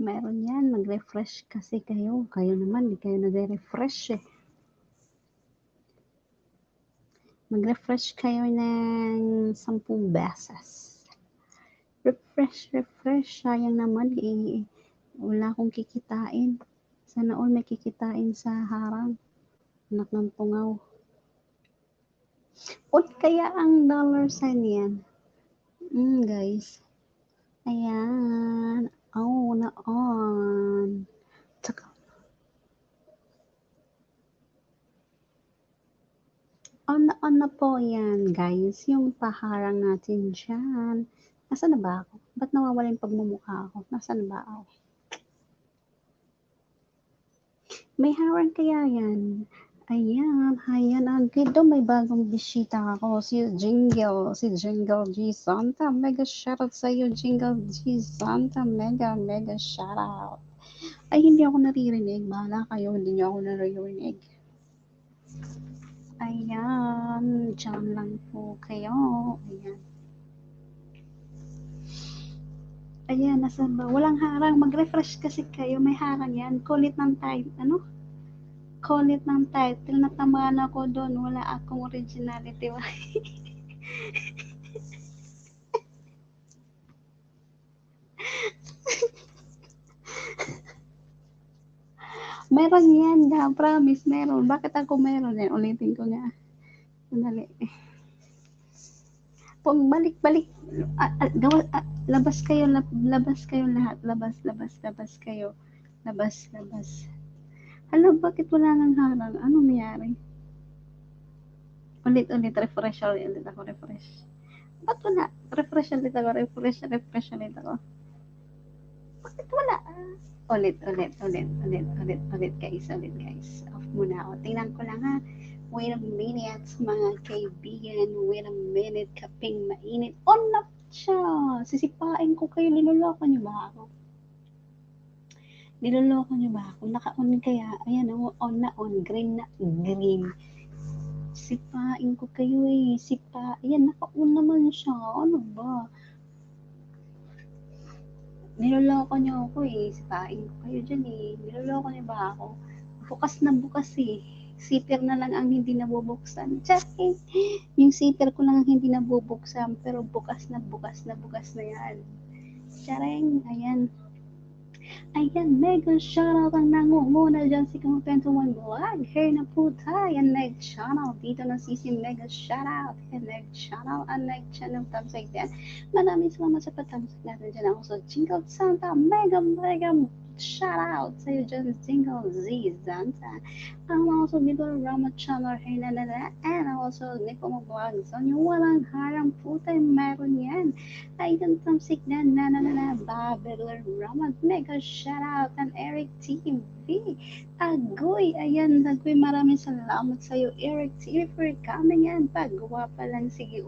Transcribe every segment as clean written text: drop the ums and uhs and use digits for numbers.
Meron yan, mag-refresh kasi kayo. Kayo naman, di kayo nag-refresh eh. Mag-refresh kayo ng 10 beses. Refresh. Sayang naman eh. Wala akong kikitain. Sana all may kikitain sa harang. Anak ng tungaw. Ulit kaya ang $sign yan? Guys. Ayan. On. Tsaka. On na po yan, guys. Yung paharang natin dyan. Nasaan na ba ako? Ba't nawawala yung pagmumukha ako? Nasaan na ba ako? May harang kaya yan. Ayan. Dito may bagong bisita ako. Si Jingle G Santa. Mega shoutout sa'yo, Jingle G Santa. Mega shoutout. Ay, hindi ako naririnig. Bahala kayo, hindi niyo ako naririnig. Ayan, dyan lang po kayo. Ayan, nasaan ba? Walang harang. Mag-refresh kasi kayo. May harang yan. Kulit ng title. Kulit ng title. Natamaan ako doon. Wala akong originality. Meron yan, promise, meron. Bakit ako meron yan? Ulitin ko nga. Sandali. Balik. Labas kayo lahat. Labas kayo. Labas. Hala, bakit wala nang harang? Ano nangyari? Ulit. Refresh ulit ako. Ba't wala? Refresh ulit ako. Bakit wala? Ulit, guys. Off muna ako. Tingnan ko lang ha. Wait a minute, mga kaibigan. Wait a minute, kaping mainit. On na siya. Sisipain ko kayo. Niloloko niyo ba ako? Naka-on kaya. Ayan, on na on. Green na green. Sipain ko kayo eh. Ayan, naka-on naman siya. Ano ba? Niloloko niyo ako eh. Sipain ko kayo dyan eh. Niloloko niyo ba ako? Bukas na bukas eh. Zipper na lang ang hindi nabubuksan. Tsaka yung zipper ko lang ang hindi nabubuksan. Pero bukas na yan. Tsareng, ayan. Mega shoutout ang nangunguna dyan si Kamupentuan Vlog. Hair na po tayo. Nag-channel. Dito na si Mega shoutout. Nag-channel. Nag-channel tamsay din. Maraming salamat sa patamsay natin dyan. Ako sa Jingle Santa. Mega shoutout sa'yo dyan, Jingle Z Santa. I'm also Nico Rama Channel. And also Nico Vlog. So yung walang harang po tayo meron yan. Ayun tamsik na Babeler Rama. Mega shoutout and Eric TV. Agoy, maraming salamat sa'yo, Eric TV, for coming in. Paggawa pa lang, sige,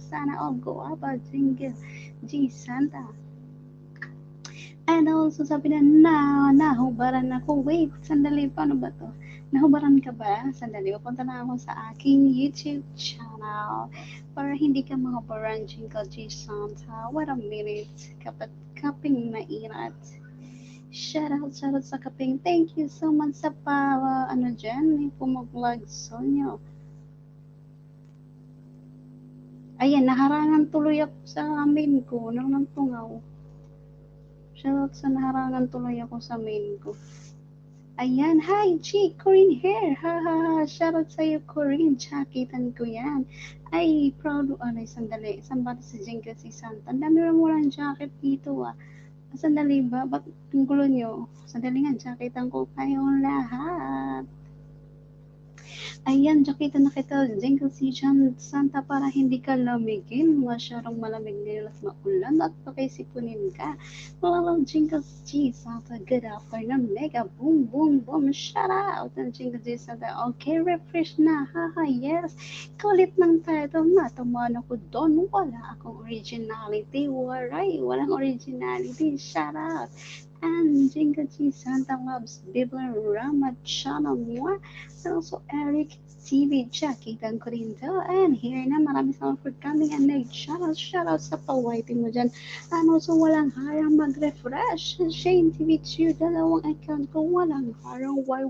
sana all gawa pa, Jingle G Santa. And also, sabi na, nahubaran ako. Wait, sandali, paano ba to? Nahubaran ka ba? Sandali, papunta na ako sa aking YouTube channel para hindi ka mahubaran, Jingle G Santa. Wait a minute, kaping mainat. Shoutout sa kaping. Thank you so much sa dyan, pumag-vlog sonyo. Ayan, naharangan tuloy ako sa main ko, nang tungaw. Shoutout sa naharangan tuloy ako sa main ko. Ayan, hi, G, Corinne here. Shoutout sa'yo, Corinne. Tsakitan ko yan. Ay, proud. Sandali. Saan ba si Jingle si Santa? Ang dami mo lang jacket dito Sandali ba? Ba't ang gulo nyo? Sandali nga, jacketan ko kayong lahat. Ayan, jaketan na kita, Jingle si Santa, para hindi ka lamigin. Masyadong malamig nila at maulan at pakisipunin ka. Hello, Jingle G Santa. Good afternoon. Mega boom. Shout out ng Jingle G Santa. Okay, refresh na. Yes. Kulit ng title na. Tumahan ako doon. Wala akong originality. Walang originality. Shout out. and Jingle G Santa Loves Bibler Rama Channel mo. And also Eric TV Jackie Tan Corinto. And here na maraming salamat for coming and nag-shoutout sa pawaiti mo dyan. And also walang harang mag-refresh. Shane TV2, dalawang account ko walang harang. Why?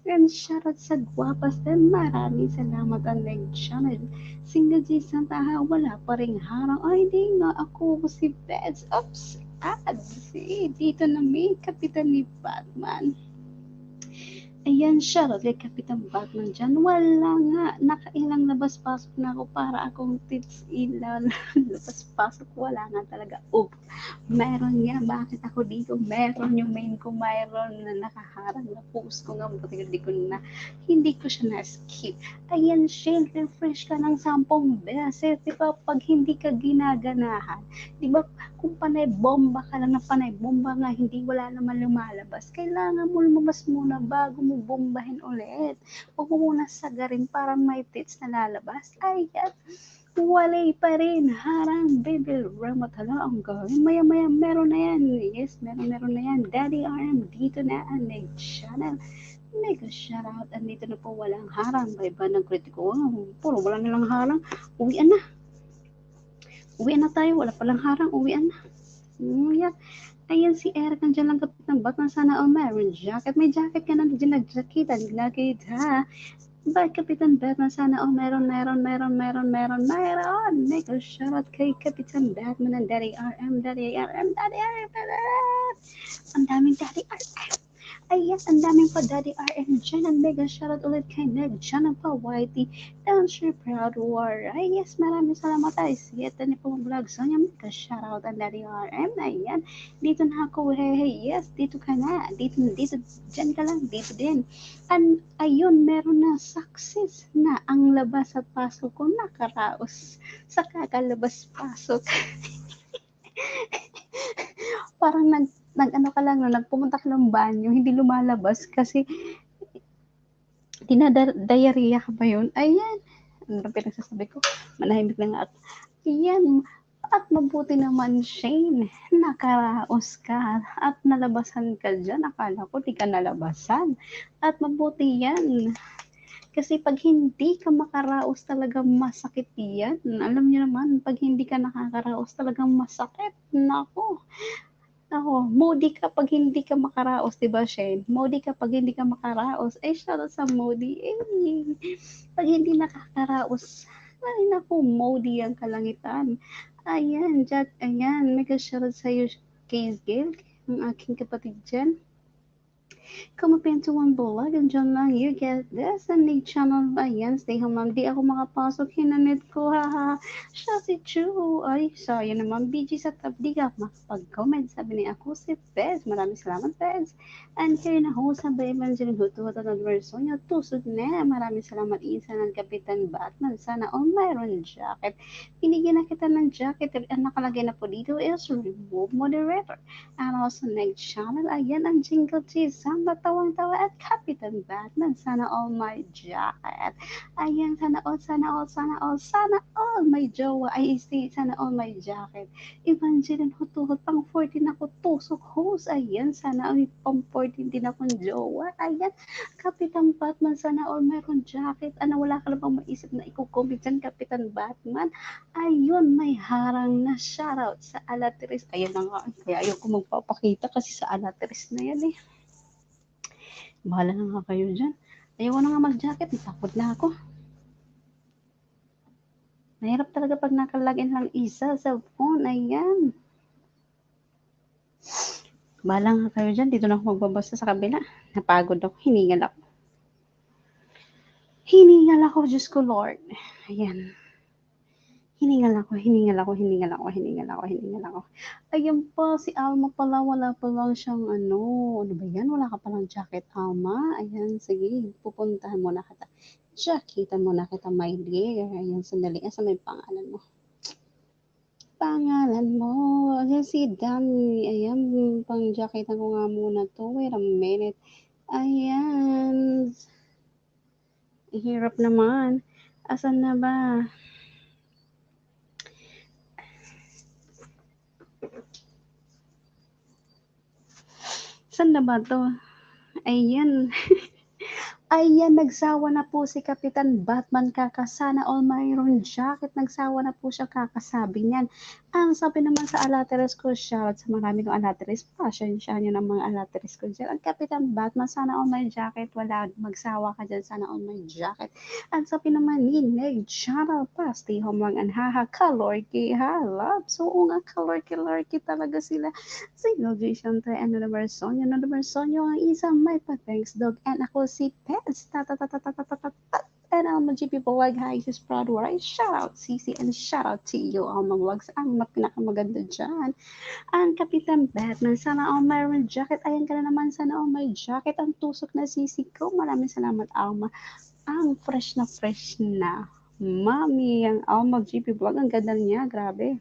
And shoutout sa Guapas din. Maraming salamat ang nag-channel. Single G Santa ha, wala pa ring harang. Ay, di nga ako si Beds. Oops, ads. Dito na may kapitan ni Batman. Ayan, shoutout kay Kapitan Batman dyan. Wala nga, nakailang labas-pasok na ako para akong tits ilan. Labas-pasok, wala nga talaga. Meron nga, bakit ako dito? Meron yung main ko, mayroon na nakaharang na post ko nga, buti hindi ko siya na-skip. Ayan, Shane, refresh ka ng 10 beses. Diba, pag hindi ka ginaganahan, diba, kung panay bomba ka lang na panay bomba nga, hindi wala naman lumalabas, kailangan mo lumabas muna bago mo bombahin ulit. Huwag mo muna sagarin para may tits na lalabas. Ayan, walay pa rin harang Bibil Ramatala ang gawin. Maya meron na yan. Yes, meron na yan. Daddy RM dito na ang nag-channel. Mega shoutout. Andito na po walang harang. Iba ng kritiko. Puro wala nilang harang. Uwian na tayo. Wala palang harang. Uwian na. Yan. Ayan si Eric, nandiyan lang kapit ng Batman. Sana all meron jacket. May jacket ka na nandiyan nag-jacket. Nakita. Ba, Kapitan Batman, sana meron. Mega shoutout kay Kapitan Batman and Daddy RM. Ang daming Daddy RM. Ayan, ang daming pa Daddy RM dyan. And mega shoutout ulit kay Neg dyan ang pa Whitey. Don't you proud war. Ay, yes, maraming salamat tayo. Sige, ito niyo pong vlog. So, yung mega shoutout ang Daddy RM. Ayan, dito na ako. Hey, yes, dito ka na. Dito, dyan ka lang. Dito din. And ayun, meron na success na ang labas at pasok ko nakaraos sa kakalabas-pasok. Parang nag-ano ka lang, no, nagpumunta ka ng banyo, hindi lumalabas kasi diarrhea ka ba yun? Ayan, ano pinagsasabi ko? Manahimik na nga ako. Ayan, at mabuti naman, Shane, nakaraos ka at nalabasan ka dyan. Akala ko di ka nalabasan. At mabuti yan. Kasi pag hindi ka makaraos talaga masakit yan. Alam niyo naman, pag hindi ka nakakaraos talagang masakit. Nako. Moody ka pag hindi ka makaraos, di ba, Shane? Moody ka pag hindi ka makaraos. Shoutout sa Moody. Pag hindi nakakaraos, ay naku, Moody ang kalangitan. Ayan, mega shoutout sa'yo, Case Gale, ang aking kapatid dyan. Come up into one bulag and dyan lang, you get this, and need channel, ayan, stay home ma'am, di ako makapasok, hinanit ko, haha, siya si Chu, ay, sayang naman, BG sa tab, di ka makapag-comment, sabi ni ako si Pez, maraming salamat Pez, and here na ho, sabay man dyan, hutu-hutu ng verso niya, tusod na, maraming salamat isa ng Kapitan Batman, sana all mayroon jacket, binigyan na kita ng jacket, ang nakalagay na po dito is remove moderator, and also next channel, ayan ang jingle cheese, samba tawang-tawa at Kapitan Batman, sana all my jacket, ayan, sana all my jowa, ay stay, sana all my jacket, imagine hutuhot pang 14 ako, tusok host, ayan, sana all pang 14 din akong jowa, ayan, Kapitan Batman, sana all meron jacket, wala ka na bang maisip na i-comment dyan, Kapitan Batman, ayun, may harang na shoutout sa Alateris. Ayan na nga, kaya ayaw ko magpapakita kasi sa Alateris na yan eh. Bahala na nga kayo dyan. Ayaw na nga mag-jacket, takot na ako. Mahirap talaga pag nakalagin lang isa sa phone. Ayan. Bahala nga kayo dyan, dito na ako magbabasa sa kabila. Napagod ako, hiningal ako, Diyos ko Lord. Ayan. Hiningal ako. Ayun pa, si Alma pala, wala pa lang siyang ano ba yan? Wala ka palang jacket, Alma? Ayan, sige, pupuntahan muna kita. Jacketan muna kita, my dear. Ayan, sandali. Asa may pangalan mo? Ayan, si Dami. Ayan, pang-jacketan ko nga muna to. Wait a minute. Ayan. Hirap naman. Asan na ba? Saan na ba 'to? Ayan. Ayan, nagsawa na po si Kapitan Batman kakasana all mayroon jacket. Nagsawa na po siya kakasabi niyan. Ang sabi naman sa alateres ko, shoutout sa marami kong alateres. Pasensyahan niyo ng mga alateres ko dyan. Ang Kapitan Batman, sana all my jacket. Wala, magsawa ka dyan, sana all my jacket. Ang sabi naman ni Neg, shoutout pa. Stay home lang and haha, kalorky ha, love. So, nga, kalorky talaga sila. Single J, syempre, ano naman Sonyo, ang isang may pa-thanks dog, and ako si Pets, and ang mag-GP Vlog, hi, sis proud world, shout out, Cici, and shout out to you, all mga vlogs, ang pinakamaganda dyan, ang Kapitan Batman, sana all mayroon jacket, ayan ka na naman, sana all may jacket, ang tusok na Cici ko, maraming salamat, Alma, ang fresh na, Mami, ang Alma GP Vlog, ang ganda niya, grabe.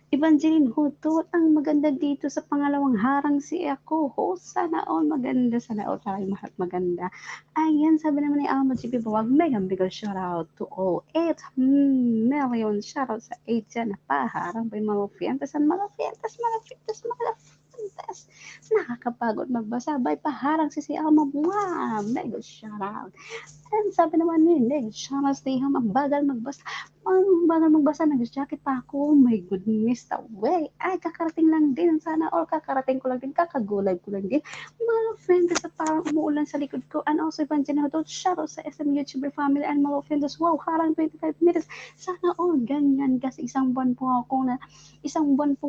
Evangeline Hutot, ang maganda dito sa pangalawang harang si ako. Sana all maganda, sana all tayo maganda. Ayan, sabi naman ni Alma GP Bawag, mega shout out to all 8 million shout out sa 8 dyan. Paharang pa yung mga fientes. Nakakapagod magbasa. Bay, paharang si Alma. Wow, mega shout out. And sabi naman ni Neg, Shana stay home, ang bagal magbasa. Ang bagal magbasa, nag-jacket pa ako. Oh my goodness, the way. Ay, kakarating lang din. Sana all kakarating ko lang din, kakagulay ko lang din. Mga friends, sa parang umuulan sa likod ko. And also, Evangeline Hodot, shoutout sa SM YouTuber family and mga friends. Wow, harang 25 minutes. Sana all ganyan kasi isang buwan po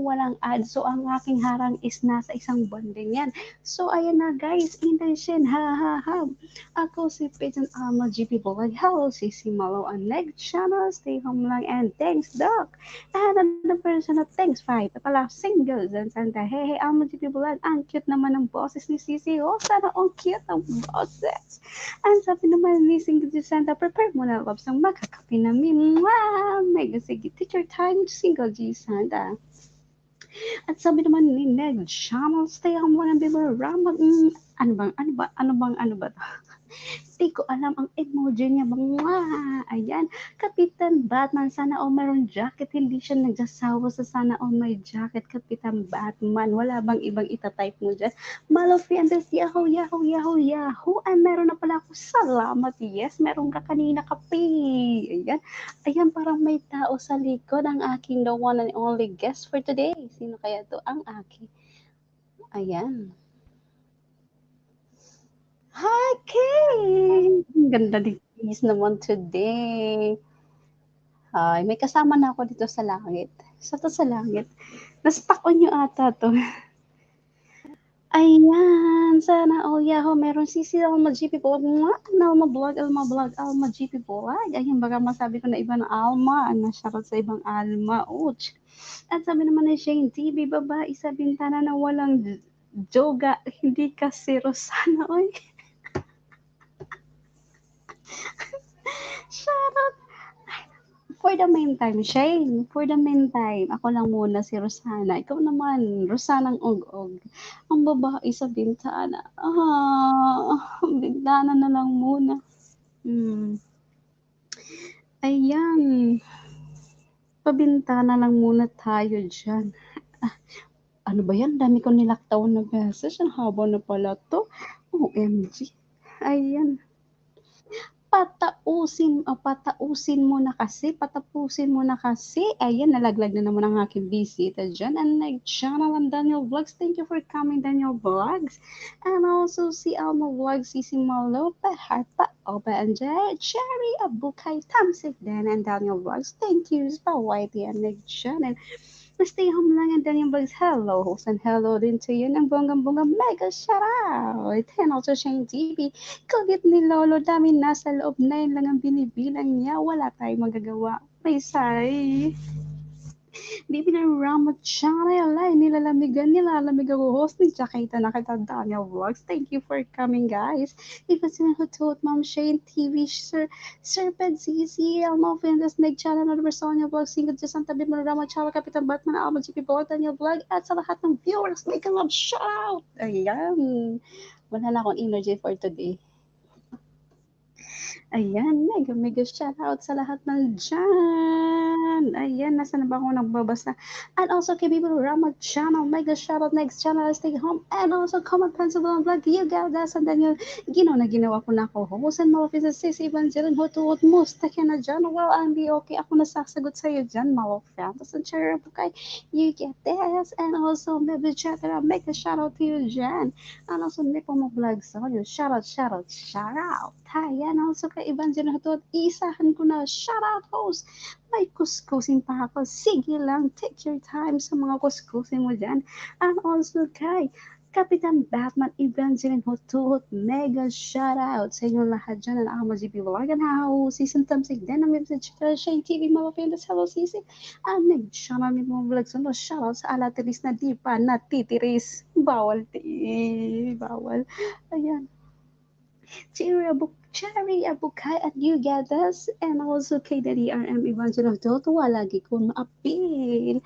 walang ad. So, ang aking harang is nasa isang buwan din yan. So, ayan na guys, intention, ha. Ako si Pigeon Alma GP Vlog. Hello, si Malo and Neg Channel. Stay home lang and thanks, Doc. And another person na thanks, Fight. Pala, singles and Santa. Hey, Alma GP Vlog. Ang cute naman ng boses ni Sisi. Oh, sana ang cute ng boses. And sabi naman ni Single G Santa, prepare mo na, loves, ang makakapi namin. Wow! Mega sige, teacher time, Single G Santa. At sabi naman ni Neg Channel, stay home lang and be ramag. Ano ba to? Di ko alam ang emoji niya. Ayan. Kapitan Batman, sana all mayroon jacket. Hindi siya nagsasawa sa sana all may jacket. Kapitan Batman, wala bang ibang itatype mo dyan? Malofiantes, yahoo. Ay, meron na pala ako. Salamat. Yes, meron ka kanina kape. Ayan, parang may tao sa likod. Ang aking the one and only guest for today. Sino kaya to? Ang aking. Ayan. Hi, Kay! Ang ganda ni Chris naman today. Ay, may kasama na ako dito sa langit. Sa langit. Na-stuck on nyo ata to. Ayan, sana all Yahoo meron sisi Alma GP Vlog. Alma GP Vlog. Ayan, baka masabi ko na iba ng Alma. Na-shoutout sa ibang Alma. Ouch. At sabi naman ni Shane TV, babae sa bintana na walang joga, hindi kasi Rosana. Oy. Shoutout. For the meantime, Shane, ako lang muna si Rosana. Ikaw naman, Rosanang og-og. Ang babae sa bintana. Bintana na lang muna. Ayan. Pabintana lang muna tayo dyan. Ano ba yan? Dami ko nilaktaw na message. Ang haba na pala to. OMG. Ayan. Patapusin mo na kasi. Ayan, nalaglag na naman ang aking bisita dyan. And nag-channel ang Daniel Vlogs. Thank you for coming, Daniel Vlogs. And also si Alma Vlogs, si Malopa, Harpa, Opa, and Cherry, Abukay, Tamsik, Dan, and Daniel Vlogs. Thank you sa Whitey and nag-channel. Stay home lang and Daniel Vlogs. Hello, host, and hello din to yun. Ang bonggang-bongga, mega shout out. And also Shane TV. Kagit ni Lolo, dami nasa loob na yun lang ang binibilang niya. Wala tayong magagawa. May say. Di pinaramat channel ay nilalamig ako host ni Jakita na kita Daniel Vlogs. Thank you for coming guys. Ikaw sinahutot Ma'am Shane TV Serpent CC Elmo Fendes nag-channel na Sonia Vlogs Singad sa Santa Bimaramat channel Kapitan Batman Alma GP Vlog Daniel Vlog at sa lahat ng viewers make a love shout. Ayan. Wala na akong energy for today. Ayan, mega mega shoutout sa lahat nandiyan. Ayan, nasaan na ba ako nagbabasa? And also kay Bibi Rama channel, mega shoutout next channel, stay home. And also comment pencil on vlog, you guys, and then yung ginawa ko na ako. Hosan mo, officer sis, Evangeline, hutuot mo, ka na dyan. Well, I'm be okay. Ako nasasagot sa'yo dyan, mga fans. And share po kay, you get this. And also, maybe check it out, make a shoutout to you dyan. And also, hindi po mo vlog sa audio. Shout out. Hi, and also kay Evangeline Hutot, isahan ko na, shout out host. May kuskusin pa ako. Sige lang, take your time sa mga kuskusin mo dyan. And also kay Kapitan Batman Evangeline Hutot, mega shout out sa inyo lahat dyan. And ako GP Vlog and how season tamsig din ang message ka Shane TV mga pindas. Hello sisi. And nag-shout out mo vlog sa shout out sa alatiris na di pa natitiris. Bawal. Ayan. Cherry Abukay at you get us. And also kay Daddy RM Evangelist Toto, lagi ko ma-appeal.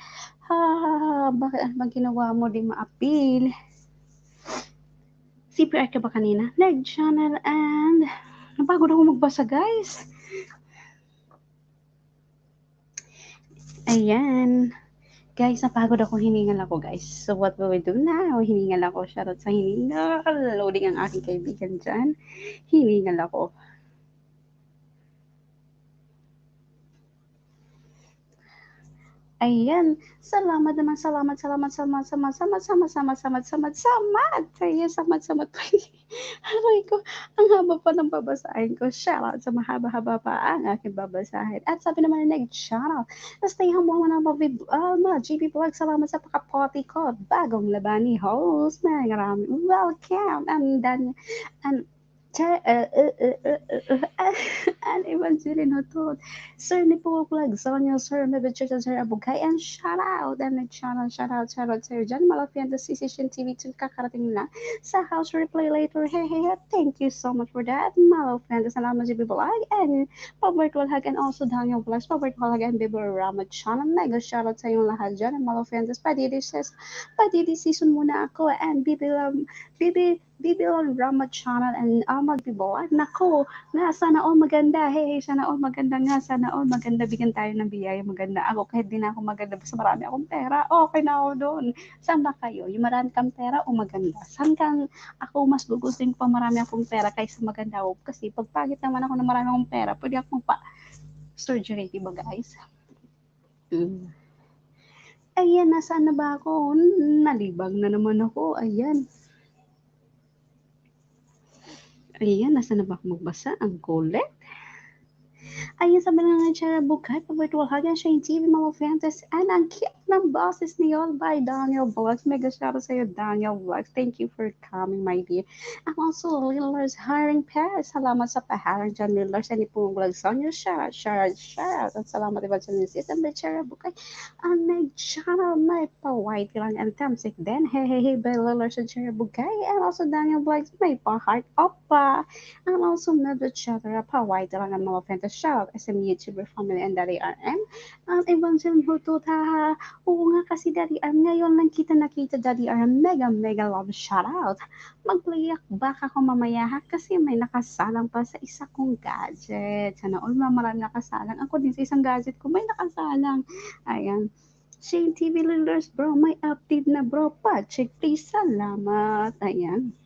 Bakit ano bang ginawa mo di ma-appeal? CPR ka ba kanina? Nag-channel and napagod ako magbasa guys. Ayan. Guys, napagod ako, hiningal ako guys. So what will we do now? Hiningal ako, shoutout sa hiningal. Loading ang aking kaibigan dyan. Hiningal ako. Ayan, salamat naman, salamat. Ayan, salamat. Aray ko, ang haba pa ng babasahin ko. Shoutout sa mahaba-haba pa ang aking babasahin. At sabi naman na nag-shoutout. Stay humble mo na mga GP Vlog. Salamat sa pakapoti ko. Bagong laban ni host. Maraming welcome. And and Evangeline Hotot. Sir ni po vlog. Sonia, sir, maybe check sir Abugay. And shout out. And shout out sir. Jan Malafian, the Decision TV 2 kakarating na sa house replay later. Hey. Thank you so much for that. Malafian, salamat sa vlog. And Pabertual Hag and also Daniel Vlogs. Pabertual Hag and Bibi Rama channel. Mega shout out sa yung lahat dyan. And Malafian, Padidi says, Padidi season muna ako. And Bibi Rama channel and magbibuhat. Nako, sana all maganda. Hey, sana all maganda nga. Sana all maganda. Bigyan tayo ng biyaya maganda. Ako kahit di na ako maganda basta marami akong pera. Okay na ako doon. Saan ba kayo? Yung marami kang pera o maganda? Saan kang ako mas gugustuhin pa marami akong pera kaysa maganda ako? Kasi pag pagit naman ako na marami akong pera, pwede akong surgery, diba guys? Ayan, nasaan na ba ako? Nalibang na naman ako. Ayan, nasa na ba ako magbasa? Ang kulit. Ayan, sabi na nga siya, Bukay, Pabertual Hagan, Shane TV, mga fans, and ang cute ng bosses ni all by Daniel Vlogs. Mega shout out sa'yo, Daniel Vlogs. Thank you for coming, my dear. And also, Lillers Hiring Pass. Salamat sa paharang dyan, Lillers. And ipong vlogs on your shout out. At salamat iba dyan yung system, Bechara Bukay. Ang nag-channel, may pa-white lang and tamsik din. Hey, by Lillers and Chara Bukay. And also, Daniel Vlogs, may pa-heart up pa. And also, Mega Chatter, pa-white lang ang mga fans. Shout out SM YouTuber family and Daddy RM. Evangeline Hutot, haha. Oo nga kasi Daddy RM, ngayon lang kita nakita Daddy RM. Mega love shout out. Mag-playak back ako mamaya ha kasi may nakasalang pa sa isa kong gadget. Sana all marami nakasalang. Ako din sa isang gadget ko may nakasalang. Ayan. Shane TV Lillers bro, may update na bro pa. Check please. Salamat. Ayan.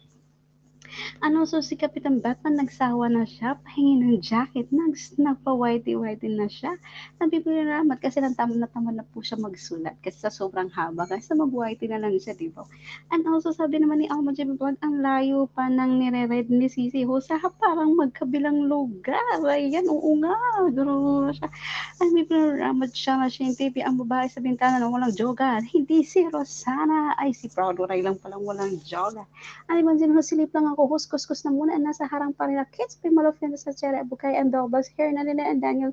Ano, so si Kapitan Batman nagsawa na siya, pahingi ng jacket, nagpa-whitey na siya. Nabibiramat kasi tamad na po siya magsulat kasi sa sobrang haba. Kasi mag-whitey na lang siya, di ba? And also sabi naman ni Alma Jimmy Vlog, ang layo pa ng nire-read ni Sisi Hosa, parang magkabilang lugar. Ayan, oo nga, gano'n siya. Nabibiramat siya na siya yung TV, ang babae sa bintana na walang joga. Hindi si Rosana, ay si Proud Ray lang palang walang joga. Ano ba din silip lang ako, huskus na muna, nasa harang pa rin kids, Pimalofin sa Chere Bukay and Dogbas, here na nila and Daniel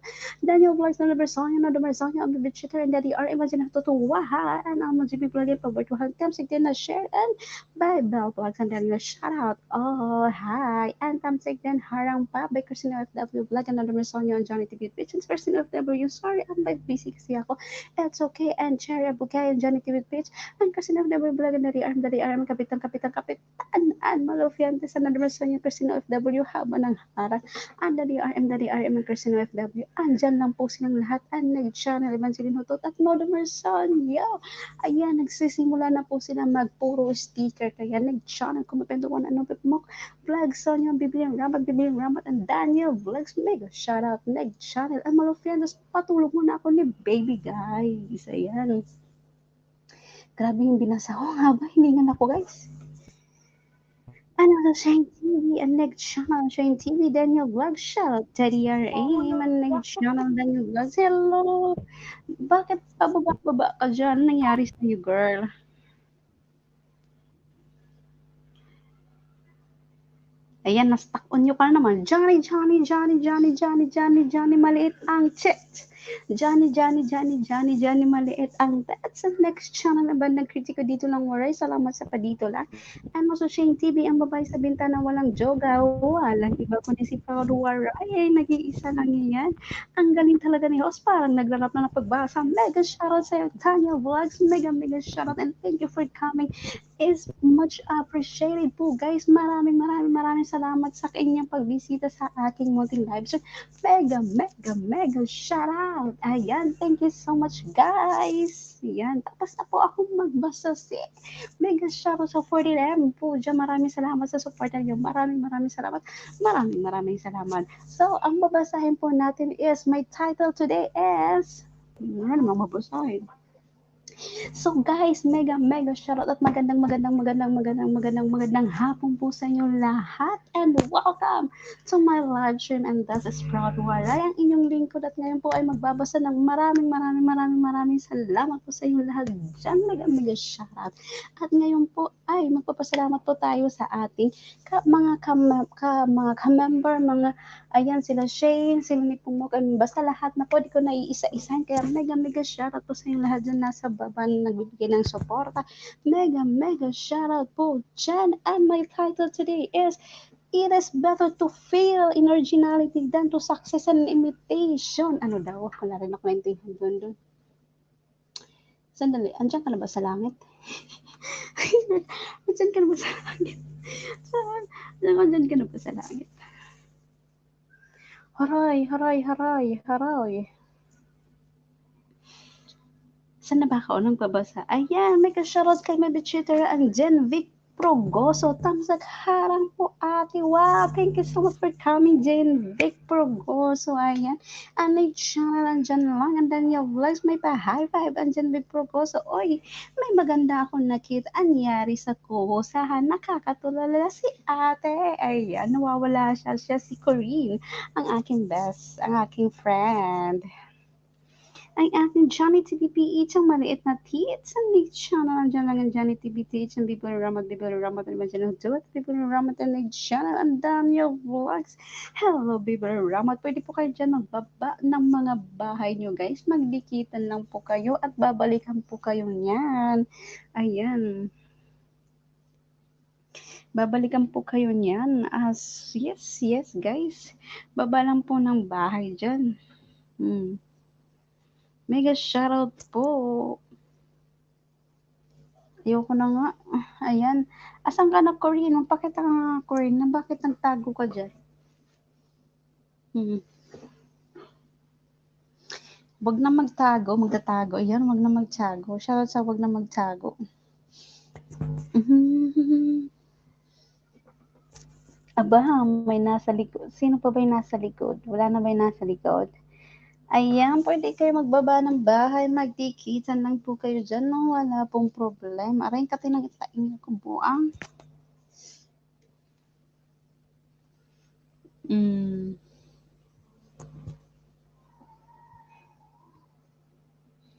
Vlogs na Libersonia, no Dumersonia, ang bibit shooter and Daddy R, imagine na tutuwa ha, and ang mag-GP vlog yung pabortuhan, tamsik din na share, and by Bell Vlogs and Daniel, shout out, oh, hi, and tamsik din harang pa, by Christina FW Vlog and Dumersonia and Johnny TV Pitch, and Christina FW, sorry, I'm by busy kasi ako, it's okay, and Chere Bukay and Johnny TV Pitch, and Christina FW Vlog and Daddy R, Kapitan, and Malofian sa Nadarasyon yung Christina OFW habang ng harap. Ang Daddy RM ng Christina OFW. Andyan lang po silang lahat. Ang nag-channel Evangeline Hutot at Modo Merson. Yo! Ayan, nagsisimula na po sila magpuro sticker. Kaya nag-channel kung mapendo ko na anong pipmok. Vlog Sonia, Bibliang Ramat, and Daniel Vlogs. Mega shoutout, nag-channel. Ang Malofianos, patulog muna ako ni baby guys. Ayan. Grabe yung binasa ko. Haba, hiningan ako guys. Ano sa Shine TV, ang next channel, Shine TV, Daniel Vlogs, shoutout, Teddy RM, ang next channel, Daniel Vlogs, hello! Bakit pababa ka dyan? Nangyari sa'yo, girl? Ayan, na-stuck on you ka na naman. Johnny, maliit ang chit. Johnny, maliit ang that's the next channel na ba nagkritiko dito lang waray. Salamat sa padito lang. And also, Shane TV, ang babae sa bintana walang joga. Walang iba kundi si Proud Waray. Ay, nag-iisa lang yan. Ang galing talaga ni host. Parang naglarap na ng pagbasa. Mega shoutout sa'yo, Daniel Vlogs. Mega shoutout and thank you for coming. Is much appreciated po guys. Maraming salamat sa inyong pagbisita sa aking munting live stream. Mega shout out. Ayan, thank you so much guys. Ayan, tapos na po akong magbasa si mega shout out sa 40M po dyan. Maraming salamat sa support niyo. Maraming salamat. Maraming salamat. So, ang babasahin po natin is, my title today is, ano naman mabasahin? So guys, mega shoutout at magandang hapon po sa inyo lahat and welcome to my live stream, and this is Proud Waray, ang inyong lingkod, at ngayon po ay magbabasa ng maraming salamat po sa inyo lahat dyan. Mega shoutout. At ngayon po ay magpapasalamat po tayo sa ating mga ka-member, mga ayan, sila Shane, sila ni Pumok, basta lahat na po, di ko na iisa-isahin, kaya mega shoutout po sa inyo lahat dyan nasa baba na nagbibigay ng suporta. Mega shoutout po dyan. And my title today is, it is better to fail in originality than to success in imitation. Ano daw? Wala rin ako naintindihan doon. Sandali, andyan ka na ba sa langit? Andyan ka na ba sa langit? Andyan ka na ba sa langit? Haray. Saan na ba ako nang pabasa? Ayan, may ka-shoutout kay Maybe Cheater ang Jen Vic Progoso. Tamsak harang po ate. Wow, thank you so much for coming, Jen Vic Progoso. Ayan, anay channel, andyan lang. And then yung vlogs, may pa-high five ang Jen Vic Progoso. Oy, may maganda akong nakita. Anyari sa kuhusahan. Nakakatulala si ate. Ayan, nawawala siya si Corinne. Ang aking best, ang aking friend. Ang ating Johnny TVPH, ang maliit na tits. Ang next channel, andyan lang ang Johnny TVPH, ang Bibel Ramat, ang Imagine Hudot, Bibel Ramat, ang next channel, ang Daniel Vlogs. Hello, Bibel Ramat. Pwede po kayo dyan magbaba ng mga bahay nyo, guys. Magdikitan lang po kayo at babalikan po kayo niyan. Ayan. Babalikan po kayo niyan. Yes, guys. Baba lang po ng bahay dyan. Mega shoutout po. Ayoko na nga. Ayan. Asan ka na, Corinne? Magpakita ka nga, Corinne, na bakit nagtago ka dyan? Wag na magtatago. Ayan, wag na magtago. Shoutout sa wag na magtago. Aba, may nasa likod. Sino pa ba yung nasa likod? Wala na ba yung nasa likod? Ayan, pwede kayo magbaba ng bahay, magdikitan lang po kayo dyan, no? Wala pong problema. Aray, katinang itaing ko buang.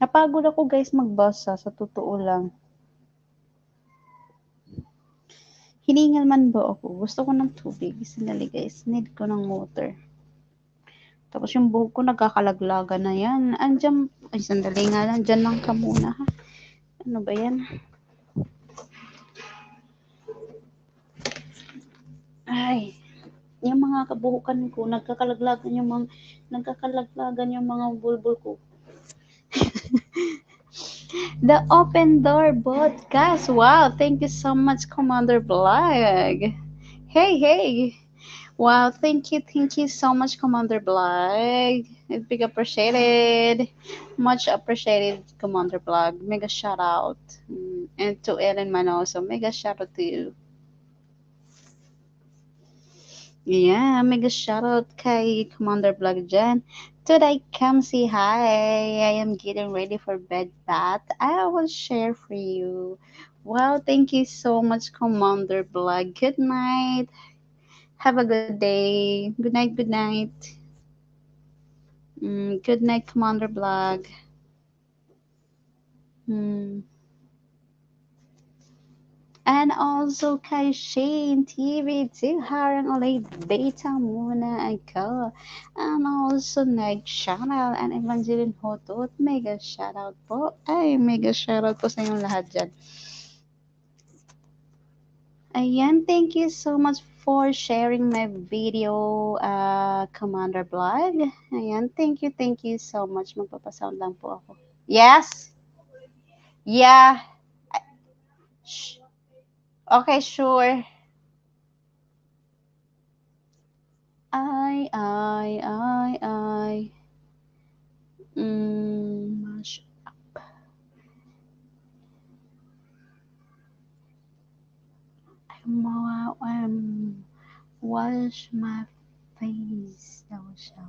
Napagod ako guys magbasa, sa totoo lang. Hiningal man ba ako? Gusto ko ng tubig. Sandali guys, need ko ng water. Tapos yung buhok ko nagkakalaglaga na yan. Andyan, ay sandali nga lang, dyan lang ka muna ha. Ano ba yan? Ay, yung mga kabuhukan ko, nagkakalaglagan yung mga bulbul ko. The Open Door Podcast. Wow, thank you so much, Commander Vlog. Hey, hey. Wow, thank you so much, Commander Black. It's big appreciated. Much appreciated, Commander Black. Mega shout out. And to Ellen Manoso, mega shout out to you. Yeah, mega shout out kay Commander Black Jen. Today, come say hi. I am getting ready for bed bath. I will share for you. Well, thank you so much, Commander Black. Good night. Have a good day. Good night, good night. Good night, Commander Black. Mm. And also kay Shane TV too, harang ulit data muna ako. And also next channel and Evangeline Hotot, mega shoutout po. Ay, mega shoutout po sa inyong lahat dyan. Ayan, thank you so much for sharing my video, Commander Blog. Ayan, thank you so much. Magpapasound lang po ako. Yes? Yeah. Sh- Okay, sure. I. Mash up. Wash my face daw siya.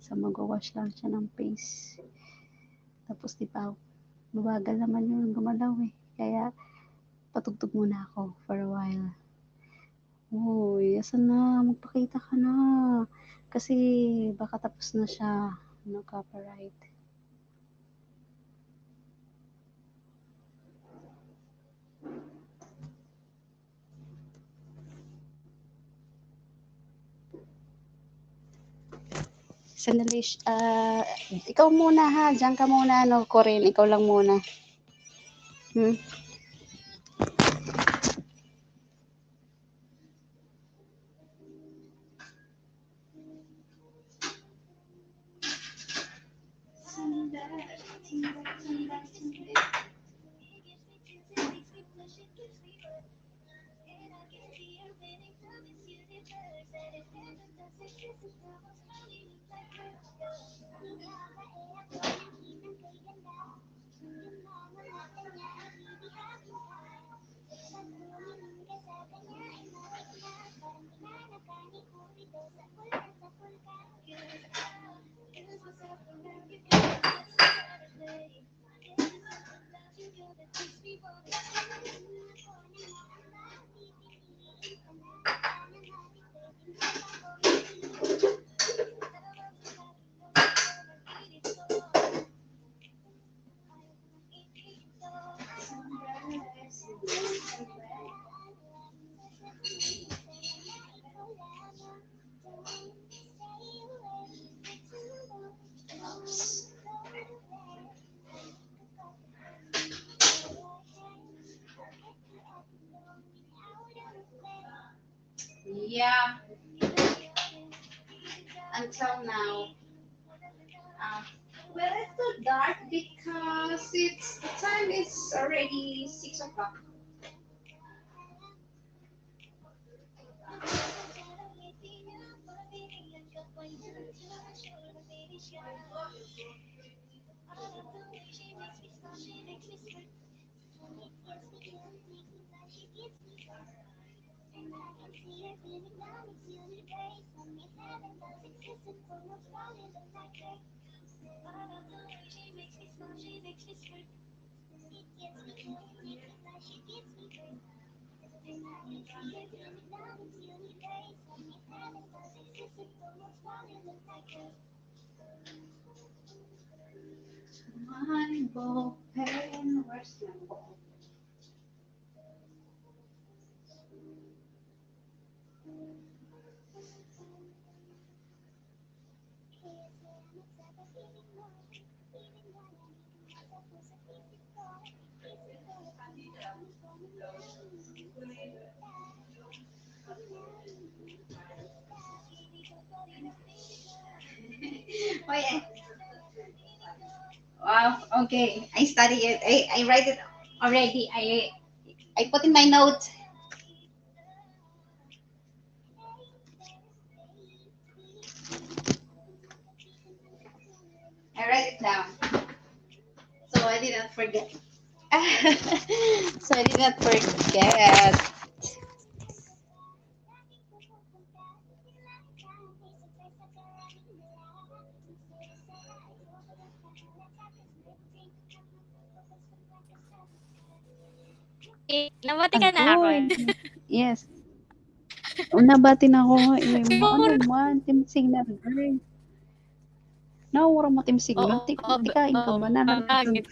Sa mag-wash lang siya ng face. Tapos di ba, mabagal naman yun gumalaw eh. Kaya patugtog muna ako for a while. Uy, asan na? Magpakita ka na. Kasi baka tapos na siya. No copyright. Sandali, ikaw muna ha. Diyan ka muna, no, Corinne. Ikaw lang muna. Hmm? Yeah, until now. Well, it's too dark because the time is already 6 o'clock. My ball pen, where's my ball? Oh yeah. Wow. Okay. I study it. I write it already. I put in my notes. I write it down. So I did not forget. So I did not forget. Nabati ka na ako. Good. Yes. Nabati na ako nga eh. Ano Siguro. man, Team Signal girl. Nawara mo Team Signal. Tikain ka ba? Pangit.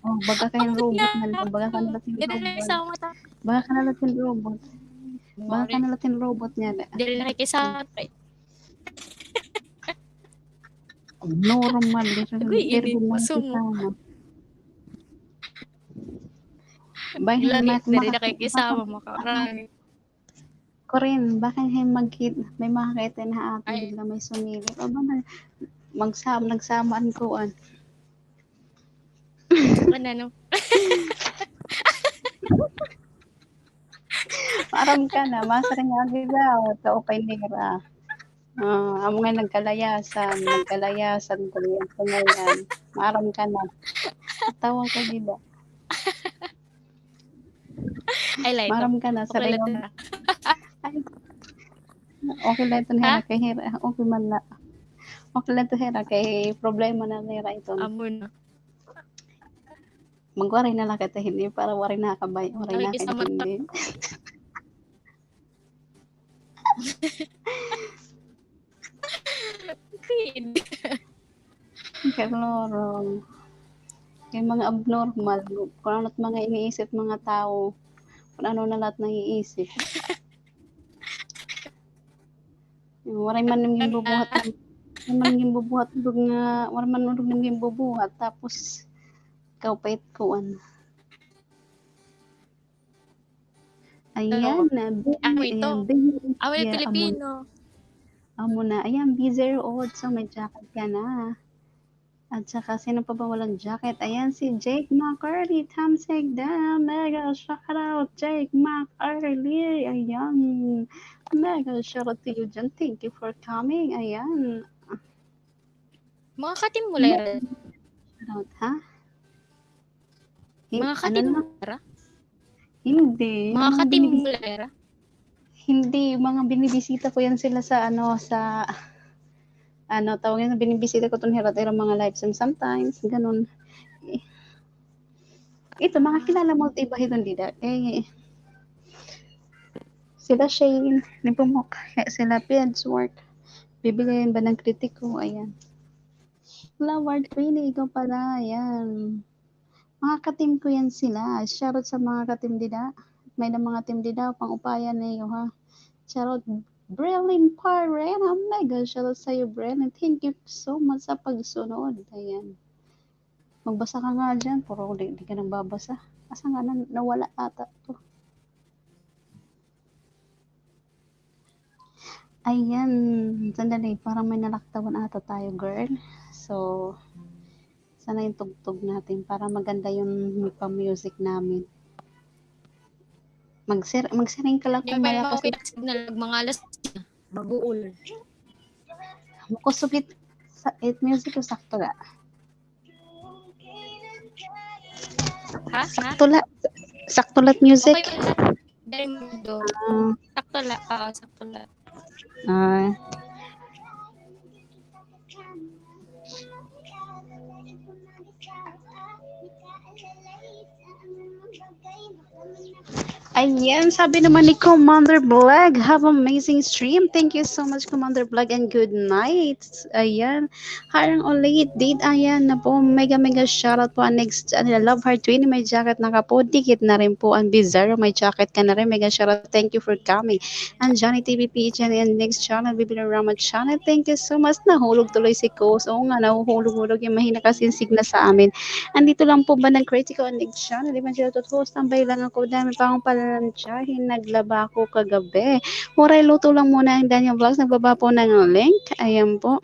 Oh, baga kayong robot na lang. Baga ka nalating Ganun lang robot. sa mata. Baga ka nalating robot. Baga ka nalating robot niya. Dili nakikisama. Normal. Agoy, Pero init. Masumo. makikisama. Bahay Lagi, dili nakikisama mo ka. Ko rin, baka may makakita na ate, Ay. bigla may sumilip. Aba na, nagsamaan ko an. Ano? Parang ka na, masaring nga daw, tao pa'y nira. Amo nga nagkalayasan ko yan, kumayan. Maram ka na. Tawa ka diba? Ay, like. Maram ka na, sa rin. Okay lang ito nila kay Hira. Okay man na. Okay lang ito Hira kay problema na nila ito. Amo na. Magwaray na lang kita hindi para waray na kabay. Waray na kita hindi. Kalorong. Yung mga abnormal. Kung ano't mga iniisip mga tao. Kung ano na lahat naiisip. Waray man yung bubuhat. Waray man yung bubuhat. Tapos, ikaw pait kuan. Ayan na. Amo ito. Amo yung Pilipino. Amo na. Ayan, B08. So, may jacket ka na. At saka, sino pa ba walang jacket? Ayan, si Jake McEarly. Tamseg da. Mega shout out, Jake McEarly. Ayan. Mega shout out to you dyan. Thank you for coming. Ayan. Mga katimulera. Shout out, ha? Mga katimulera? Hindi. Mga katimulera? Hindi. Mga binibisita ko yan sila sa tawag yan, binibisita ko itong hirat-hirang mga live stream sometimes, ganun. Ito, mga kilala mo, iba hitong dida. Sila Shane, ni Pumok, sila Piadswork, bibiliin ba ng kritiko, ayan. Laward Queenie, ikaw pala, ayan. Mga katim ko yan sila. Shoutout sa mga katim dida. May na mga team dida, pang upaya na iyo, ha. Shoutout Brelin Parena, mega shoutout sa'yo, Brelin. Thank you so much sa pagsunod. Ayan. Magbasa ka nga dyan. Puro di ka nang babasa. Asa nga nawala ata to. Ayan. Sandali. Parang may nalaktawan ata tayo, girl. So, sana yung tugtog natin para maganda yung pa-music namin. Magsiring ka lang kung maya kasi mga alas baguul. Mukusugit sa music o sakto la? Ha? Sakto la music? Okay. Sakto la. Sakto la. Ayan, sabi naman ni Commander Blag, have amazing stream. Thank you so much, Commander Blag, and good night. Ayan, harang ulit date. Ayan na po, mega shoutout po. Next, Love Heart 20, may jacket na ka po. Dikit na rin po. Ang Bizarro, may jacket ka na rin. Mega shoutout. Thank you for coming. And Johnny TVP channel and next channel, Bibili Rama channel. Thank you so much. Nahulog tuloy si Coast. Oo nga, nahuhulog yung mahina kasi yung signa sa amin. Andito lang po ba ng Critical next channel? Di ba siya host? Tambay lang ako. Dami pa akong palansyahin. Naglaba ako kagabi. Muray luto lang muna ang Daniel Vlogs. Nagbaba po ng link. Ayan po.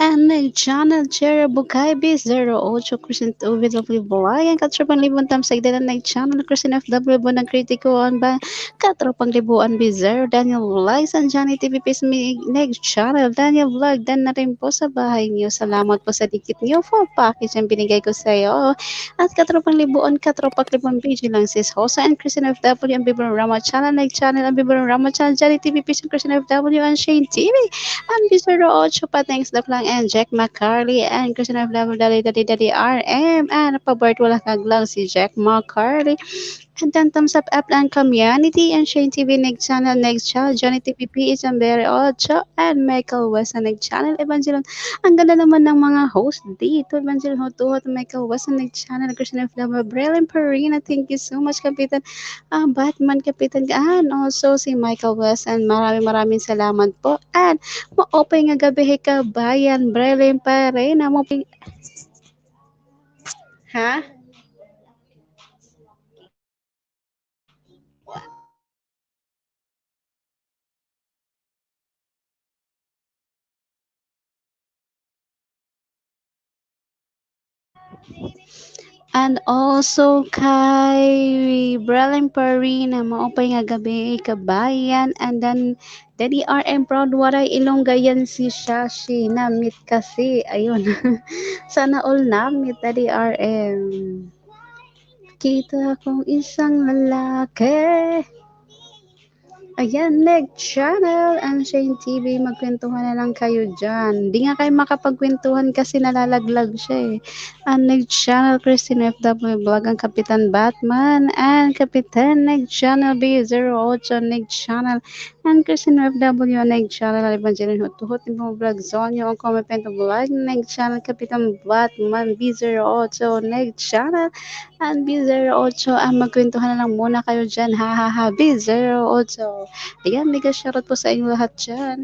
And nag channel Jera Bukay B08 Christian OVW Buhay ang katrapang libon tamsay din ang nag channel Christian FW bo ng kritikoan ba katrapang libuan B0 Daniel Vlogs and Johnny TV Peace nag channel Daniel Vlog dan na rin po sa bahay niyo. Salamat po sa dikit niyo for package ang binigay ko sa iyo. At katrapang libuan katrapak libon PG lang sis Hosa and Christian FW ang Bibron Rama channel nag channel ang Bibron Rama channel Johnny TV Peace and Christian FW and Shane TV. And Mr. Ocho Pateng Lang and Jack McCarley and Christian of Level Daddy RM and pabart wala kaglang si Jack McCarley and then thumbs up lang community and Shane TV next channel Johnny TPP is ang very Ocho and Michael West ang channel Evangelon. Ang ganda naman ng mga host dito Evangelon Hotuhot Michael West ang channel Christian of Level Brilliant Perina, thank you so much Kapitan Batman Kapitan and also si Michael West and maraming salamat po and maopay nga gabi ka bayan Brelin pa rin mo ha and also kay Brelin pa rin maopay nga gabi kabayan and then Daddy RM proud waray Ilongga yan si Shashi namit kasi ayun sana all namit Daddy RM kita kong isang lalaki. Ayan, next channel, ang Shane TV, magkwentuhan na lang kayo dyan. Di nga kayo makapagkwentuhan kasi nalalaglag siya eh. Ang next channel, Christine FW Vlog, ang Kapitan Batman, and Kapitan next channel, B08, next channel, and Christine FW, next channel, Evangeline Hutuhut, Ibang Vlog Zone, yung Komepento Vlog, next channel, Kapitan Batman, B08, next channel, and B08, ang magkwentuhan na lang muna kayo dyan, ha ha ha, B08. Ayan, mega shoutout po sa inyo lahat dyan.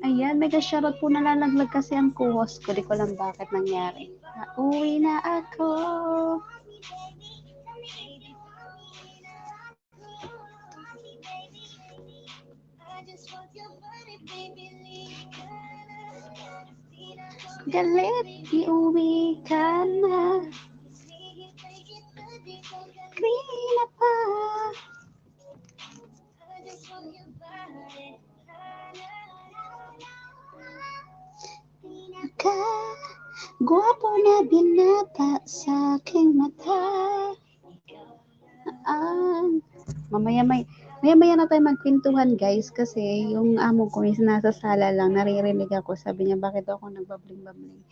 Ayan, mega shoutout po nalalaglag kasi ang co-host ko. Di ko lang bakit nangyari. Uwi na ako. Galit, iuwi ka na. Krina pa. Ka, guwapo na binata sa aking mata. Maya na tayo magkwentuhan guys kasi yung amo ko is nasa sala lang, naririnig ako. Sabi niya, bakit ako nagbabling-babling?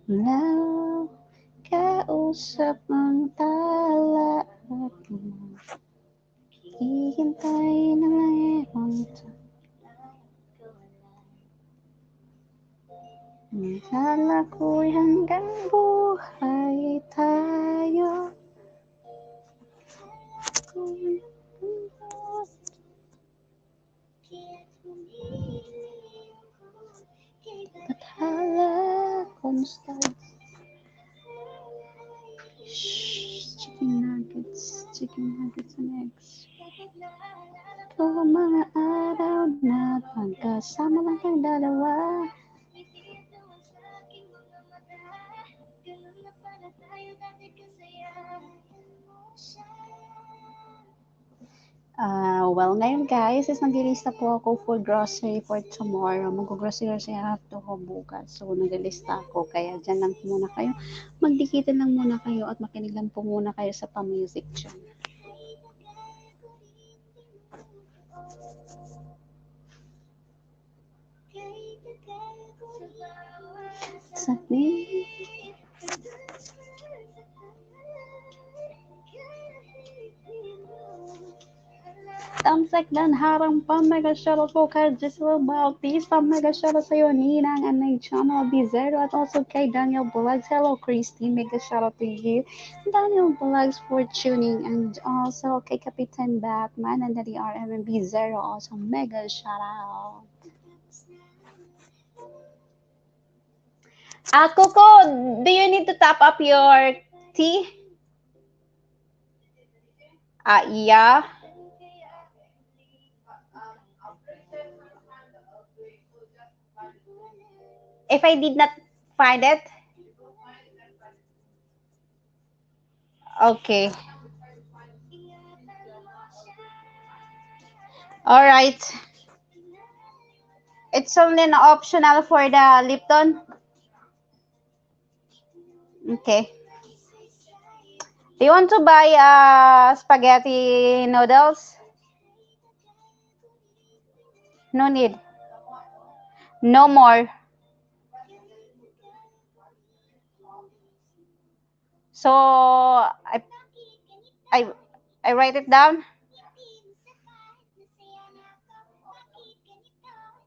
Now, kausap ng tala at hihintay na mayroon Sala ko'y hanggang buhay tayo. Bathala, constant. Chicken nuggets next. Ito mga araw na pagkasama lang kayo dalawa. Well, ngayon guys, is naglilista po ako for grocery for tomorrow. Mag-grocery ako ko bukas. So, naglilista ako. Kaya dyan lang muna kayo. Magdikitan lang muna kayo at makinig lang po muna kayo sa pa-music dyan. Tamsek dan harang pa mega shoutout po kay Giselle Bautista, mega shoutout sa'yo Ninang and my channel Bizero at also kay Daniel Vlogs. Hello Christine, mega shoutout to you Daniel Vlogs for tuning, and also kay Kapitan Batman and the RM and Bizero also mega shoutout. Coco, do you need to top up your tea? Yeah. If I did not find it, okay. All right. It's only an optional for the Lipton. Okay. Do you want to buy spaghetti noodles? No need. No more. So I I write it down.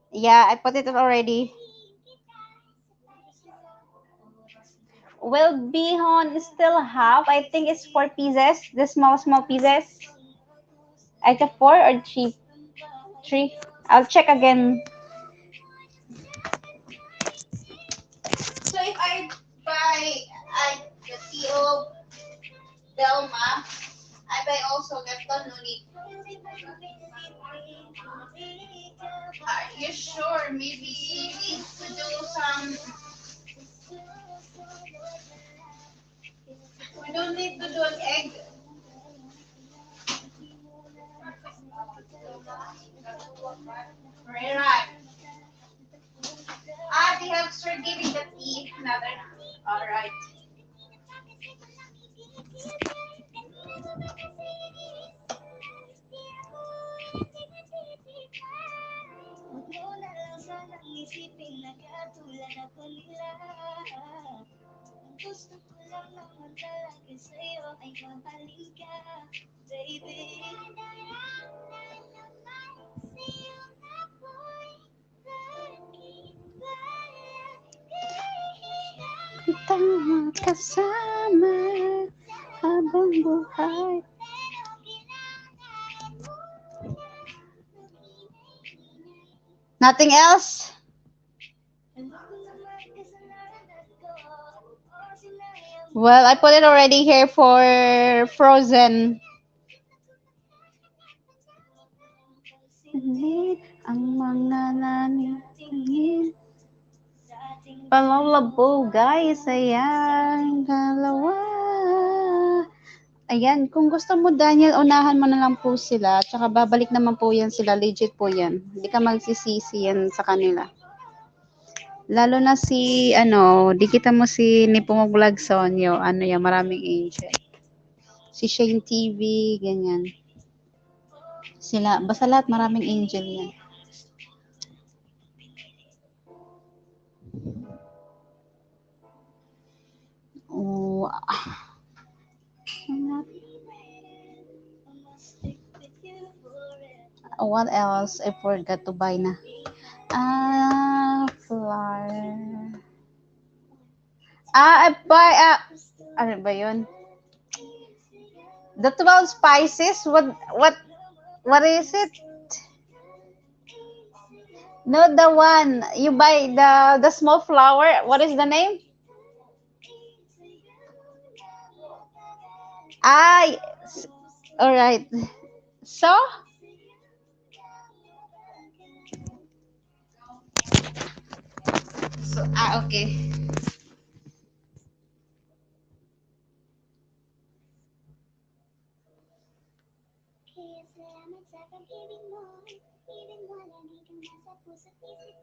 Yeah, I put it already. Will be on still half. I think it's 4 pieces. The small pieces. I have 4 or 3. 3. I'll check again. So if I buy the tea of Delma, I buy also Lipton Nuni. Are you sure? Maybe you need to do some. We don't need to do an egg. Right. They have sir giving the tea. Another. All right. Gusto ko lang naman talaga sa'yo ay mahalin ka, baby. Kita kasama habang buhay. Nothing else? Well, I put it already here for frozen. Ang mga naningin. Palalabo, guys. Ayan. Dalawa. Ayan. Kung gusto mo, Daniel, unahan mo na lang po sila. Tsaka babalik naman po yan sila. Legit po yan. Hindi ka magsisisi yan sa kanila. Lalo na si, di kita mo si Nipong Vlog Sonyo. Yan, maraming angel. Si Shane TV, ganyan. Sila, basta lahat maraming angel yan. Oh, what else? I forgot to buy na. Flour. I buy, ano ba yun? The 12 spices, what is it? No, the one, you buy the small flour, what is the name? All right. So, okay.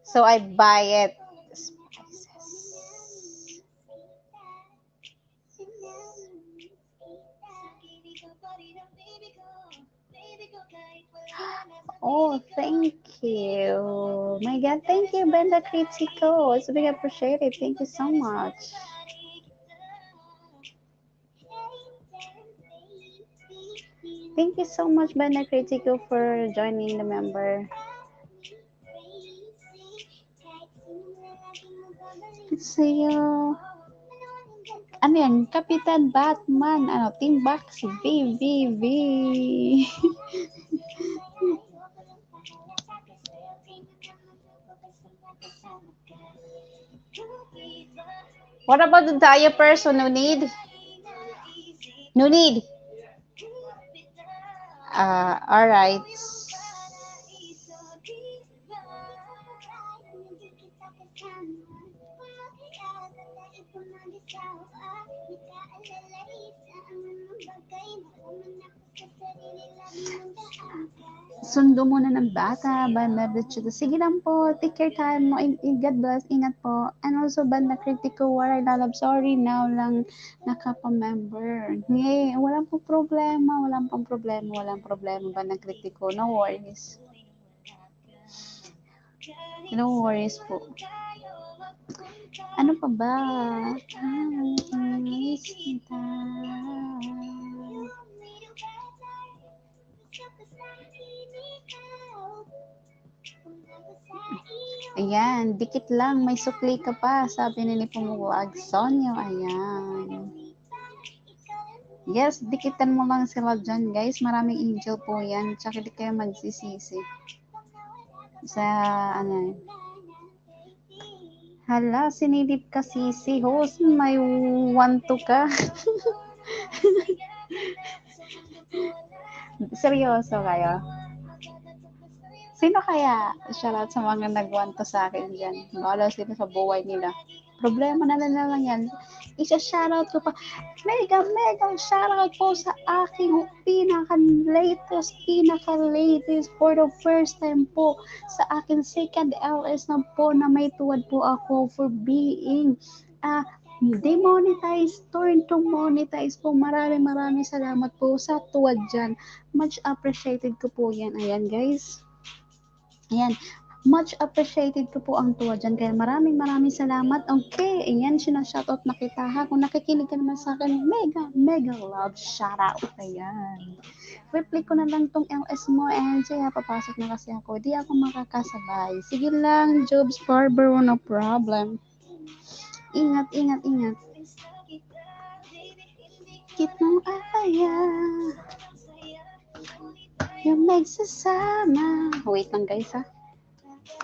So I buy it. Oh, thank you. My God, thank you, Brenda Critico. It's big appreciated. Thank you so much. Thank you so much, Banda Critico, for joining the member. Sa'yo. Ano yan? Kapitan Batman. Ano? Team Baxi. V. What about the diapers? So no need? No need. All right. Sundo muna ng bata, Banda Bichito. Sige lang po, take your time mo. God bless, ingat po. And also, Banda Critico, Waray Lalab, sorry, now lang nakapa-member. Ngayon, walang pong problema, Banda Critico. No worries. No worries po. Ano pa ba? Ayan, dikit lang, may sukli ka pa, sabi ni Pumuwag. Sonyo, ayan. Yes, dikitan mo lang sila dyan, guys. Maraming angel po yan. Tsaka di kayo magsisisi. Sa, ano, hala, sinilip ka sisi. Host, may 1-2 ka. Seryoso kayo? Sino kaya? Shoutout sa mga nagwanto sa akin dyan. Bahala sila sa buhay nila. Problema na lang yan. Isa-shoutout ko pa. Mega shoutout po sa aking pinaka-latest for the first time po sa aking second LS na po na may tuwad po ako for being demonetize, turn to monetize po. Maraming salamat po sa tuwad dyan. Much appreciated ko po yan. Ayan guys. Ayan. Much appreciated ko po ang tuwa dyan. Kaya maraming salamat. Okay. Ayan, sinashoutout na kita ha. Kung nakikinig ka naman sa akin, mega love shoutout. Ayan. Reply ko na lang tong LS mo and siya, papasok na kasi ako. Di ako makakasabay. Sige lang, Jobs Barbaro, no problem. Ingat. Kitang aya. Yung magsasama. Wait lang guys ha.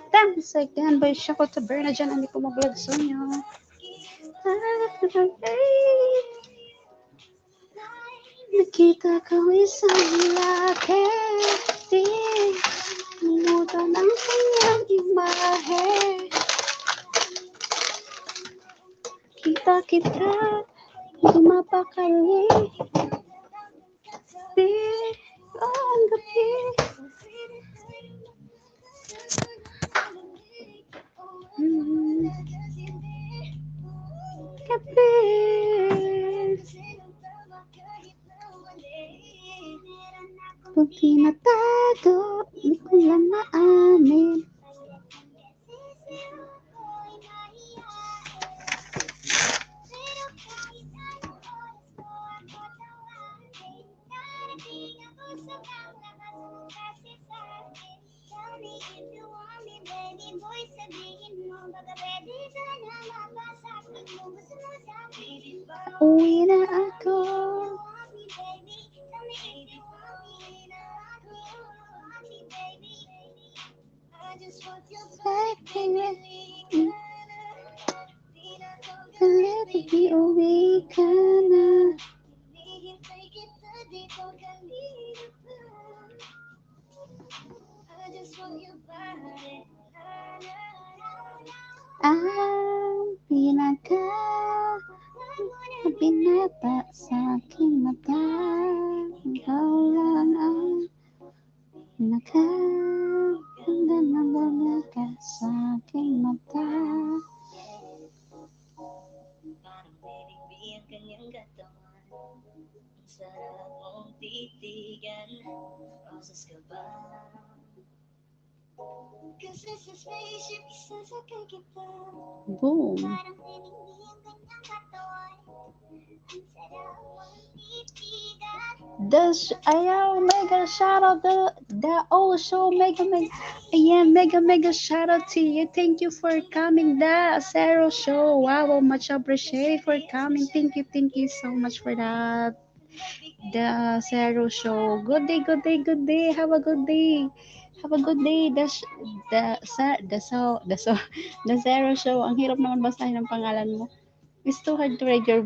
10 second by Shako Taberna dyan. Hindi ko mag-vlog so nyo. Nakita ko isang laki. Di Limutan ang kanyang imahe. Kita di mapakali. Di ang gabi. Gabi. Kung tinatago, di ko lang maamin. Uwi na ako. Kaliti, uwi ka na. Ang binata sa aking mata. Ikaw lang ang nakaganda na balaga sa aking mata. Parang binigbi ang kanyang katawan. Ang sarap mong titigan. Roses ka ba? Kasi sa spaceship, isasakay kita. Boom. Parang binigbi ang kanyang katawan. Ang sarap mong titigan. Ayan, mega shout out the oh show mega ayan mega shout out to you. Thank you for coming the Zero show. Wow, much appreciated for coming. Thank you so much for that. The Zero show. Good day, good day, good day. Have a good day. Have a good day. The Zero show. Ang hirap naman basahin ang pangalan mo. It's too hard to read your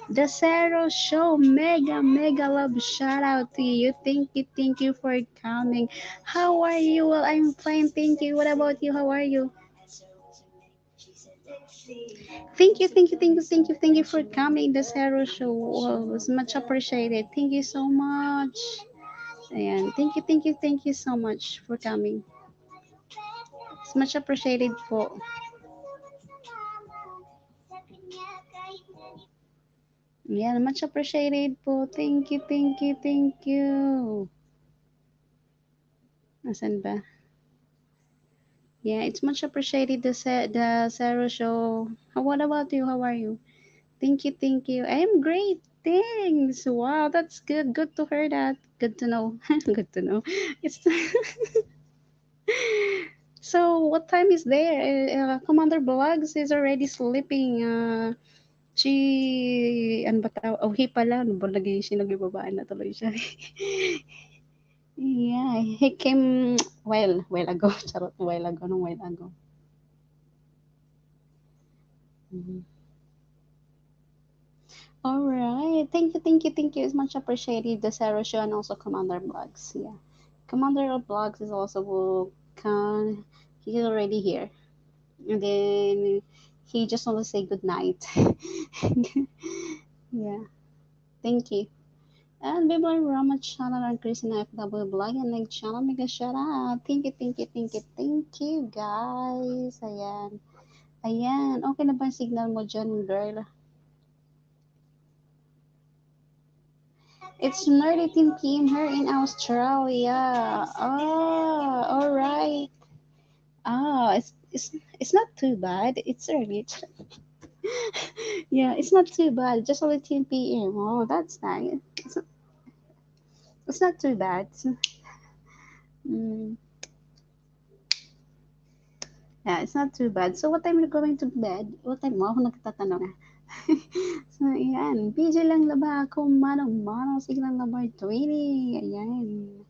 the Zero Show. Mega love shout out to you. Thank you for coming. How are you? Well, I'm fine, thank you. What about you? How are you? Thank you for coming. The Zero Show was much appreciated. Thank you so much. And thank you so much for coming. It's much appreciated po. Yeah, much appreciated po. Thank you. Asan ba? Yeah, it's much appreciated the Sarah show. What about you? How are you? Thank you. I am great. Thanks. Wow, that's good. Good to hear that. Good to know. Good to know. It's so. What time is there? Commander Blogs is already sleeping. Ano ba tawag? Oh, he pala. Ano ba lagi siya nagbabaan na tuloy siya. Yeah, he came while ago. Charot, while ago, no, while ago. Mhm. All right. Thank you. It's much appreciated, the Sarah Show and also Commander Blogs. Yeah. Commander of Blogs is also he's already here. And then he just want to say good night. Yeah. Thank you. And Bibler Rama channel and Christina FW blog and like channel mega shout out. Thank you guys. Ayan. Ayan. Okay na ba yung signal mo dyan, girl? It's 9:18 p.m. here in Australia. Oh, all right. Oh, it's not too bad. It's early. Yeah, it's not too bad. Just 18 p.m. Oh, that's nice. It's not too bad. Mm, yeah, it's not too bad. So, what time are you going to bed? What time mo? Ako nagtatanong ah. So, ayan. PJ lang laba ako. Manong. Sige lang laba. 20. Ayan.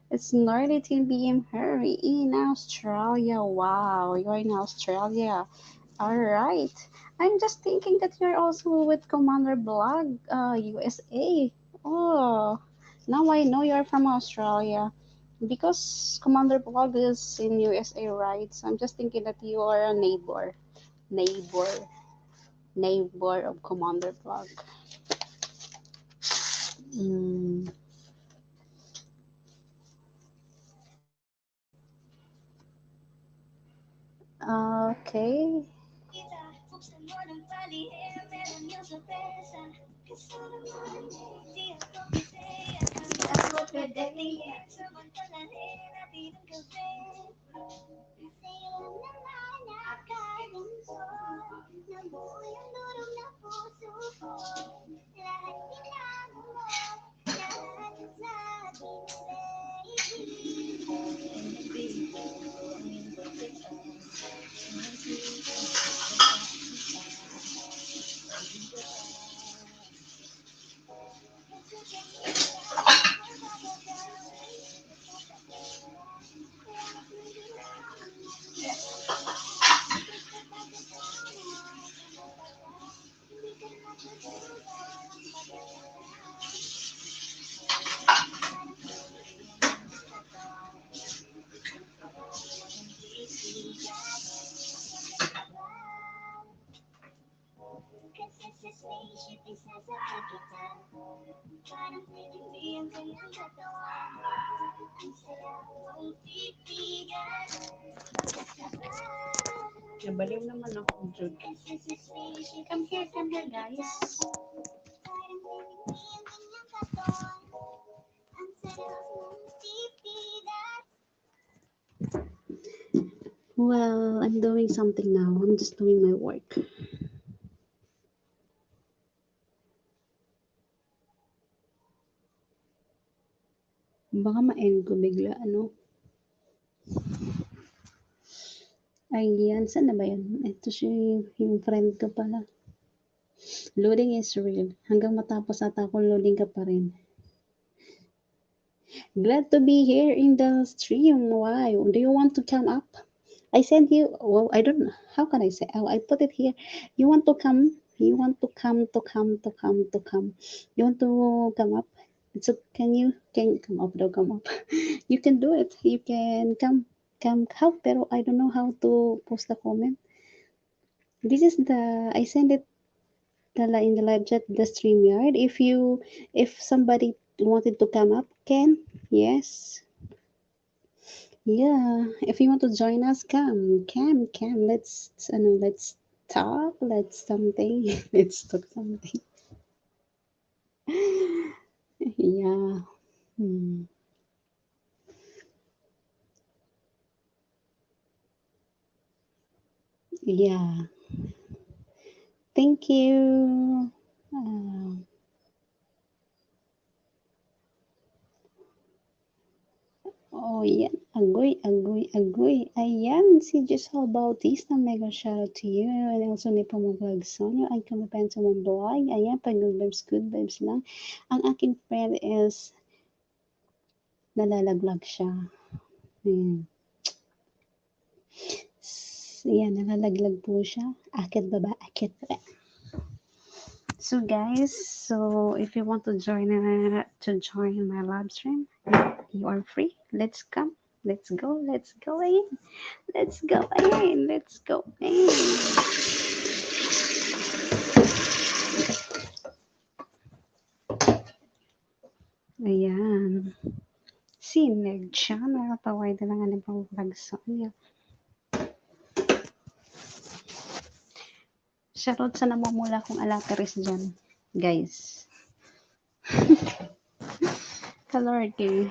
It's 9:18 p.m. here in Australia. Wow, you're in Australia. All right. I'm just thinking that you're also with Commander Blog, USA. Oh, now I know you're from Australia because Commander Blog is in USA, right? So I'm just thinking that you are a neighbor, neighbor of Commander Blog. Mm, okay. Nabaliw naman ako, Jude. Come here, guys. Well, I'm doing something now. I'm just doing my work. Baka ma-end ko bigla, ano? Ayan, saan na ba yun? Ito si yung friend ko pala. Loading is real. Hanggang matapos ata ako, loading ka pa rin. Glad to be here in the stream. Why? Do you want to come up? I sent you, well, I don't know. How can I say? Oh, I put it here. You want to come? You want to come. You want to come up? So can you come up? Don't come up. You can do it. You can come help. Pero I don't know how to post a comment. This is the I send it in the live chat the StreamYard. If somebody wanted to come up, can yes. Yeah, if you want to join us, come. Let's talk. Let's something. Let's talk something. Yeah. Hmm. Yeah. Thank you. Oh, yan. Agoy. Ayan, si Giselle Bautista, mega shoutout to you. And also ni Pumavlog Sonyo, ay kumapen sa mong blog. Ayan, pag good vibes lang. Ang aking friend is nalalaglag siya. Ayan. Ayan, nalalaglag po siya. Akit baba. So guys, so if you want to join my live stream, you are free. Let's come. Let's go. Let's go in. Let's go in. Let's go in. Ayan. Sineg siya. Nakataway na lang ang ibang vlog sa niya. Shoutout sa namumula kong alateris dyan. Guys. Kalordy.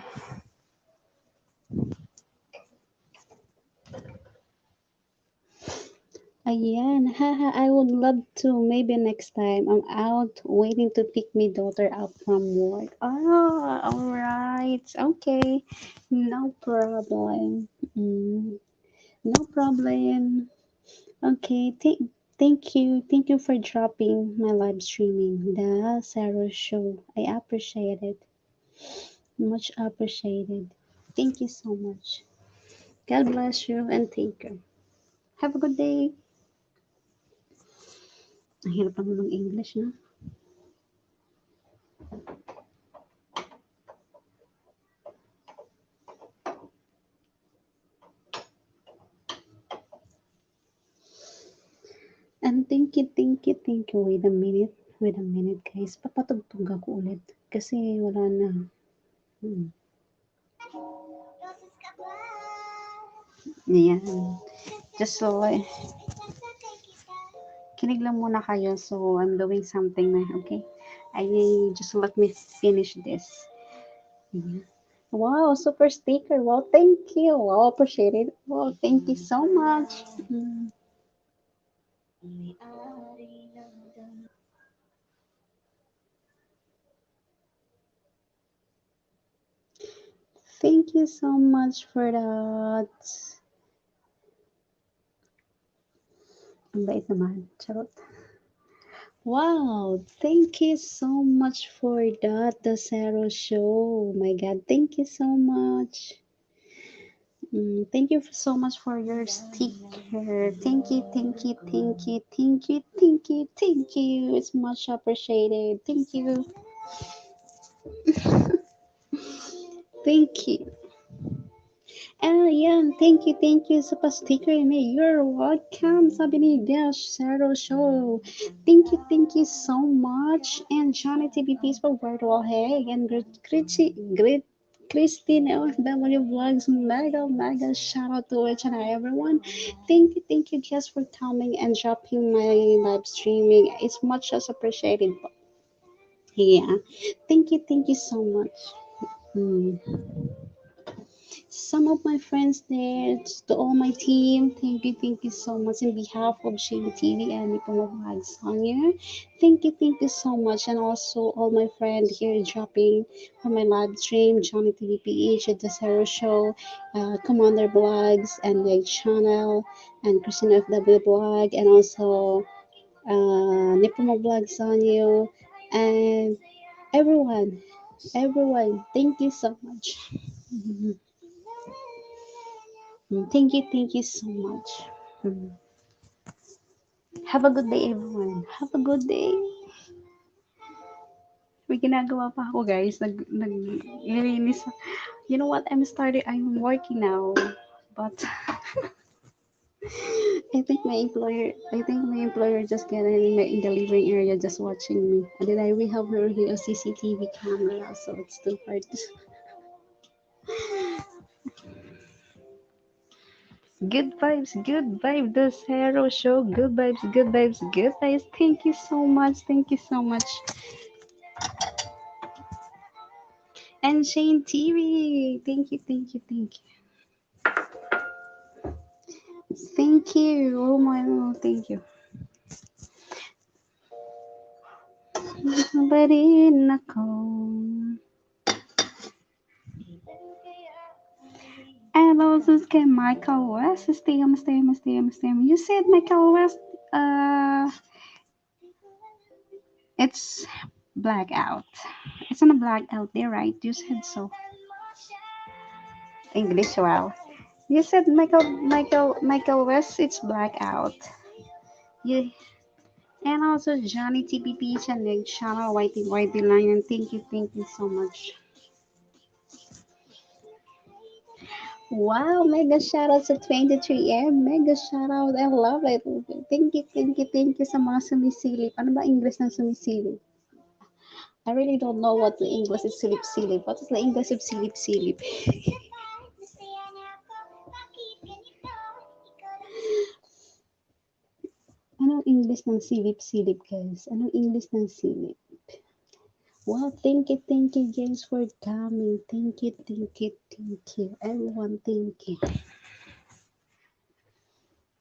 Ayan, haha, I would love to. Maybe next time. I'm out waiting to pick my daughter up from work. Ah, alright. Okay. No problem. No problem. Okay, thank you. Thank you for dropping my live streaming. The Sarah Show. I appreciate it. Much appreciated. Thank you so much. God bless you and take care. Have a good day. Ang hirap naman ng English, no? And thank you. Wait a minute, guys. Papatugtog ako ulit. Kasi wala na. Ayan. Just so, kinig lang muna kayo. So, I'm doing something na, okay? Just let me finish this. Ayan. Wow, super sticker. Wow, thank you. Wow, appreciate it. Wow, thank you so much. Thank you so much for that. Ang bait naman. Charot. Wow, thank you so much for that, the Zero Show. Oh my God, thank you so much. Thank you so much for your sticker. Thank you. It's much appreciated. Thank you. Thank you. Yan, thank you sa pa-sticker ni. You're welcome, sabi ni Dash Zero Show. Thank you so much. And Johnny TV Peaceful Virtual Hey, and great Christine OFW Vlogs, mega shout out to each and everyone. Thank you guys for coming and dropping my live streaming. It's much as appreciated. Yeah, thank you so much. some of my friends there, to all my team, thank you so much in behalf of Shane TV and Nipomo Vlogs on here. Thank you so much, and also all my friends here dropping on my live stream, Johnny TV PH, The Sarah Show, Commander Blogs, and Meg Channel, and Christina FW Blog, and also Nipomo Vlogs on you, and everyone, everyone, thank you so much. Mhm. Thank you so much. Mm. Have a good day, everyone. Have a good day. May ginagawa pa ako, guys. Nililinis. You know what? I'm working now. But I think my employer just got in the living area just watching me. And then we have here a CCTV camera, so it's too hard. Good vibes, good vibe. The Zero Show. Good vibes, good vibes, good vibes. Thank you so much. Thank you so much. And Shane TV. Thank you. Thank you. Oh my God, thank you. Barin ako. And also kay Michael West. Stay. You said Michael West, uh, it's blackout. It's not a blackout there, right? You said so. English, wow. You said Michael West, it's blackout. You, and also Johnny TPP channel, channel Whitey Lion. Thank you so much. Wow, mega shout out to 23M. Mega shout out. I love it. Thank you sa mga sumisilip. Ano ba English ng sumisilip? I really don't know what the English is silip-silip. What is the English of silip-silip? Anong English ng silip-silip, guys? Anong English ng silip? Wow, thank you guys for coming. Thank you. Everyone, thank you.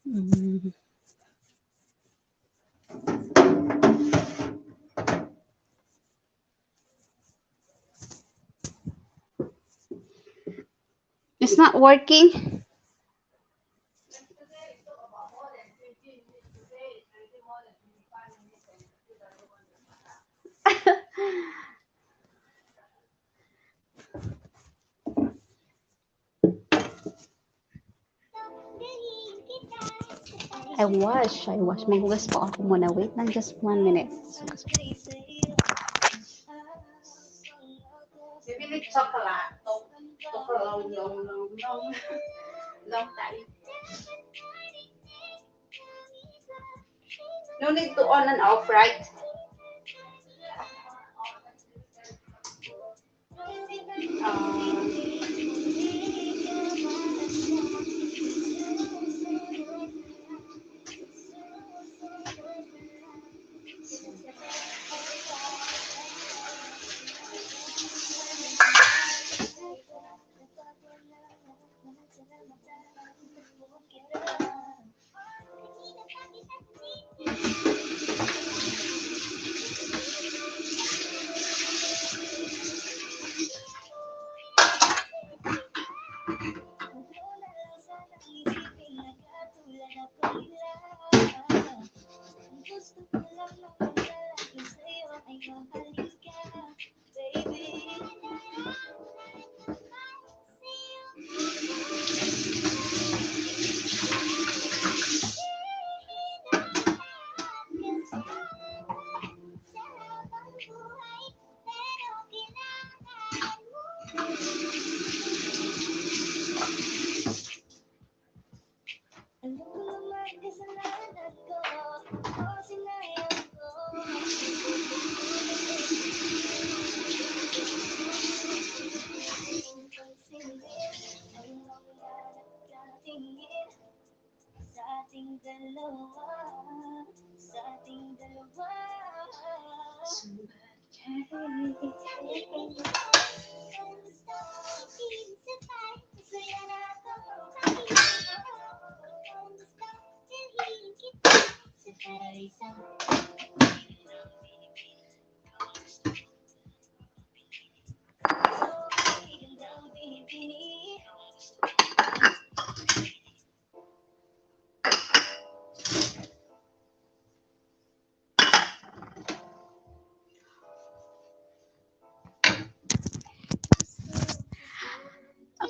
Mm. It's not working. I wash. May hugas po ako muna. Wait lang just 1 minute. Bibili chocolate. Long time. No need to on and off, right?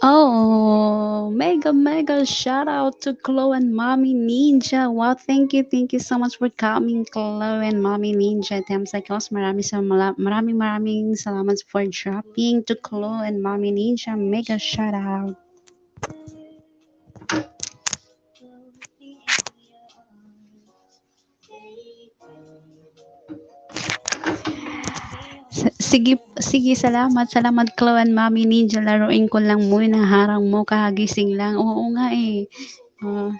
Oh, mega shout out to Chloe and Mommy Ninja. Wow, thank you so much for coming, Chloe and Mommy Ninja. Temsakos, maraming salamat for dropping to Chloe and Mommy Ninja. Mega shout out. Sige, sige, salamat Chloe and Mommy Ninja. Laruin ko lang muna, harang mo, kagising lang. Oo nga eh. Ah,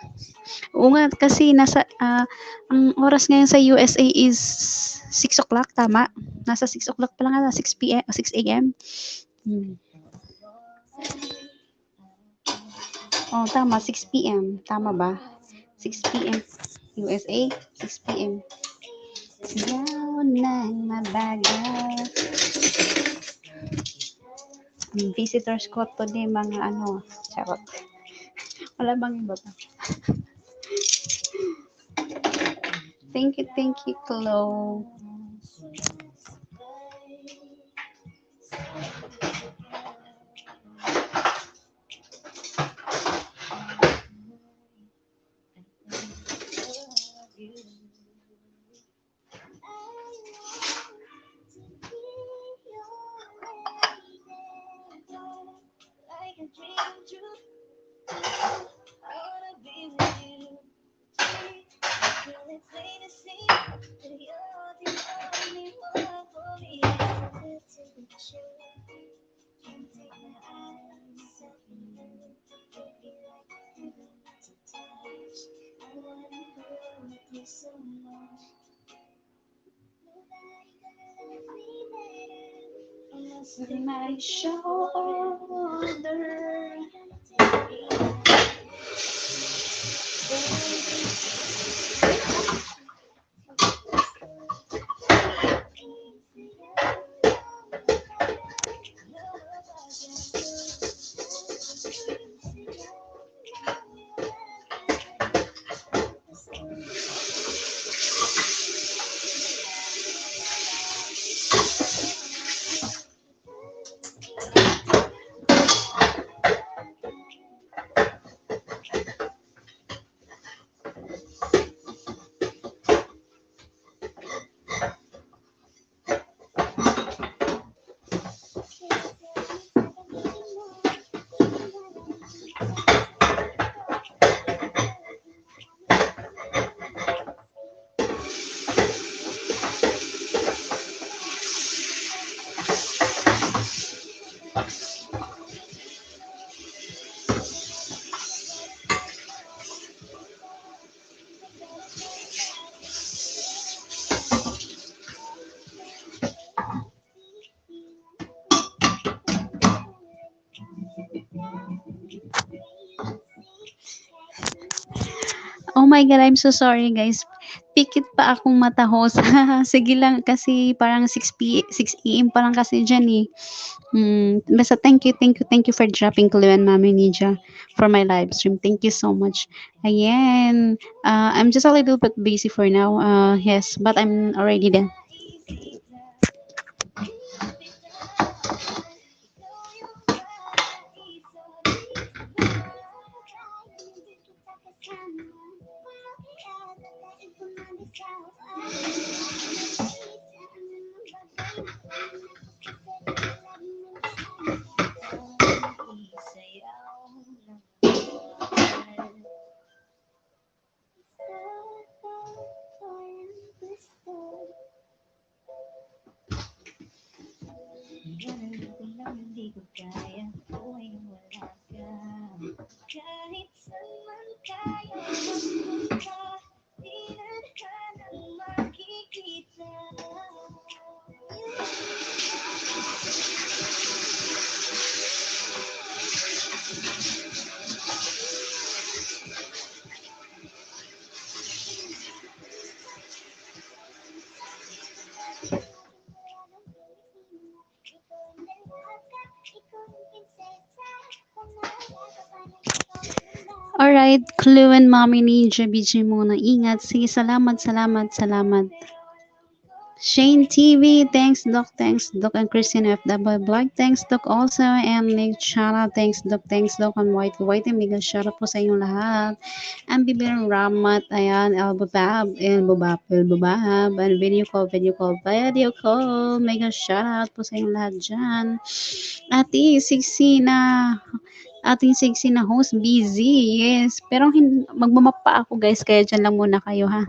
oo nga, kasi ang oras ngayon sa USA is 6 o'clock, tama? Nasa 6 o'clock pa lang ata, 6 p.m., 6 a.m. Hmm. Oh, tama, 6 p.m. Tama ba? 6 p.m. USA, 6 p.m. Sigaw ng mabagal. Visitors ko today, mga ano, charot. Wala bang iba pa? Thank you, Chloe. My shoulder. Oh my God, I'm so sorry guys. Pikit pa akong matahos. Sige lang kasi parang 6 a.m. pa lang kasi dyan eh. Basta thank you for dropping Chloe and Mami Ninja for my live stream. Thank you so much. Again, I'm just a little bit busy for now. Yes, but I'm already there. Alright, Clue and Mommy Ninja BG muna. Ingat. Sige, salamat, salamat, salamat. Shane TV, thanks Doc and Christine FW Blog, thanks Doc also, and Nick Chara, thanks Doc and White and mega shout out po sa inyong lahat. And Bibir Ramat, ayan, El Bubab, and video call, mega shout out po sa inyong lahat dyan. Ate, siksi na, ating siksi na host, busy, yes, pero magmamapa ako guys, kaya dyan lang muna kayo ha.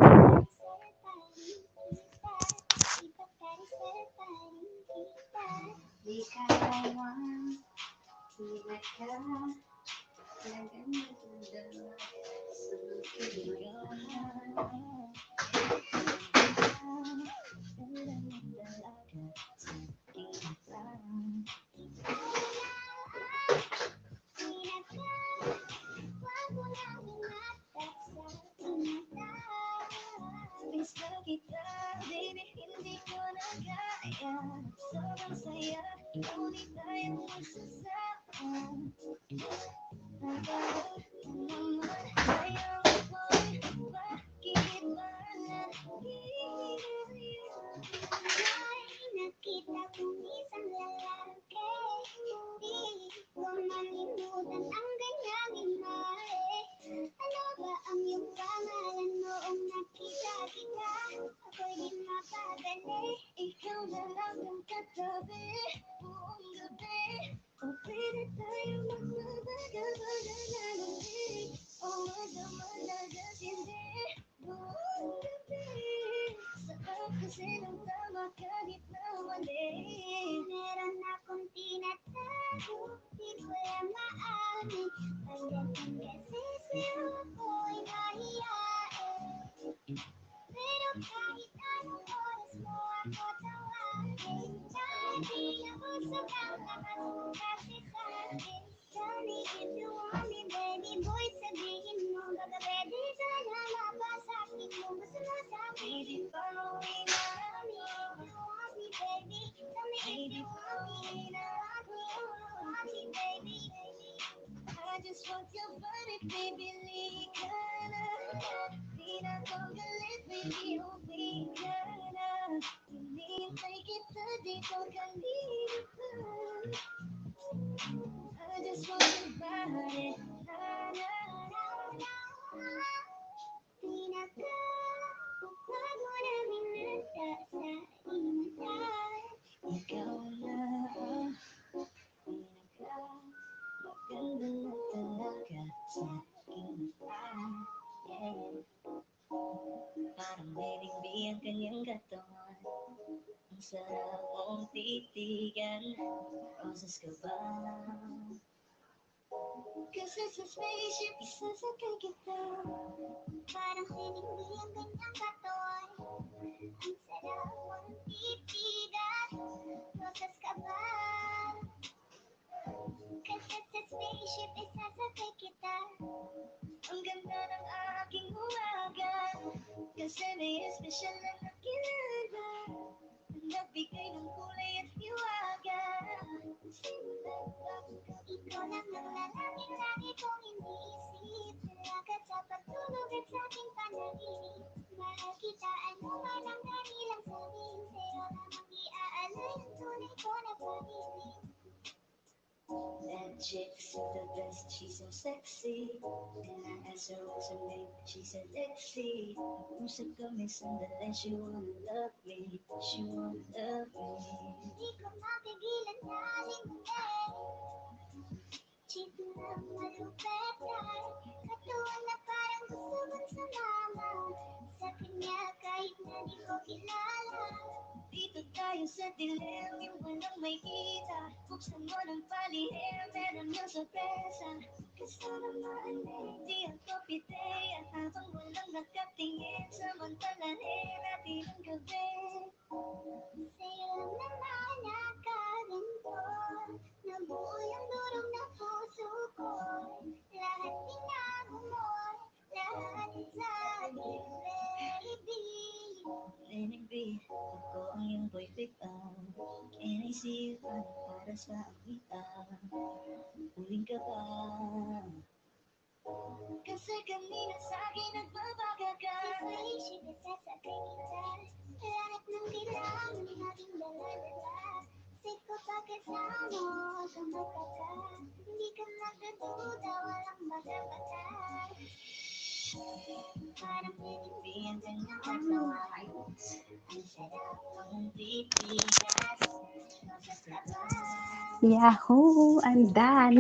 Yahoo! I'm done.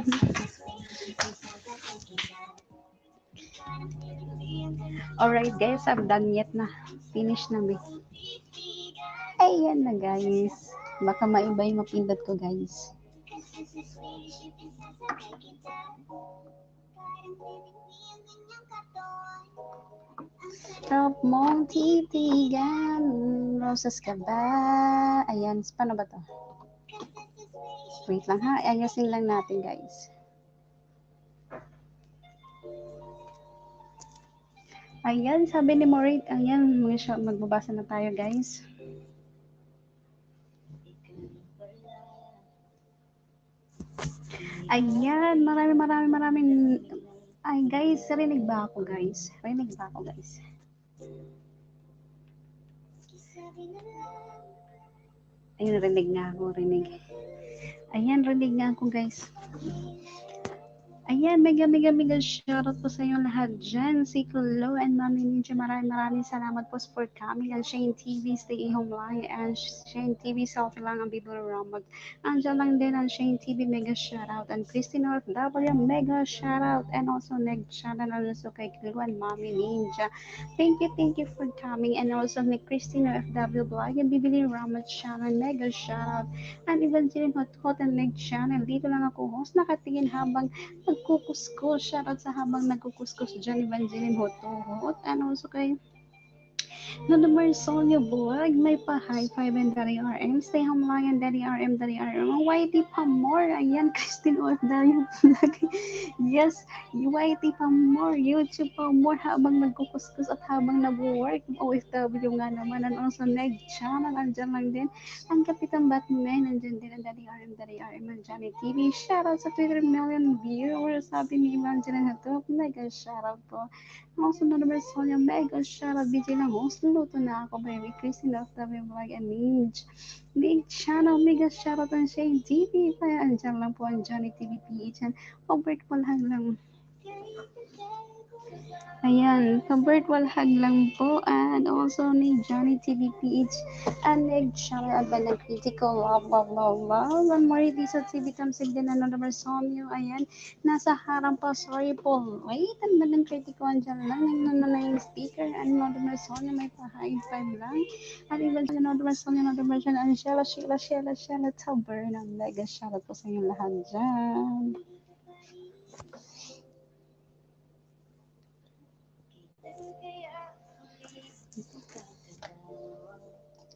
Alright guys, I'm done yet na. Finish na ba? Ayan na guys. Baka maiba yung mapindot ko guys. Top mong titigan, roses ka ba? Ayan, paano ba to? Wait lang ha, ayusin lang natin guys. Ayan, sabi ni Morit, ayan, magbabasa na tayo guys. Ayan, maraming. Ay guys, rinig ba ako guys? Rinig ba ako guys? Ayun, rinig nga ako, rinig. Ayan, rinig nga ako guys. Ayan, mega shoutout po sa inyo lahat dyan. Si Kulo and Mami Ninja, maraming salamat po for coming. And Shane TV, stay home lang. And Shane TV, selfie lang ang Bibo Ramag. Andiyan lang din ang Shane TV, mega shoutout. And Christine OFW, mega shoutout. And also, nag-shoutout also kay Kulo and Mami Ninja. Thank you for coming. And also, ni Christine OFW Vlog and Bibili Ramag channel, mega shoutout. And Evangeline Hot and Meg channel. Dito lang ako host, nakatingin habang nagkukuskus, shoutout sa habang nagkukuskus dyan, Evangeline Hoto. And also kay Nodumar Solyo Vlog, may pa high five and Daddy RM, stay home lang and Daddy RM, YT pa more, ayan, Christine OFW Vlog. Yes, YT pa more, YouTube pa more habang nagkukuskus at habang nag-work, OFW nga naman, and also Neg channel, andyan lang din, ang Kapitan Batman, andyan din ang Daddy RM, and Johnny TV, shoutout sa 3 million viewers, sabi ni Evangeline Hoto, mega shoutout po. Also, Nodumar Solyo, mega shoutout, BJ lang host, luto na ako, baby. Christine of the Vlog and Ninja. Big channel, mega shoutout ang Shane TV. Kaya andyan lang po ang Johnny TV PH. And virtual hug lang. Ayan, virtual hug lang po. And also ni Johnny TV PH. And neg channel at ng critical love. And Marity sa TV Tamsig din na Nodumar Solyo. Ayan, nasa harang pa. Sorry po. Wait, ang ng critical andyan lang. Nang yung speaker. And Nodumar Solyo may pa high five lang. At even sa Nodumar Solyo, and Sheila Taber ng mega shoutout po sa inyo lahat dyan.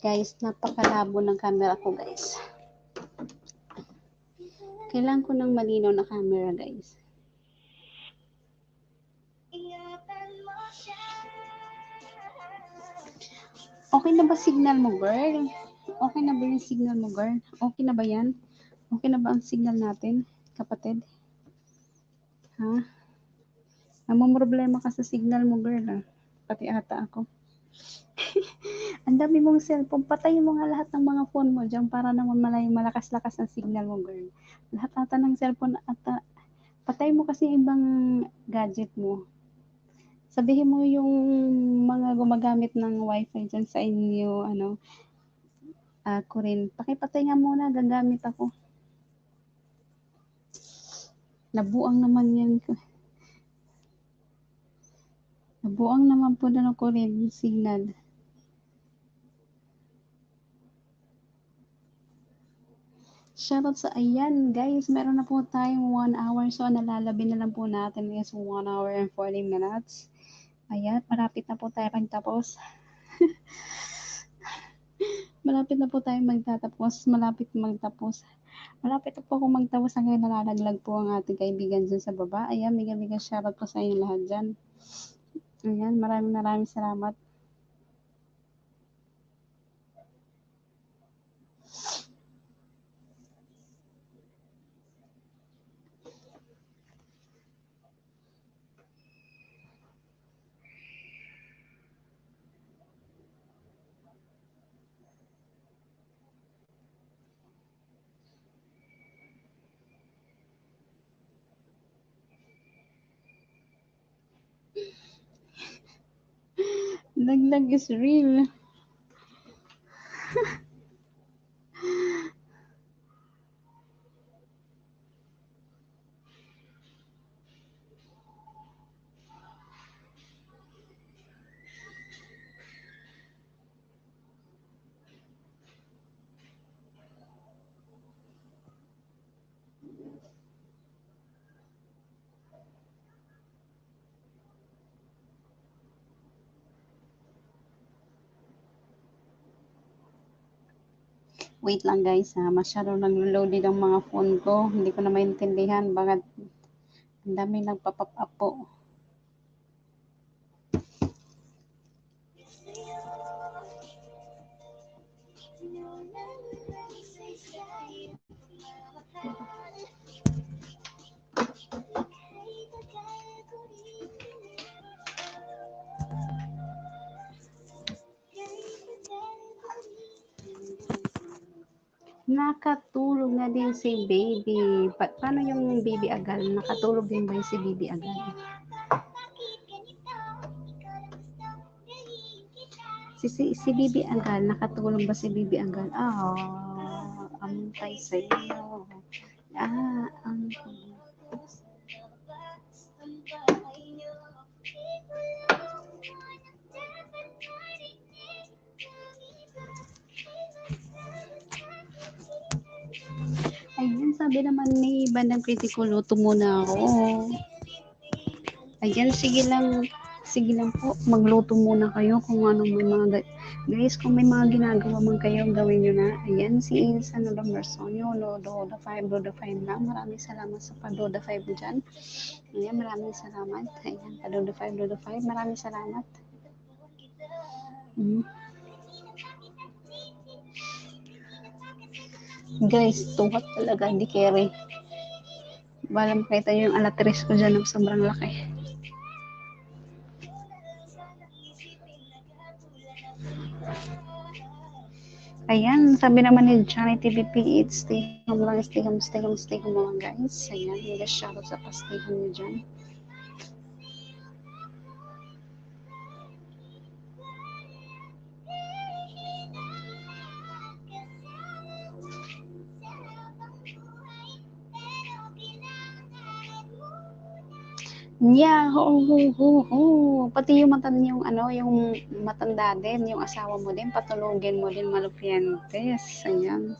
Guys, napakalabo ng camera ko guys. Kailangan ko ng malinaw na camera guys. Okay na ba signal mo, girl? Okay na ba yung signal mo, girl? Okay na ba yan? Okay na ba ang signal natin, kapatid? Ha? Namumroblema ka sa signal mo, girl, ha? Pati ata ako. Ang dami mong cellphone. Patayin mo nga lahat ng mga phone mo dyan para naman malakas-lakas ang signal mo, girl. Lahat ata ng cellphone ata. Patay mo kasi ibang gadget mo. Sabihin mo yung mga gumagamit ng wifi dyan sa inyo, ako rin. Pakipatay nga muna, gagamit ako. Nabuang naman yan. Nabuang naman po na ako rin, signal. Shoutout sa ayan, guys. Meron na po tayong 1 hour. So, nalalabi na lang po natin is 1 hour and 40 minutes. Ayan, malapit na po tayo magtapos. Malapit na po tayo magtatapos. Malapit na po ako magtapos hanggang nalalaglag po ang ating kaibigan dyan sa baba. Ayan, mega shoutout po sa inyo lahat dyan. Ayan, maraming salamat. Laglag is real. Wait lang guys ha, masyado nag-loaded ang mga phone ko. Hindi ko na maintindihan, bakit ang dami nagpa-pop up po. Nakatulog na din si baby. Paano yung baby agal? Nakatulog din ba si baby agal? Si baby agal, nakatulog ba si baby agal? Antay sa'yo. Antay. Ayan, sabi naman ni Bandang Kritiko, luto muna ako. Ayan, sige lang po, magluto muna kayo kung anong may mga, guys, kung may mga ginagawa man kayo, gawin nyo na. Ayan, si Insa Loda Mersonio, Loda 5 lang. Maraming salamat sa Loda 5 dyan. Ayan, maraming salamat. Ayan, Loda 5, maraming salamat. Guys, tuhat talaga, di carry. Balang makita yung alatris ko dyan ng sobrang laki. Ayan, sabi naman ni Johnny TVP, it's stay home lang, stay home mga guys. Ayan, nag-shoutout sa pa-stay home nyo dyan. Yeah, ho. Pati yung matanda din, yung asawa mo din, patulogin mo din, Malupientes. Ayan.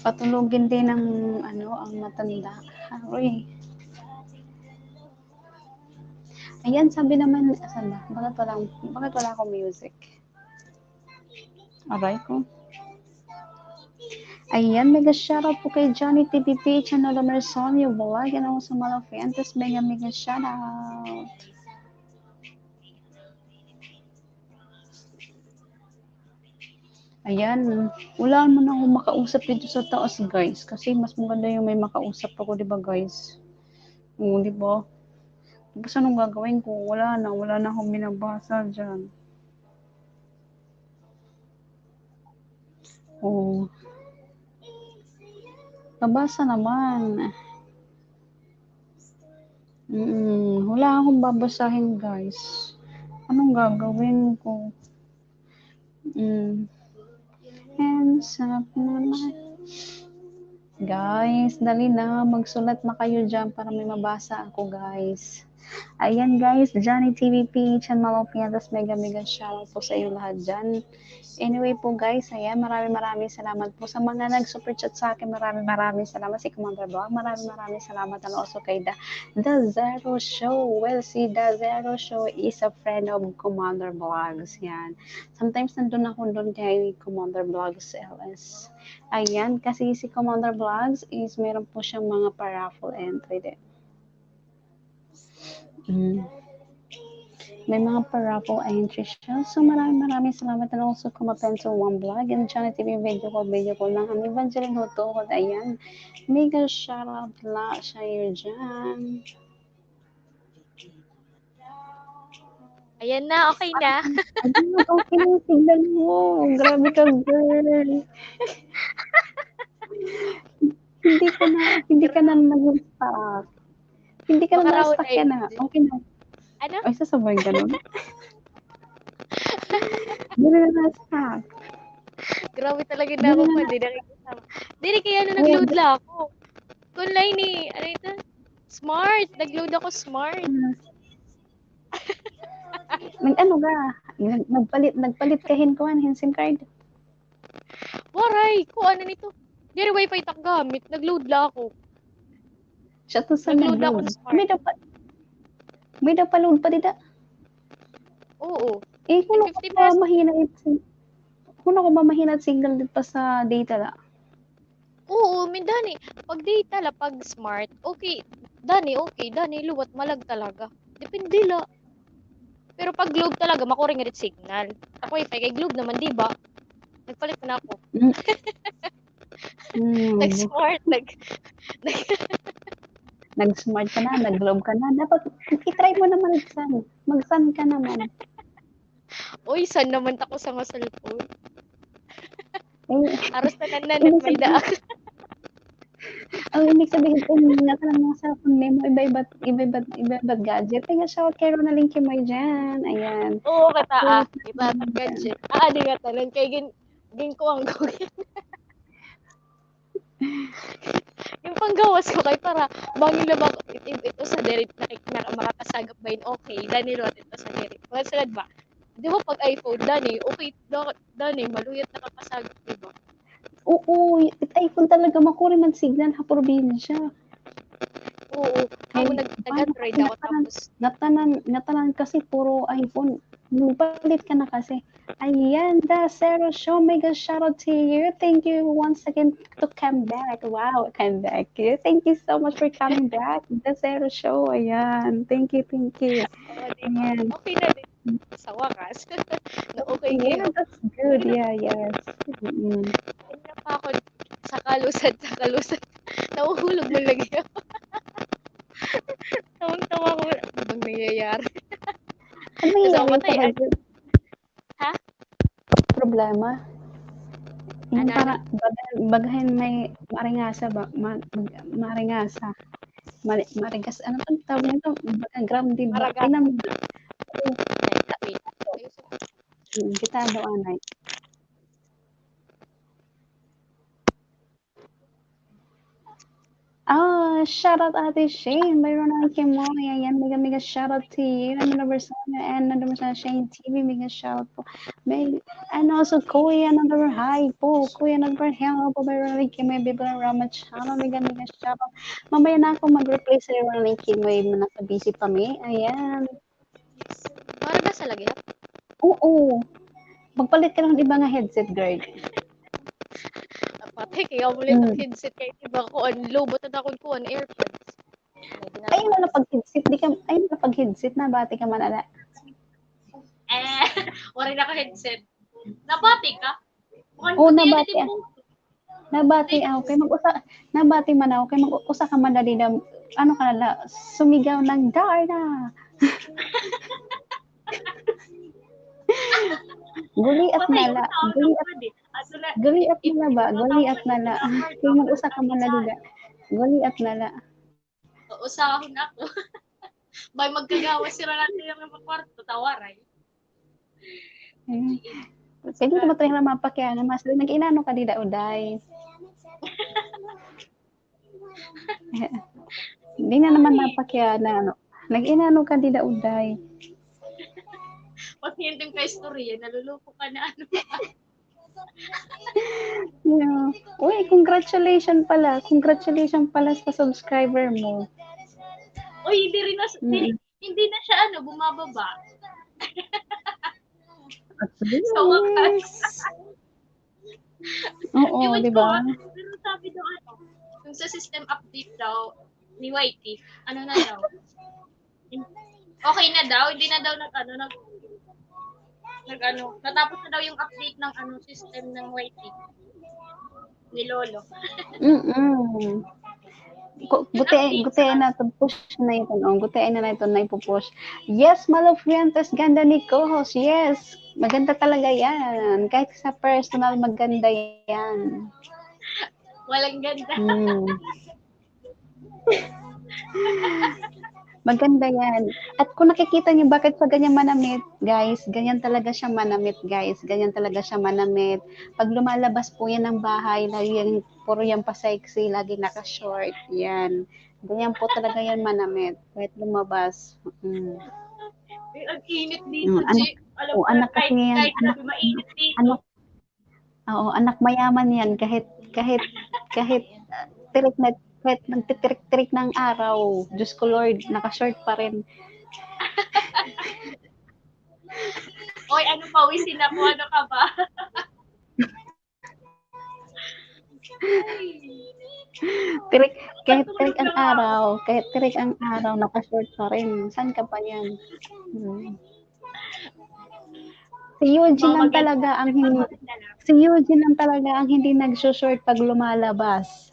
Patulogin din ang matanda. Aroy. Ayan, sabi naman, bakit wala akong music? Aray ko. Ayan, mega shoutout po kay Johnny TVP, Channel Merson, yung vlog, and also Malafientes, mega shoutout. Ayan, wala mo na akong makausap dito sa taas, guys, kasi mas maganda yung may makausap ako, di ba, guys? Oo, di ba? Tapos anong gagawin ko? Wala na akong binabasa dyan. Oo. Nabasa naman. Wala akong babasahin, guys. Anong gagawin ko? Hands up naman. Guys, dali na. Magsulat na kayo dyan para may mabasa ako, guys. Ayan, guys. Johnny TVP, Chan Malopiatas, mega shoutout po sa iyo lahat dyan. Anyway po, guys, ayan, maraming salamat po sa mga nag-super chat sa akin. Maraming salamat si Commander Vlog. Maraming salamat and also kay The Zero Show. Well, si The Zero Show is a friend of Commander Vlogs. Yan. Sometimes nandun ako doon kay Commander Vlogs LS. Ayan, kasi si Commander Vlogs is meron po siyang mga pa-raffle entry din. May mga pa-raffle entry siya. So maraming salamat and also kumapen sa One Vlog and Channel TV video call lang ang Evangeline Hoto. Ayan, mega shoutout la siya dyan. Ayan na, okay na. Okay na yung signal mo. Grabe ka, girl. hindi ka na nag-stuck. Hindi ka na Baka raw na-stuck yan na. Okay na. Ano? Ay, sasabihin ganun. Hindi na na-stuck. Grabe talaga Hindi na ako na pa. na. Di na kasama. Di kaya Oo, nag-load lang ako. Online eh. Ano ito? Smart. Nag-load ako smart. Nag-ano ka? Nagpalit kahin ko hin SIM card. Waray. Kung ano nito. Di wifi tak gamit. Nag-load lang ako. Siya to sa Nag-load ako nag-load. smart. May daw pa load pa dita. Oo. Eh, kung ako 50 ba pesos. mahina kung ako ba mahina signal dito pa sa data la. Oo, min dani. Pag data la, pag smart, okay. Dani, okay. Dani, luwat malag talaga. Depende la. Pero pag globe talaga, makuring rin signal. Ako wifi kay globe naman, di ba? Nagpalit na ako. Nag-smart, Nag-smart ka na, nag-globe ka na. Dapat, i-try mo naman mag-sun. Mag-sun ka naman. Uy, saan naman tako sa nga cellphone? Eh, Aros na nananat may daak. ang ibig sabihin ko, nga ka lang mga cellphone mo, iba-iba't gadget. Kaya shout kayo na link mo dyan. Ayan. Oo, kata Tapos, iba at gadget. Di nga talan. Kay gin ko ang gawin. Yung panggawas ko kay para bangin na ba ito sa direct na makakasagap ba yun? Okay, dani lot ito sa direct. Mga salad ba? Di ba pag iPhone, dani, okay, dani, maluyat nakakasagap, di ba? oo, iPhone talaga makuri man signal ha probinsya. Oo, ako nag-Android ako tapos Natanan kasi puro iPhone. Palit ka na kasi. Ayan, the Zero Show, mega shout out to you. Thank you once again to come back. Wow, come back. Thank you so much for coming back. The Zero Show, ayan. Thank you. di ba? Ayan. Okay na din sa wakas. na okay Yeah, kayo. that's good. Yeah, yes. Mm. Hindi pa ako sa kalusad. Nahuhulog mo lagi ako. Tawang-tawa ko. Ano bang nangyayari? Ano Tapos ako nangyayari patay. sa Ha? problema? Yung Ano? para bagahin may maringasa ba? Maringasa. Marigas, ano pang tawag nito? Grounded ba? Maragat. Tinam, Wait. Ayusin ko. kita daw anay. Shout out Ate Shane. Mayroon ang Kimoy. Ayan, mega shout out to you. Ano Bersona and ano Bersona Shane TV. Mega shout out po. And also Kuya number hi po. Kuya number hello po. Mayroon ang Kimoy. Bibla Rama channel. Mega shout out. Mamaya na ako mag-replay sa mayroon ang Kimoy. Nasa busy pa mi. Ayan. Maragat sa lagi. Oo. Magpalit ka ng iba nga headset, girl. Patay kaya ulit ang headset kay iba ko ang lobot na akong kuan AirPods. Ay, wala pag headset. Wala pag headset na. Bati ka man ala. Wala na ka headset. Nabati ka? Oo, nabati. Nabati ako. Nabati man ako. Kay mag-usa ka man dali na, ano ka na, sumigaw ng Darna. Guliat nala. Guliat nala ba? Guliat nala. Kaya mag-usa ka man dali. Guliat nala. Usahon ako. Bay magkagawa sila natin yung mga kwarto, tawaray. Pwede mo tayo na mapakyan. Mas nag-inano ka dida uday. Hindi na naman napakyan na ano. Nag-inano ka dida uday. Pag hintong ka istorya, nalulupo ka na ano. Yeah. Uy, congratulations pala. Congratulations pala sa subscriber mo. Uy, hindi na siya ano, bumababa. Sa wakas. Oo, di ba? Pero sabi daw ano, yung sa system update daw ni YT, ano na daw? Okay na daw, hindi na daw natapos na daw yung update ng system ng YT ni Lolo. Gute na to push na ito. Gute na ito na ipupush. Yes, Malofriantes, ganda ni co-host. Yes, maganda talaga yan. Kahit sa personal, maganda yan. Walang ganda. Hmm. Maganda yan. At kung nakikita niyo bakit pa ganyan manamit, guys, ganyan talaga siya manamit, guys. Ganyan talaga siya manamit. Pag lumalabas po yan ng bahay, lagi yan, puro yan pa-sexy, lagi naka-short. Yan. Ganyan po talaga yan manamit. Kahit lumabas. Mm. Ang init dito, Anak, G. Alam o ko anak kasi yan, kahit anak, sabi mainit dito. anak, oo, anak mayaman yan. Kahit tirik na, kahit nagtitirik-tirik ng araw, Diyos ko Lord, naka-short pa rin. Oy, ano pawisin ako? Ano ka ba? Tirik, kahit tirik ang araw, naka-short pa rin. Saan ka pa yan? Si Eugene lang talaga ang hindi, si Eugene lang talaga ang hindi nagso-short pag lumalabas.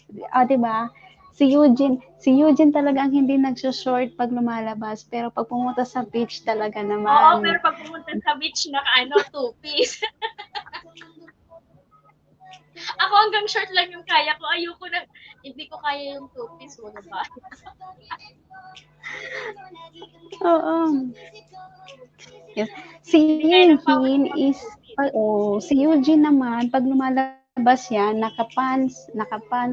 Di ba? Si Eugene talaga ang hindi nagso-short pag lumalabas, pero pag pumunta sa beach talaga Oo, naman. pero pag pumunta sa beach, two-piece. Ako hanggang short lang yung kaya ko. Ayoko na, hindi ko kaya yung two-piece. Wala ba? Oo. Yes. Si Eugene naman, pag lumalabas yan, naka-pants,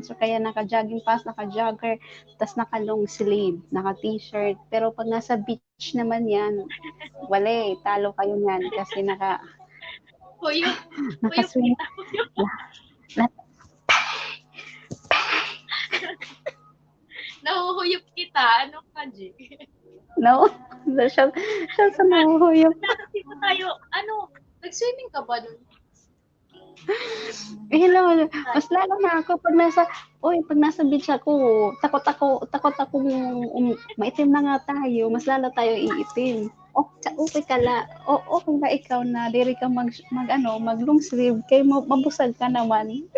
o kaya naka-jogging pants, naka-jogger, tas naka-long sleeve, naka-t-shirt. Pero pag nasa beach naman yan, wala talo kayo yan kasi Huyop. naka-swim. Nahuhuyop kita. Ano ka, G? No? Siya sa nahuhuyop. Kasi mo tayo, nag-swimming ka ba nun? Hello, mas lalo na ako pag nasa beach ako, takot ako maitim na nga tayo, mas lalo tayo iitim. Okay ka la. Okay ba ikaw na diri ka mag long sleeve kay mabusag ka naman.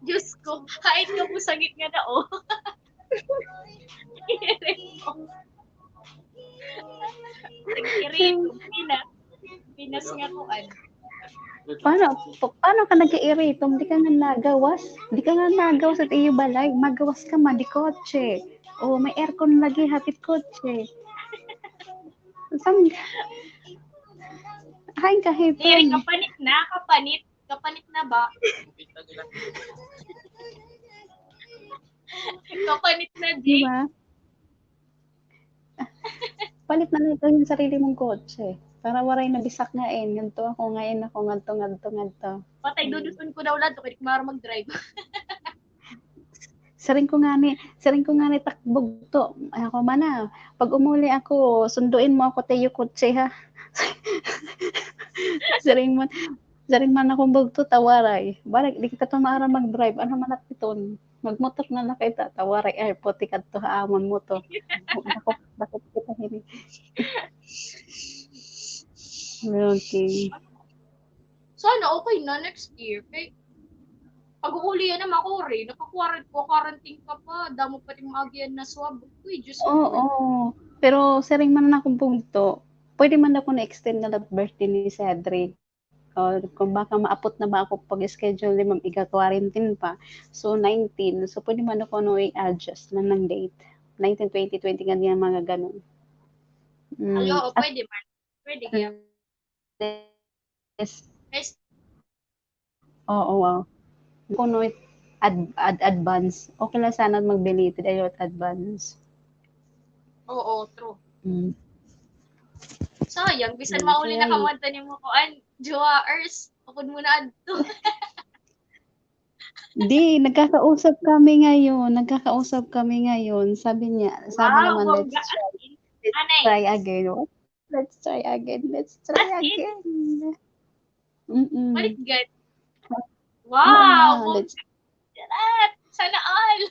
Diyos ko, hain ka po sagit nga na, oh. Nag-irate ko, Pinas nga ko, Paano ka nag-iiritom? Di ka nga nagawas. Di ka nga nagawas at iyo balay. Magawas ka man, di kotse. O may aircon lagi, hapit kotse. Saan ka? Hain ka, Diri, hipon. Kapanit na ba? Kapanit na, G. Diba? Palit na lang ito yung sarili mong kotse. Para waray nabisak nga ganito ako ngayon ako ngadto. Patay dudusun ko daw lang to kaya mara mag-drive. Saring ko nga ni takbog to. Ako mana, pag umuli ako, sunduin mo ako tayo kotse ha. saring man akong bugto tawaray. Balik di kita tumara mag-drive. Ano man iton? Magmotor na lang kita tawaray airport tikat to haamon mo to. Bakit kita hini? Okay. Sana okay na next year. Kay pag-uuli yan naman ko rin. Naka-quarantine ka pa. Damo pa rin maagian na swab. Uy, Diyos ko. Oo. Pero saring man na akong bugto. Pwede man ako na-extend na birthday ni Cedric. Kung baka maapot na ba ako pag-schedule ni Ma'am iga-quarantine pa. So, 19. So, pwede man ako i-adjust lang ng date. 19, 20, 20, ganyan mga ganun. Ayo, pwede man. Pwede yan. Yes. Yes. Oo. Kung advance, okay lang sana mag-belated ayaw at advance. Oo, true. Mm. Sayang, bisan mauli na kamanta ni mo ko Joaers, pagod mo na adto. Di, nagkakausap kami ngayon. Sabi naman, let's try again. Let's try again. Balik gan. Wow! Sana all!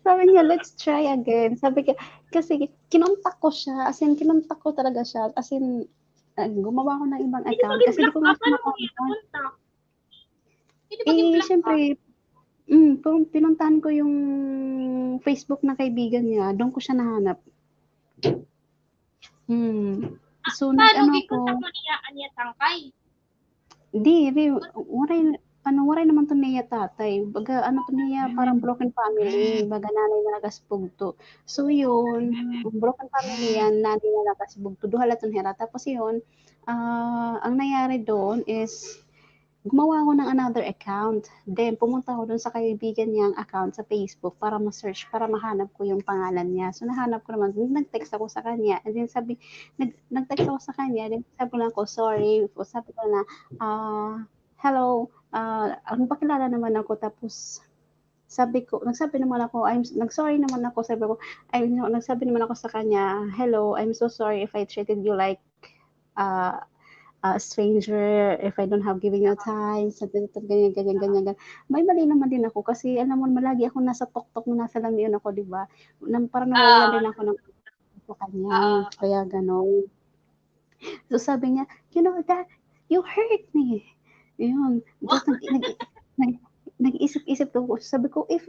Sabi niya, let's try again. Sabi niya, kasi kinontak ko siya. Kinontak ko talaga siya. Gumawa ko ng ibang account. Kasi di ko nga siya makontak. Siyempre, pinuntahan ko yung Facebook na kaibigan niya. Doon ko siya nahanap. So, paano gikontak mo niya Anya Tangkay? Di, waray naman to niya tatay. Baga, ano to niya, parang broken family. Baga, nanay na nagasbugto. So, yun, broken family yan, nanay na nagasbugto. Duha lahat hera. Tapos yun, ang nangyari doon is, gumawa ako ng another account. Then, pumunta ako doon sa kaibigan niyang account sa Facebook para ma-search, para mahanap ko yung pangalan niya. So, nahanap ko naman. Nag-text ako sa kanya. And then, nag-text ako sa kanya. Then, sabi ko lang ako, sorry. Sabi ko na, hello, ang pakilala naman ako. Tapos, nagsabi naman ako, nag-sorry naman ako. Nagsabi naman ako sa kanya, hello, I'm so sorry if I treated you like, uh, a stranger, if I don't have given you time, sa ganito, ganyan, ganyan, ganyan, ganyan. May mali naman din ako kasi alam mo, malagi ako nasa tuktok na nasa lamian ako, di ba? Parang nawawalan Ah, din ako ng sa kanya. ah, Kaya gano'n. So sabi niya, you know that, you hurt me. Yun. Tapos nag, nag-isip-isip ko. Sabi ko, if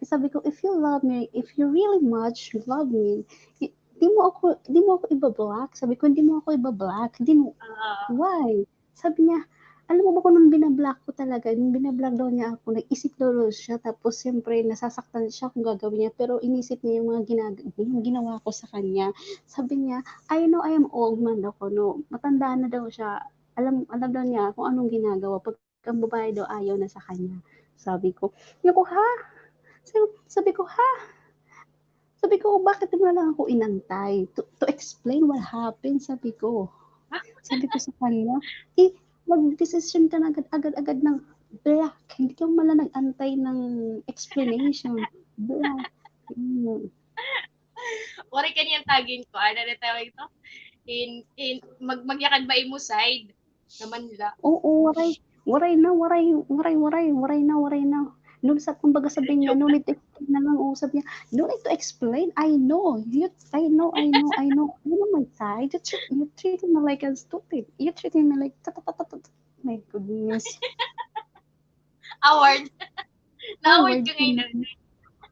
you love me, if you really much love me, di mo ako iba-block. Sabi ko, hindi mo ako iba-block. ah, Why? Sabi niya, alam mo ba kung nung binablock ko talaga, nung binablock daw niya ako, nag-isip daw siya, tapos siyempre nasasaktan siya kung gagawin niya, pero inisip niya yung mga yung ginawa ko sa kanya. Sabi niya, I know I am old man ako, no, matanda na daw siya, alam daw niya kung anong ginagawa, pag ang babae daw ayaw na sa kanya. Sabi ko, ha? Sabi ko, ha? Sabi ko, bakit mo na lang ako inantay? To explain what happened, sabi ko. Sabi ko sa kanya, eh, mag-decision ka na agad-agad ng black. Hindi ka man lang nag-antay ng explanation. Black. wari kaniyang tagin ko, ano na tawag ito? Magyakad ba mo side? Naman nila. Oo, waray na. Noon kumbaga sabi niya, no need to explain na lang. Oo, sabi niya, no need to explain. I know. I know. You know my side. You treating me like a stupid. You treating me like, my goodness. Award. Na-award Award ka ko na. ngayon.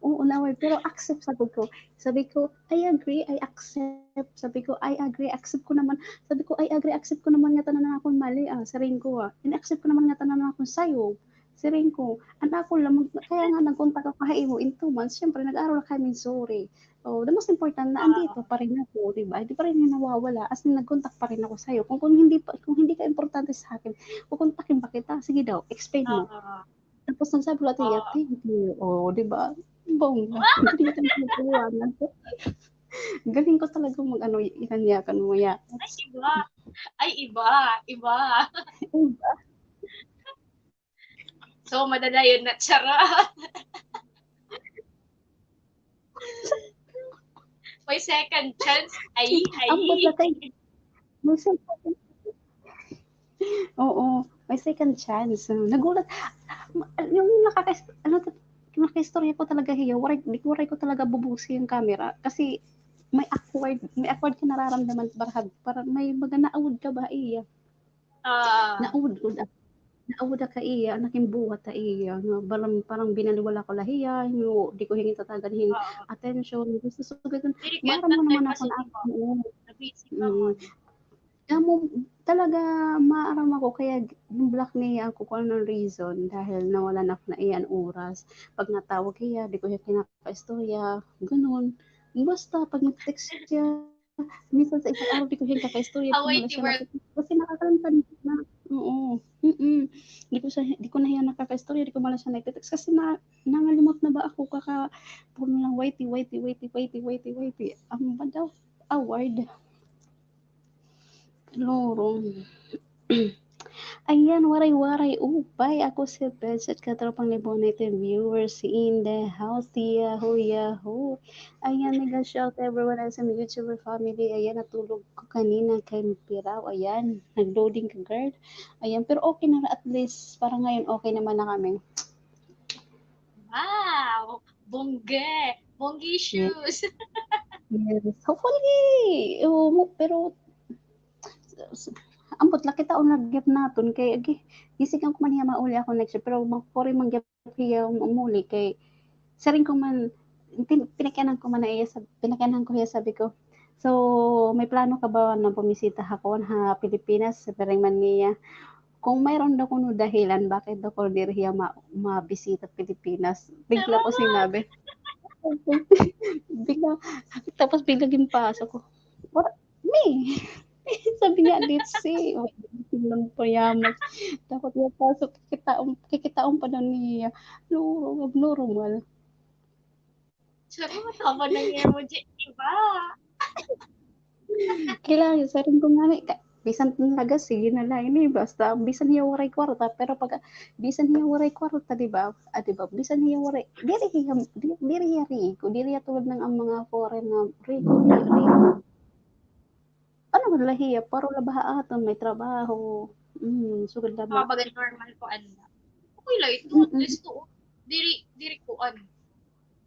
Oo, naway. Pero accept sabi ko. Sabi ko, I agree, I accept. Sabi ko, I agree, accept ko naman. Sabi ko, I agree, accept ko naman nga tanan akong mali. Saring ko. In-accept ko naman nga tanan akong sayo. Siring ko. Anak ko lang, kaya nga nagkontak ako kay mo in 2 months. Siyempre, nag-aaral kami, sorry. Oh, the most important na Ah, andito pa rin ako, di ba? Hindi pa rin yung nawawala. As in, nag-contact pa rin ako sa'yo. Kung hindi ka importante sa akin, kukontakin pa kita. Sige daw, explain mo. ah, Tapos nagsabi ko ate, ah. thank you. Oh, di ba? Bongga. Galing ko talaga pagkawanan ko. Galing ko talaga mag-ano, ikanyakan mo ya. Ay, iba. Ay, iba. Iba. Diba? So, madadayon na. Charot. May second chance. Ay, Ambot na ay. tayo. May second, oo, may second chance. Nagulat. Yung nakaka-istorya ko talaga hiya. Waray ko talaga bubusi yung camera. Kasi may awkward ka nararamdaman para may baga naawod ka ba iya. Ah, Naawod Naawod ka iya, naking buhat ta iya, nga parang binaliwala ko lahiya, di ko hingin tatagan hin oo. attention, gusto sugaton, Dili kay at maram that mo time naman ako kasi na di ba, ako, na-busy ka mm, man. amo talaga maaram ako kaya block niya ako kung anong reason dahil nawalan ako na iyan oras. Pag natawag iya, di ko siya kinakaistorya, gano'n. Basta pag nag-text siya, minsan sa isang araw di ko siya kakaistorya, di ko Away muna ti siya work. natin kasi nakakalantan na, oo, di ko na yan nakakaistorya, di ko muna siya nagte-text kasi nangalimot na ba ako puro na lang waity, ang ba daw, award, lorong. Ayan, waray-waray, upay. Ako si Bets at katropang Libonite viewers in the house. Yahoo, yahoo. Ayan, nag-shout everyone else sa YouTuber family. Ayan, natulog ko kanina kay Piraw. Ayan, nag-loading ka, girl. Ayan, pero okay na at least. Parang ngayon okay naman na kami. Wow! Bongge! Bonggi Yes, shoes! yes. Hopefully, pero ambot laki taon nagyap naton kay gisigan ko man hiya mauli ako next year pero magpori man gyap hiya umuli kay saring ko man pinakyanan ko man na iya pinakyanan ko hiya sabi ko so may plano ka ba na bumisita hakon ha Pilipinas sa man niya kung mayroon daw kuno dahilan bakit daw ko diri hiya mabisita Pilipinas, bigla ko sinabi. Bigla, tapos bigla gimpasok ko. What? Me? Sabi niya, let's see. Oh, biglang payaman. Tapos pasok, kikitaon pa daw niya. Normal. Sabi mo, tama ng emoji. Iba. Kailangan, sa rin ko nga, bisan talaga, sige na lang ini, basta, bisan hiya waray kwarta, pero pag, bisan hiya waray kwarta, di ba? Di ba? Bisan hiya waray, diri hiya rico, diri hiya tulad ng ang mga foreign na rico. Ano man lahiya, paro labaha aton, may trabaho. Sugad na ba? Mga normal ko, anda. Okay lang, ito, this to, diri ko,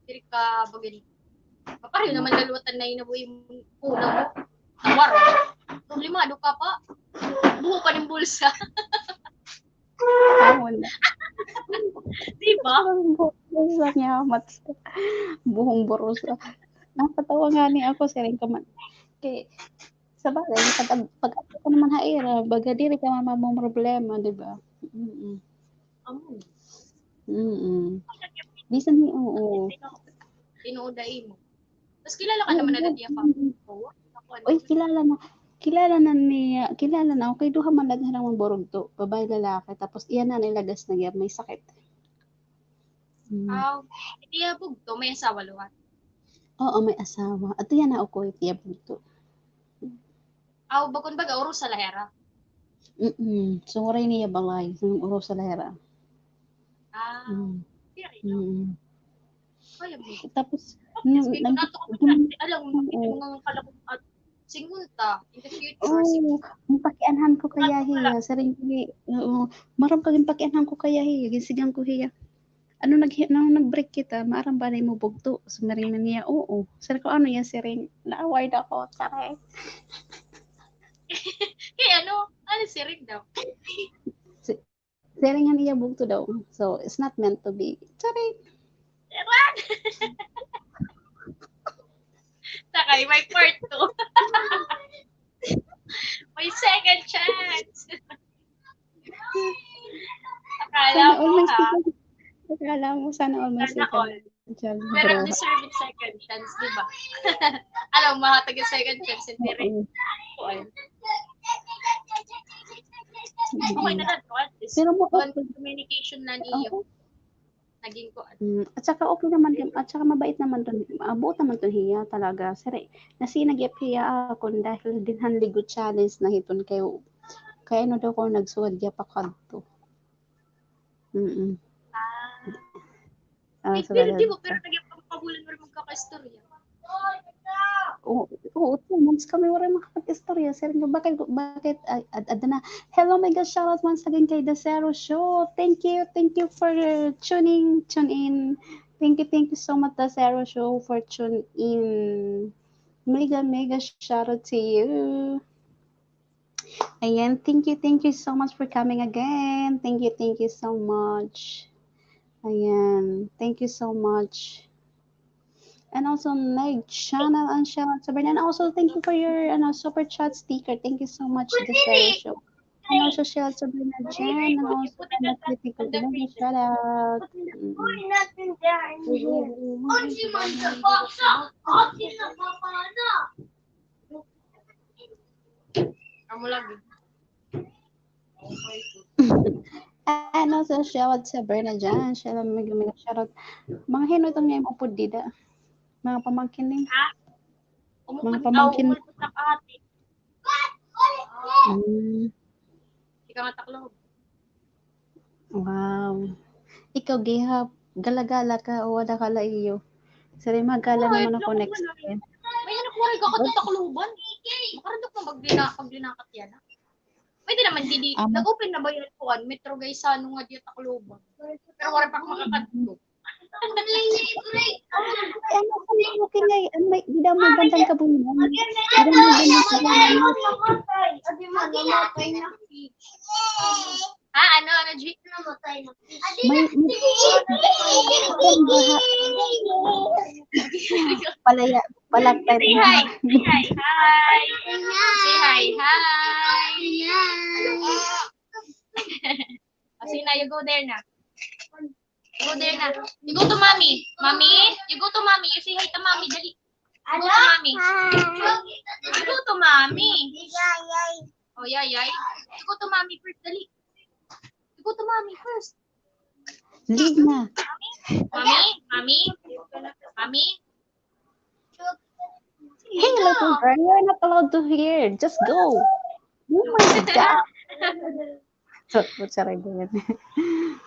diri ka, bagay, papareho naman laluwatan na inabuhi yung ulam mo. Nawaro. Problemado ka pa. Buho pa ng bulsa. Wala. Diba? Bulsa niya, buhong boros. Napatawa nga ni ako, siring ka man. Kaya, sa bagay, pag ako ko naman haira, baga diri ka mamamong problema, di ba? Bisan ni, oo. Tinuuday mo. Tapos kilala ka naman na diya pa. Uy, kilala na ako, kay duha man lang harang borog to, babae lalaki, tapos iyan na nilagas na gyud may sakit. Tiyabog to, may asawa luhat. Oo, may asawa. At yan na ako, tiyabog to. Bakon baga, uro sa lahera. Sunguray niya balay, uro sa lahera. Tapos, alam mo, mga kalakot at singunta in the future. Pakianhan ko kaya hiya. Saring marang kaging pakianhan ko kaya hiya. Ginsigang ko hiya. Ano nag-break kita, maarang ba na mo bugto? Sumaring na niya, oo. Sabi ko, ano yan, siring? Na-award ako, tsare. Ano siring daw? Siring nga niya bugto daw. So, it's not meant to be. Tsare. Takay, may part 2. May second chance. Akala mo sana all may second chance. Pero deserve second chance, di ba? Alam mo, mahatag yung second chance, hindi rin. Okay na lang, pero mo communication na niyo. Naging ko. At saka okay naman, at saka mabait naman doon. Buot naman doon hiya talaga. Sire, nasinag hiya ako dahil dinhan ligo challenge na hiton kayo. Kaya no daw ko nagsuwad ya pa kadto. Pero di mo, pero nagyapabulan mo rin magkaka-istorya. Oo, 2 months kami wala makakapag-istorya. Sir, bakit, adana. Hello, my gosh, shout out once again kay The Zero Show. Thank you for tune in. Thank you so much, The Zero Show, for tune in. Mega shout out to you. Ayan, thank you so much for coming again. Thank you so much. Ayan, thank you so much. And also Meg channel and shout out to Bernard. And also thank you for your super chat sticker. Thank you so much, The Sarah Show. And also shout out to Bernard Jen and also shout out. And also shout out to Bernard Jen. Shout out. Mga hino itong niya upod dida. Mga pamangkin ni. Mga pamangkin. Ikaw nga taklo. Wow. Ikaw gihap, gala-gala ka o wala ka la iyo. Sari magala naman ako next time. May nakuwari ka takluban. Makarandok mo maglinakat yan. Pwede naman didi. Nag-open na ba yun kuan? Metro guys sa ano nga diya takluban. Pero wala pa makakadto. Ano okay nga, may di mo bandang kabungan. Di mo mamatay na. Ano G? Namatay na. Palaya, palagtay. Say hi. Say hi. You go there na. You go there na. You go to mommy. Mommy, you go to mommy. You say hi to mommy. Dali. You go to mommy. You go to mommy. Oh, yay. You go to mommy first. Dali. You go to mommy first. Leave na. Mommy. Hey, little girl, you're not allowed to hear. Just go. Oh my God. So, what's your idea?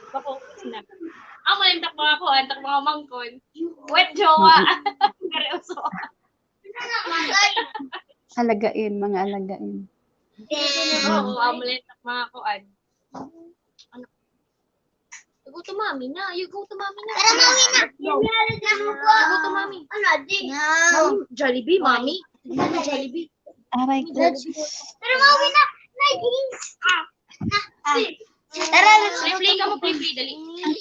Mapokus na. Ako malintak mga ko, antak mga mangkon. Wet jowa. Seryoso. Alagain, mga alagain. Oo, malintak mga kuan. Ano? You go to mommy na. You go to mommy na. Tara, mami na. You go to mommy. Ano, di? Mami, Jollibee, mami. Mami, Jollibee. Aray ko. Tara, mami na. Tara, Play ka mo, play, dali.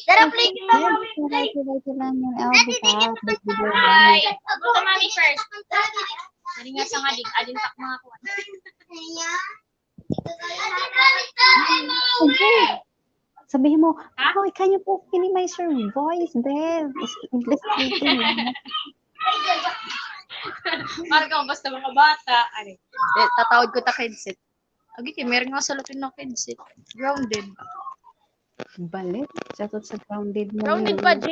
tara, play kita, mami. Right lang yung alphabet. Bye. Go to mommy first. Dali nga sa nga, adin tak mga kuan. Okay. Sabihin mo, oh, can you please minimize your voice there? It's English speaking. Marga, basta mga bata. Ano? Tatawad ko ta headset. Agi, meron nga sa lupin ng headset. Grounded. Balik. Chatot sa grounded mo. Grounded ba, G?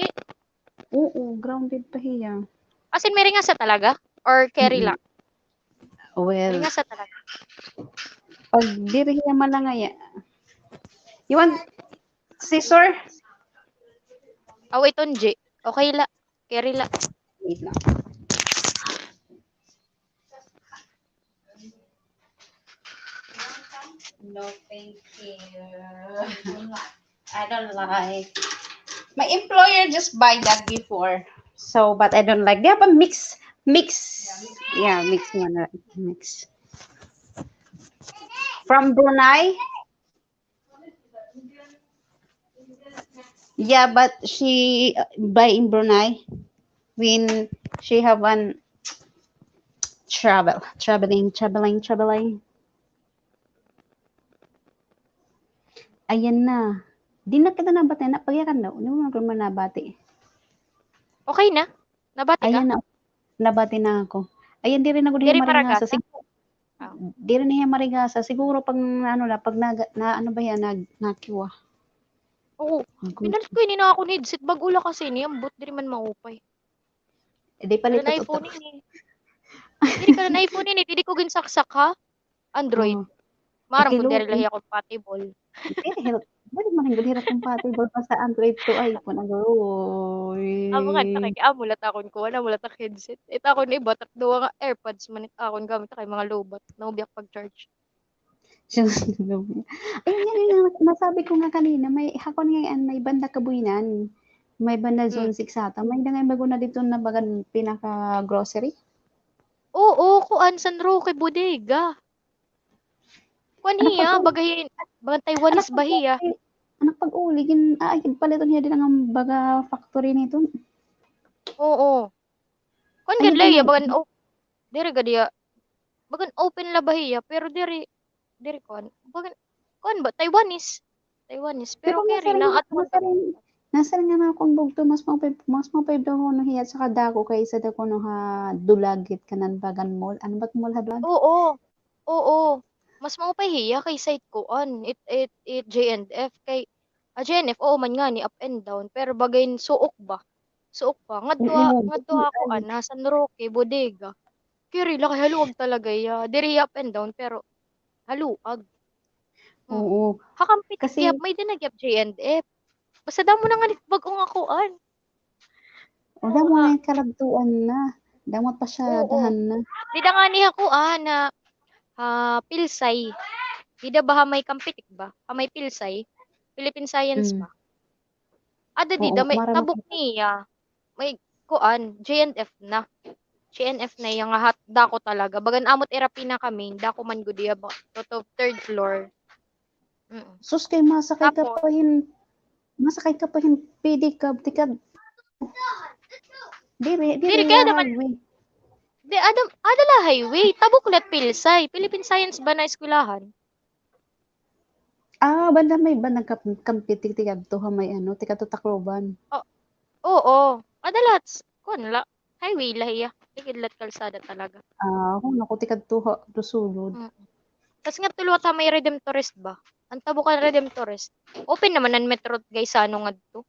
Oo, grounded pa hiya. As in, meron nga sa talaga? Or carry lang? Well, Meron nga sa talaga. pag diri hiya malangaya. You want scissor? Oh, wait on, G. Okay la. Carry la. Wait lang. No, thank you. I don't like. My employer just buy that before. So, but I don't like. They have a mix. Yeah, mix one. Mix. From Brunei. Yeah, but she buy in Brunei when she have one traveling. Ayan na. Di na kita nabati. Napagyakan daw. Ano mo naman nabati? Okay na? Nabati ka? Ayan na. Nabati na ako. Ayan, di rin ako Diri diya marigasa. maragasa? Di rin niya marigasa. Siguro pag ano la, pag ano ba yan, nakiwa. Oo. Pinalit ko yun na ako ni headset. Bagula kasi ni. Ang boot di man maupay. Di palit Kala na iPhone ni. Diri ka na iPhone ni. Dili ko ginsaksak ha? Android. Marang kung Kilo- diri lahi compatible. Pwede man yung hirap compatible pa sa Android to iPhone. Agoy. Amo nga takay amulat akon ko wala mulat ak headset. Ita akon iba tak duwa nga AirPods man akon gamit kay mga lowbat na ubiyak pag charge. Ayun, yan yung nasabi ko nga kanina. May hakon ngayon, may banda Kabuinan. May banda Zone 6 ata. May ngay bago na dito na bagan pinaka-grocery. Oo, kuan San Roque Bodega. Kuan hiya bagahin bagan Taiwanese bahiya. Anak pag-uli, paliton niya din ang baga factory nito. Oo. Kuan Ayun gid laya na. bagan diri gadiya. Bagan open la bahiya pero diri kuan. Bagan kuan ba Taiwanese. Pero keri na at nasa rin nga na akong bugto, mas mapay daw ko nung hiyat sa kadako kaysa daw ko nung dulagit kanan bagan mall. Ano ba't mall hadlag? Oo. Mas maupay hiya kay site ko on it JNF kay JNF oo man nga ni up and down pero bagayin suok pa ngadto ako ana San Roque Bodega kiri la kay haluag talaga ya diri up and down pero haluag Oo. hakampit Kasi- kasi may dinagyap JNF basta damo na nga ni bagong akuan O damo na yung kalagtuan na. Damot pa siya, Oo. dahan na. di da nga ni akuan na Pilsay di da ba may kampitik ba may Pilsay Philippine Science Mm. ba ada di Oo, da may marami- tabok niya may kuan JNF na yung nga dako talaga bagan amot erapina kami dako man gud diya ba to third floor. Sus kay masakay ka Tapos- pa hin PD cab tikad. Diri kaya naman- highway. Di adala highway tabok ulit Pilsay Philippine Science ba na eskwelahan Banda may bandang kampitik tikadto may ano, tikadto Tacloban. Oo. Madalas, kuan la. Highway lahiya. Tikidlat kalsada talaga. Kung naku tikadto to sulod. Mm. Tas nga tulwa ta may Redemptorist ba? Ang tabo ka Redemptorist. Open naman ang metro Gaisano ngadto.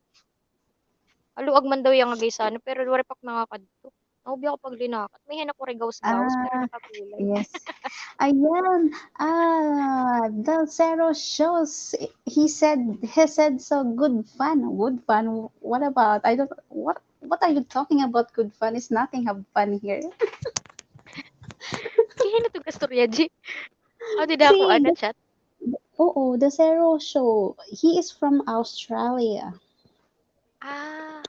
Aluag man daw yang Gaisano pero wala pak nakakadto. Naubi ako pag linakat. May hinak ko gawas-gawas pero Ah, nakapulay. yes. Ayan. The Zero shows. He said so good fun. Good fun. What about? I don't. What are you talking about? Good fun is nothing. Have fun here. Kaya na to kastorya, G. O, di na ako, See, chat. the Zero show. He is from Australia.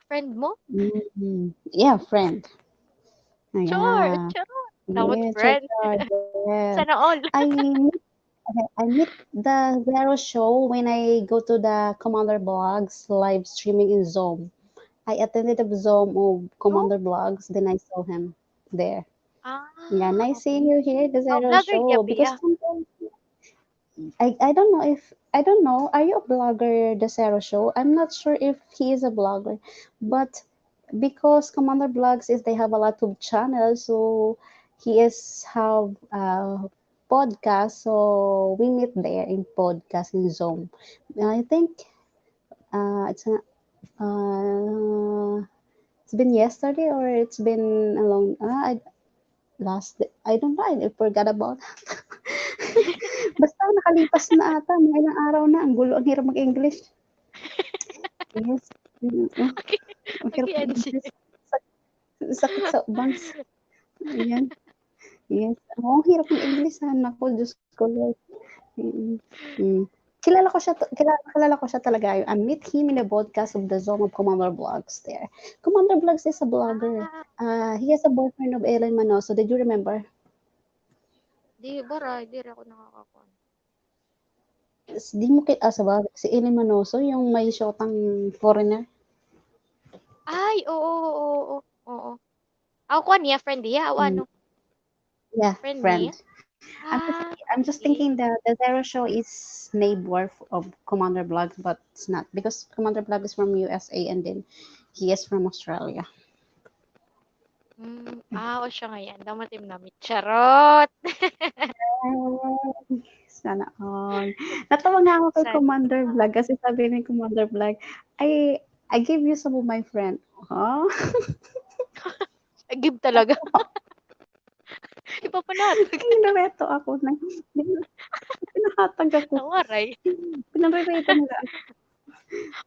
Friend mo? Yeah, friend. Sure, Yeah. sure. Tawad Yeah, friend. yeah. Sana all. I meet the Zero show when I go to the Commander Blogs live streaming in Zoom. I attended the Zoom of Oh, Commander Blogs, then I saw him there. Yeah, nice seeing okay. you here, the Oh, Zero vlogger niya, show. Because Pia. sometimes I don't know if I don't know. Are you a blogger, the Zero show? I'm not sure if he is a blogger, but because Commander Blogs is they have a lot of channels, so he is have a podcast. So we meet there in podcast in Zoom. I think uh, it's been yesterday or it's been a long last day. I don't know. I forgot about. Basta nakalipas na ata, mga ilang araw na. Ang gulo, ang hirap mag-English. Yes. Okay, Ang hirap okay, NC. mag-English. Sakit sa bangs. Ayan. Yes. Ang hirap mag-English. Naku, Diyos ko, Lord. Mm, mm. Kilala ko siya talaga. I meet him in the podcast of the Zone of Commander Vlogs there. Commander Vlogs is a blogger. He has a boyfriend of Ellen Manoso. Did you remember? Di rin ako nakakakuha. Di mo sa bagay, si Ellen Manoso, yung may shotang foreigner. Ay, oo. Ako kuha niya, friend niya. O ano? Yeah, Friend friend. niya? I'm just Okay. thinking that the Zero Show is neighbor of Commander Blog, but it's not because Commander Blog is from USA and then he is from Australia. O siya ngayon. Damatim namin. Charot! Sana all. Natawa nga ako kay Sana. Commander Vlog kasi sabi ni Commander Vlog, I gave you some of my friend. Huh? Give talaga. Ipapanatag. Nilareto ako. Pinahatag ako. Tawaray. Pinarerito nila.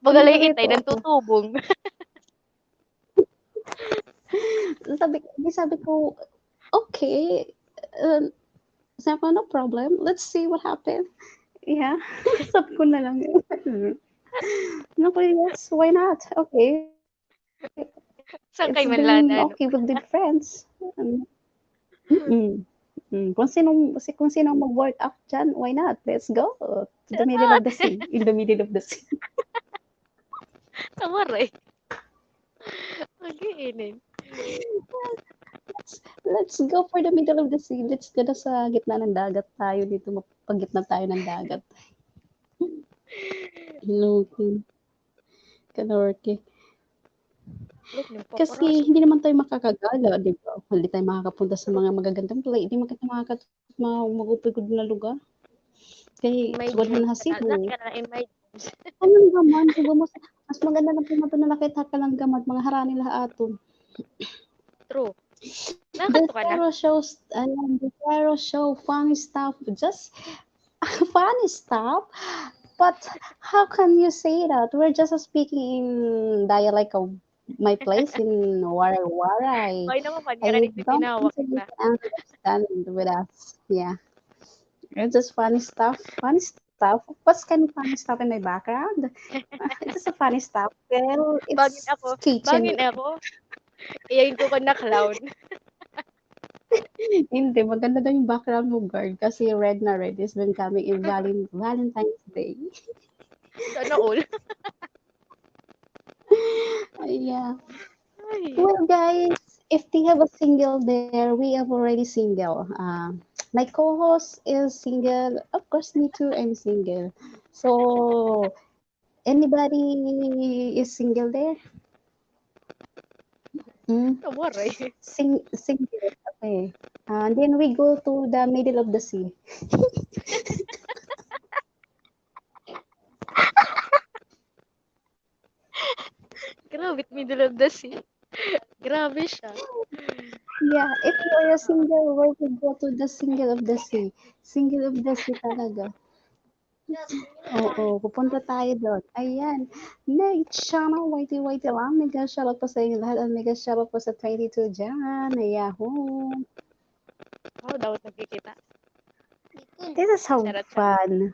Bagalay Pinarerito itay, ako. nantutubong. Sabi ko, okay. Sabi ko, no problem. Let's see what happened. Yeah. Sabi ko na lang. No, yes, why not? Okay. Saan It's kayo been manlada, no? okay with the friends. Kung sino mag-work out dyan, why not? Let's go to the middle of the sea. In the middle of the sea. Tawaray. Mag-iinin. Let's go for the middle of the sea. Let's go na sa gitna ng dagat tayo dito. Mapagitna tayo ng dagat. Looking. Kanorke. Kasi hindi naman tayo makakagala, di ba? Hindi tayo makakapunta sa mga magagandang play. Hindi tayo mag-upigod na lugar. Kaya, suwad mo na Cebu. Anong gaman? Cebu mo, mas maganda na po na nakita ka lang gamat, mga harani lahaton. True. The Zero show, funny stuff, just funny stuff. But how can you say that? We're just speaking in dialect of my place in Waray-Waray. Okay naman, I paniranig na don't tinawag think you na. can understand with us. Yeah. It's just funny stuff. Funny stuff. What's kind of funny stuff in my background? It's just a funny stuff. Well, it's kitchen. Bangin ako. Iyayin ko na clown. Hindi, maganda daw yung background mo, girl. Kasi red na red is been coming in Valentine's Day. Sana all. Yeah. Well, guys, if they have a single there, we have already single. My co-host is single. Of course, me too. I'm single. So, anybody is single there? Hmm? Tawaray. Single. Okay. Then we go to the middle of the sea. Grabe, middle of the sea. Grabe siya. Yeah, if you are a single, where to go to the single of the sea? Single of the sea talaga. Oo, pupunta tayo doon. Ayan. Next channel, whitey lang. Mega shoutout po sa inyo lahat. At mega shoutout po sa 22 dyan. Yahoo! Ako daw nagkikita. This is so Charot. fun.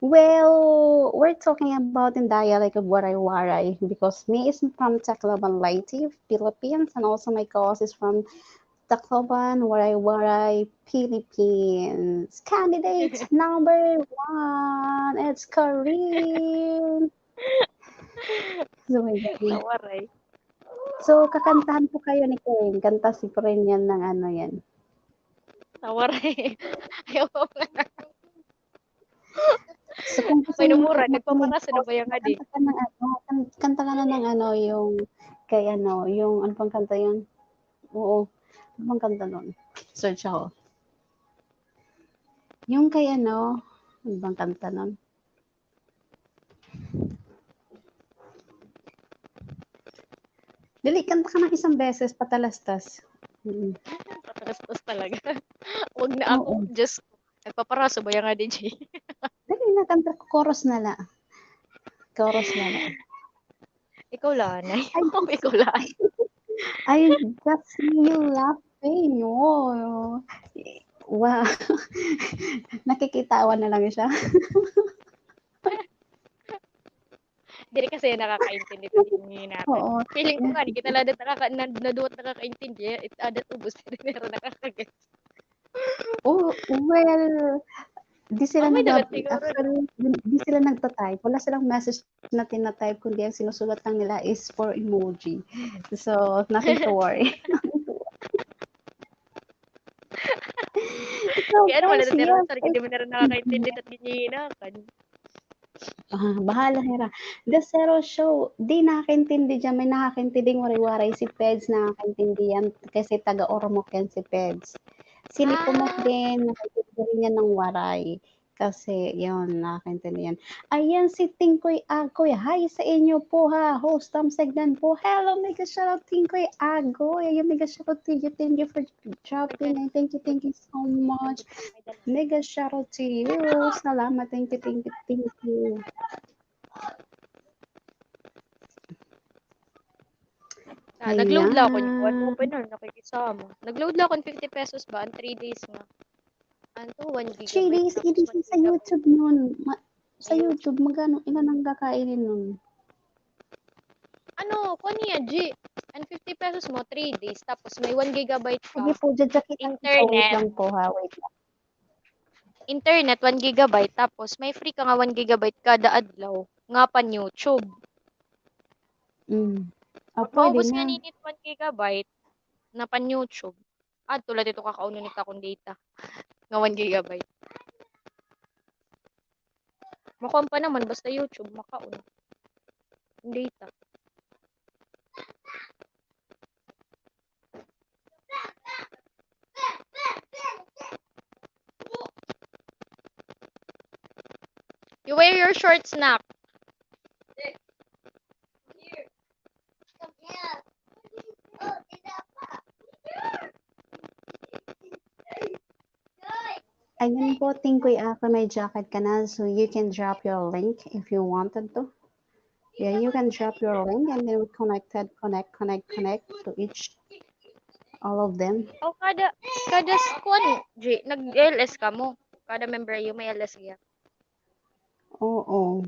Well, we're talking about in dialect of Waray-Waray because me is from Tacloban Leyte, Philippines, and also my co-host is from Tacloban, Waray-Waray, Philippines. Candidate number 1, it's Kareem. So, my God. Tawaray. So, kakantahan po kayo ni Kareem. Kanta si Kareem yan ng ano yan. Tawaray. Ayaw ko nga. So, kung gusto May niyo namura. makinig Nagpaparaso po, na ba yung adi? kanta ka ng ano, kanta ka na ng ano, yung kay ano, yung ano pang kanta yun? Oo. Ano pang kanta nun? Search ako. Yung kay ano bang kanta nun? Dali, kanta ka ng isang beses, patalastas. Patalastas talaga. Huwag na ako. Oo. Just, nagpaparaso ba yung adi, G? Dali na, kanta ko, chorus na la. Chorus na la. Ikaw lanay. Ay, Ikaw lanay. I just see you laughing. Oh. Wow. Nakikitawa na lang siya. Hindi kasi nakakaintindi ito din natin. Oo. Feeling ko nga, di kita lahat naduwat nakakaintindi. It's adat ubos. Hindi na nakakaget. Oh, well, di sila May nag dagat siguro. actually, di sila nagta-type. Wala silang message na tina-type, kundi ang sinusulat lang nila is for emoji. So, nothing to worry. So, Kaya ano wala guys, na tira yes, sa hindi mo na rin nakakaintindi at ganyinakan. bahala Hera. The Zero Show, di nakakaintindi dyan. May nakakaintinding waray-waray si Peds, nakakaintindi yan kasi taga-Ormoc yan si Peds. Si Nepomuk din, nakakaintindi rin yan ng waray. Kasi, yun, nakakaintindi yan. Ayan, si Tingkoy Agoy. Hi sa inyo po ha, host Tom Segdan po. Hello, mega shoutout Tingkoy Agoy. Ayan, mega shoutout to you. Thank you for dropping. And thank you so much. Mega shoutout to you. Salamat. Thank you. Nag-load lang ako yung Ayan. open nun, nakikisama. Nag-load lang ako ng 50 pesos ba? 3 days nga. Ano to? 1 gigabyte. 3 days, tapos EDC 1 sa gigabyte. YouTube nun. Sa Ayun. YouTube, magkano, ilan ang kakainin nun? Ano, niya, G. And 50 pesos mo, 3 days. Tapos may 1 gigabyte ka. Sige po, dyan kita. Wait lang po ha, wait lang. Internet, 1 gigabyte. Tapos may free ka nga 1 gigabyte kada adlaw. Nga pan YouTube. Pwede Maubos na. nga ninit 1 gigabyte na pan YouTube. Tulad ito kakaununit akong data. Nga 1 gigabyte. Makuha pa naman, basta YouTube, makaun. Data. You wear your shorts, Nak. Ayun po, Tingkoy ako, may jacket ka na, so you can drop your link if you wanted to. Yeah, you can drop your link and then we connect to each, all of them. Oh, kada squad, G, nag-LS ka mo. Kada member yung may LS kaya. Oo.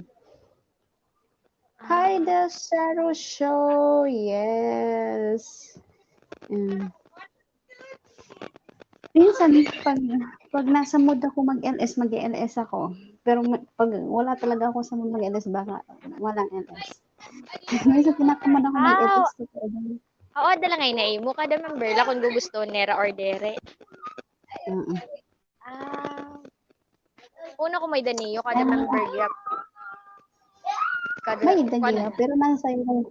Hi, The Zero Show. Yes. Minsan, pag nasa mood ako mag-LS, mag-LS ako. Pero pag wala talaga ako sa mood mag-LS, baka walang LS. Minsan, tinatamad ako mag-LS. Oo, dala ngay na mo. Kada member la kung gusto nera or dere. Una ko may Danio, kada Ah, member yap. Kada, may ano dagiya, na. pero nasa iyo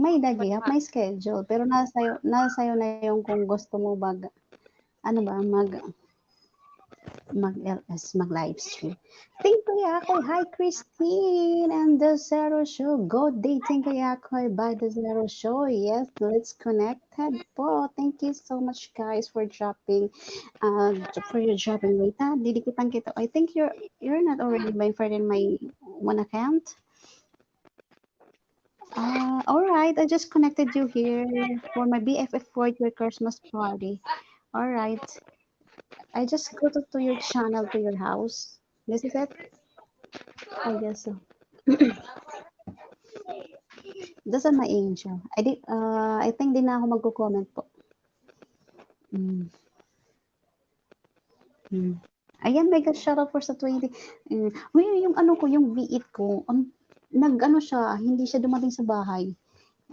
may dagiya, Basta, may schedule, pero nasa iyo na yung kung gusto mo ano ba, mag live stream. Thank you, Yakoy. Hi, Christine and the Zero Show. Go dating kay Yakoy by the Zero Show. Yes, let's connected po. Thank you so much, guys, for dropping. For your dropping. Wait, didikitan kita. I think you're not already my friend in my one account. All right. I just connected you here for my BFF for your Christmas party. All right. I just go to your channel to your house. This is it. I guess so. Those are my angel. I think di na ako magko-comment po. Mm. Ayan, mega shoutout for sa 20. Yung ano ko, yung V8 ko, nag-ano siya, hindi siya dumating sa bahay.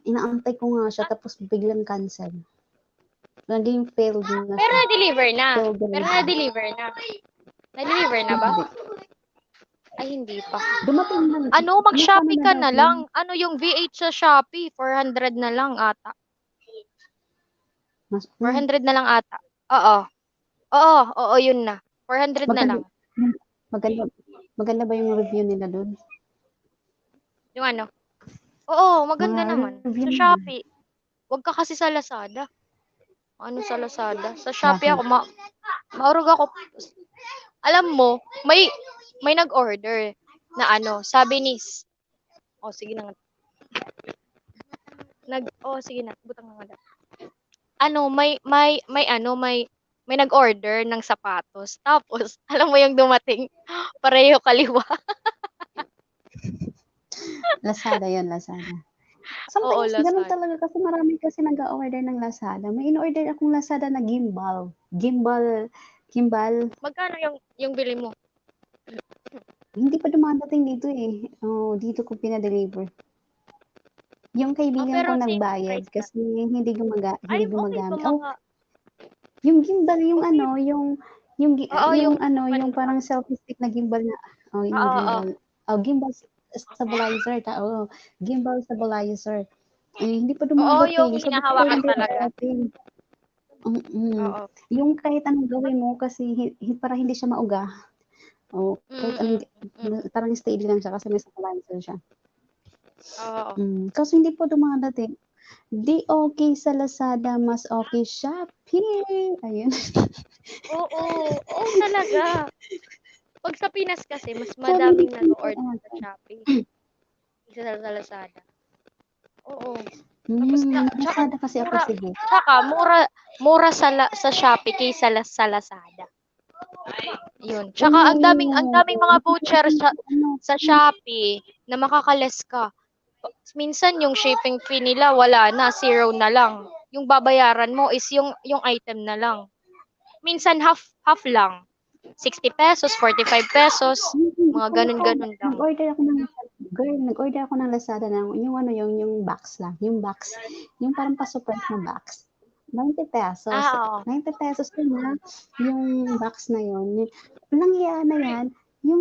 Inaantay ko nga siya, tapos biglang cancel. Naging failed na pero siya. na-deliver na. Failed Pero delivery. na-deliver na. Na-deliver na ba? Hindi. Ay, hindi pa. Dumating na. Ano, mag-Shopee Ano ka na na lang. Ano yung V8 sa Shopee? 400 na lang ata. Mas, 400 na lang ata. Oo. Oo, yun na. 400 na maganda, lang. maganda, maganda ba yung review nila doon? Yung ano? Oo, maganda Mga naman. review Sa nila. Shopee. Huwag ka kasi sa Lazada. Ano sa Lazada? Sa Shopee Bakit? ako, maurog ako. Alam mo, may nag-order na ano, sabi ni, sige na nga. Sige na, butang na nga. Ano, may nag-order ng sapatos. Tapos, alam mo yung dumating, pareho kaliwa. Lazada yun, Lazada. Oo, Sometimes, ganun Lazada. talaga kasi marami kasi nag-order ng Lazada. May in-order akong Lazada na gimbal. Gimbal. Magkano yung bili mo? Hindi pa dumadating dito eh. Dito ko pinadeliver. Yung kaibigan Pero ko same nagbayad price na. kasi hindi Ay, okay gumagamit. pa mga, Yung gimbal, yung okay. ano, Oo, yung yung panda. parang selfie stick na gimbal na, yung Oo. gimbal. Gimbal stabilizer, gimbal stabilizer. Hindi pa Oo, yung dumadating. Sabi ko, hinahawakan hindi talaga. dadating. Oo. Yung kahit anong gawin mo kasi para hindi siya mauga. Kahit anong, parang steady lang siya kasi may stabilizer siya. Oo. Kaso hindi po dumadating. Di okay sa Lazada, mas okay Shopee. Ayun. Oo talaga. Pag sa Pinas kasi, mas Sabi ni madaming Kim nag-order sa Shopee. Kaysa sa Lazada. Oo. Tapos tsaka Lazada kasi ako, sige. mura sa Shopee kaysa sa Lazada. Yun. Tsaka ang daming mga voucher sa Shopee na makakales ka. Minsan yung shipping fee nila wala na, 0 na lang. Yung babayaran mo is yung item na lang. Minsan half lang. 60 pesos, 45 pesos, mga ganun-ganun lang. Nag-order ako ng Lazada ng yung box lang, yung box, yung parang pa-surprise na box. 90 pesos. Oo. 90 pesos din na yung box na yun. Walang iya na yan. Yung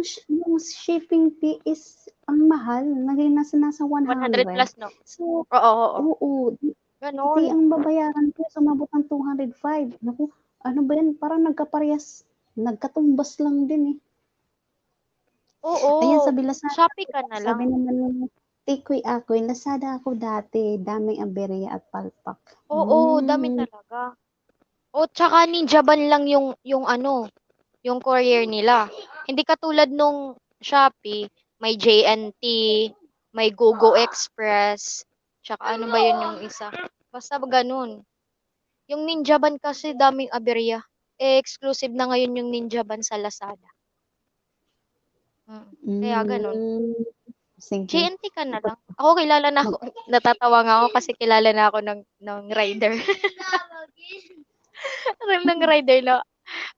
shipping fee is ang mahal. Nasa 100 100. plus, no? So, Oo. oo. Di Ganun. ang babayaran ko sumabot ng 205. Naku, ano ba yan? Parang nagkaparehas. Nagkatumbas lang din eh. Ayan, Oo. sabi Lazada. Shopee ka na lang. Sabi naman ng Tikoy ako, Lazada ako dati. Daming aberya at palpak. Oo, dami talaga. Tsaka Ninja Van lang yung ano, yung courier nila. Hindi katulad nung Shopee, may JNT, may GoGo Express, tsaka ano ba yun yung isa? Basta ganun. Yung Ninja Van kasi daming aberya. Exclusive na ngayon yung Ninja Van sa Lazada. Kaya ganun. Sige. JNT ka na lang. Ako kilala na ako. Natatawa nga ako kasi kilala na ako ng rider. ng rider na.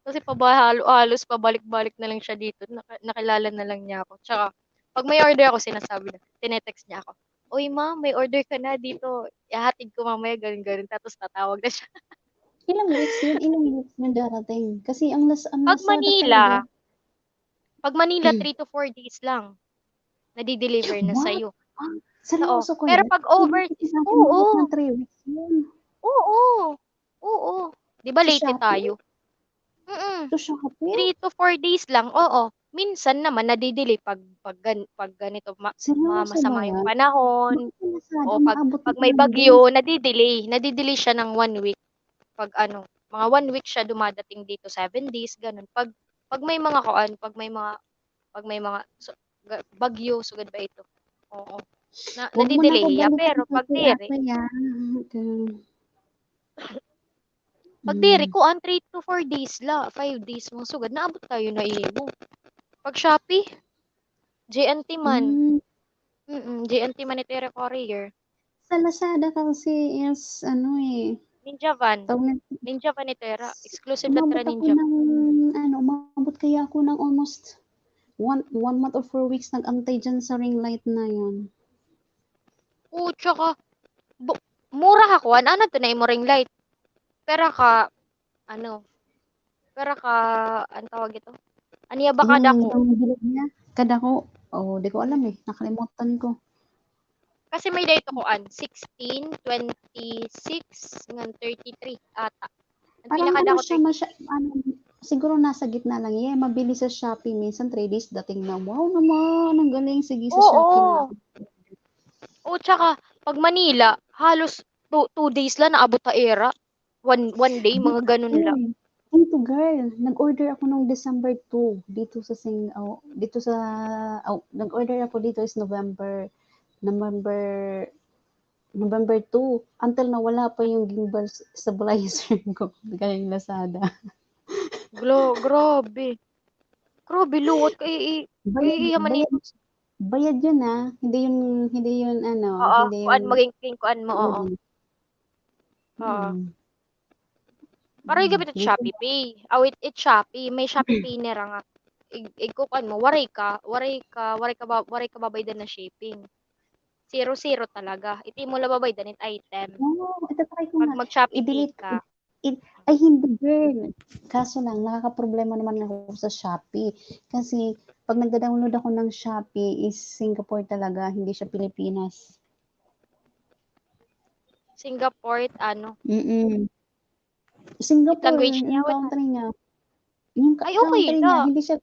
Kasi halos pabalik-balik na lang siya dito. Nakilala na lang niya ako. Tsaka, pag may order ako, sinasabi na, tinetext niya ako. Uy, ma'am, may order ka na dito. Ihatid ko mamaya, ganun-ganun. Tapos tatawag na siya. Ilang weeks yun darating? Kasi ang Pag Lazada Manila, talaga. Pag Manila, 3 to 4 days lang. Nadi-deliver na What? sa'yo. Ah, Oo. seryoso ko Pero yan? pag Hindi overseas, sa akin umabot oo. ng 3 weeks yun. Oo. Oo. Di ba Sa late Shopee? tayo? Mm. Sa Shopee? 3 to 4 days lang, oo. Minsan naman nadi-delay pag ganito Seryoso ba masama yung yan? panahon Bakit sa Lazada o umaabot pag ng may 1 day? bagyo, nadi-delay. Nadi-delay siya ng 1 week. Pag ano, mga 1 week siya dumadating dito, 7 days, ganun. Pag may mga pag may mga bagyo, sugad ba ito? Oo. Huwag mo na ako Nadi-delay ya, balikan pero pag kasi diri, ate yan. pag diri Mm. ko 3 to 4 days la, 5 days mga sugad, naabot tayo na imo. Pag Shopee, JNT man. Mm. JNT Monetary Courier. Sa Lazada kasi is ano eh. Ninja Van. Tawag na, Ninja Vanitera. Exclusive na umabot tira ako Ninja Van. ng umabot kaya ako ng almost 1 month or 4 weeks nag-antay dyan sa ring light na yun. Oo, tsaka, mura ka kuan. Ano to na imo ring light? Pera ka, ano, pera ka, ang tawag ito? Aniya ba kada ko? Yung bilog niya, kada ko, di ko alam eh, nakalimutan ko. Kasi may date kuan, 16, 26, ngan 33 ata. Ang Parang pinakada ano ko siya, siguro nasa gitna lang. Yeah, mabilis sa Shopee. Minsan 3 days dating na. Wow naman, ang galing. Sige, sa Shopee na Oo. ako. Oo, tsaka, pag Manila, halos 2 days lang naabot ta era. One day, mga ganun lang. Ito girl, nag-order ako nung December 2 dito sa nag-order ako dito is November 2 until nawala pa yung gimbal stabilizer ko kaya yung Lazada. Grabe. Grabe, luwat kay Bayad, yaman bayad, ito. bayad yun hindi yun Oo, hindi kuan yun maging kuan mo, oo. Oo. Mm. Para gamit it Dito, Shopee Pay. Wait, it Shopee. May Shopee Pay na ra nga. Kuan mo, waray ka babaydan na shipping. 0 talaga. Iti mo la babaydan it item. ito try ko Pag nga. mag-Shopee Pay I-delete, ka. ay hindi girl. Kaso lang, nakakaproblema naman ako sa Shopee. Kasi, pag nagda-download ako ng Shopee is Singapore talaga, hindi siya Pilipinas. Singapore, ano? Singapore, language niya, yung country niya. Yung Ay, okay country niya, la. hindi siya,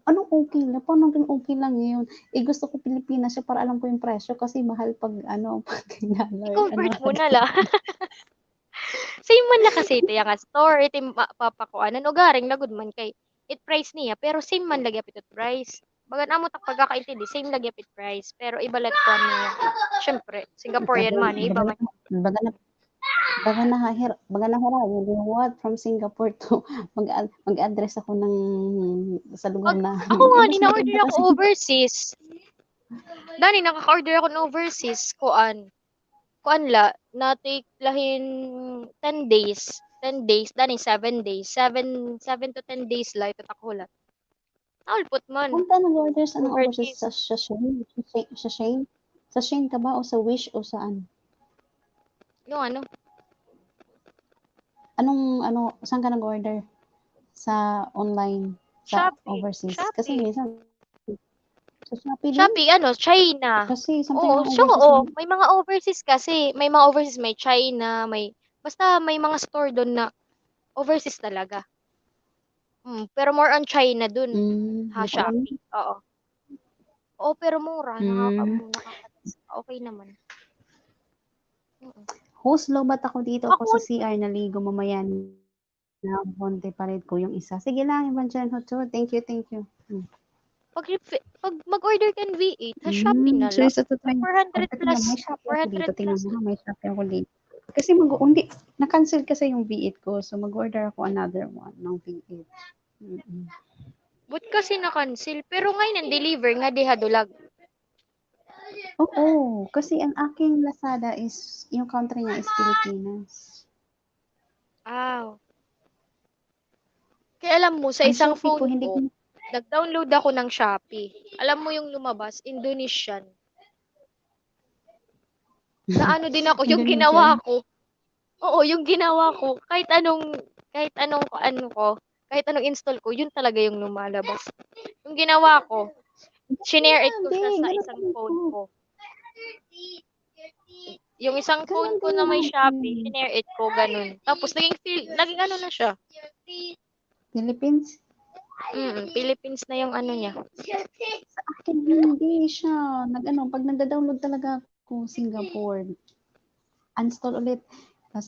ano okay lang? Paano naging okay lang yun? Gusto ko Pilipinas siya para alam ko yung presyo kasi mahal pag, pag dollar. I-convert mo na la. Same man na kasi ito yung store. Ito yung papakuanan. O garing lagod man kay it price niya. Pero same man lagi it price. Bagan amo tak pagkakaintindi. Same lagi it price. Pero iba lang kuan niya. Syempre, Singaporean man. Iba man. Baga nahira, yung what from Singapore to mag-address ako sa lugar na Ako nga, mas nina-order maganda ako kasi overseas. Dani, nakaka-order ako ng overseas. Kuan la, na-take lahin 10 days. 10 days, dani 7 days. 7 to 10 days la, ito takulat. Naulpot man. punta nag-order sa overseas Overseas. sa Shein, sa Shein ka ba o sa Wish o saan? Yung ano? Saan ka nag-order? Sa online, sa Shopee. overseas. Kasi minsan, sa Shopee din. Shopee, China. Kasi Oo, sometimes so, overseas. may mga overseas kasi. May mga overseas, may China, basta may mga store doon na overseas talaga. Pero more on China dun. Hindi ko alam. Shopee. Oo. Oo, pero mura. Okay naman. Host lobat ako dito ako Ako, sa CR naligo mamaya na bonte palit ko yung isa. Sige lang, Evangeline Hoto. Thank you. pag mag-order ka ng V8, Shopee na So, lang. isa to try. 400 plus. May Shopee ako dito. 400 Tingnan plus. mo, may Shopee ako dito. Kasi na-cancel kasi yung V8 ko. So, mag-order ako another one ng V8. But kasi na-cancel. Pero ngayon, deliver nga dihadulag. Oo, kasi ang aking Lazada is, yung country niya is Pilipinas. Kaya alam mo, sa Ang isang Shopee phone ko, hindi ko, nag-download ako ng Shopee. Alam mo yung lumabas, Indonesian. Na ano din ako, yung ginawa ko. Oo, yung ginawa ko, kahit anong ano ko, kahit anong install ko, yun talaga yung lumalabas. Yung ginawa ko, shinare it ko siya Grabe, sa ganun isang din phone po. ko. Yung isang phone Ganun ko din na yung may Shopee, akin. shinare it ko, ganun. Tapos, naging ano na siya. Philippines? Philippines na yung ano niya. Sa akin, hindi siya. Pag nagda-download talaga ako, Singapore. Uninstall ulit. Tapos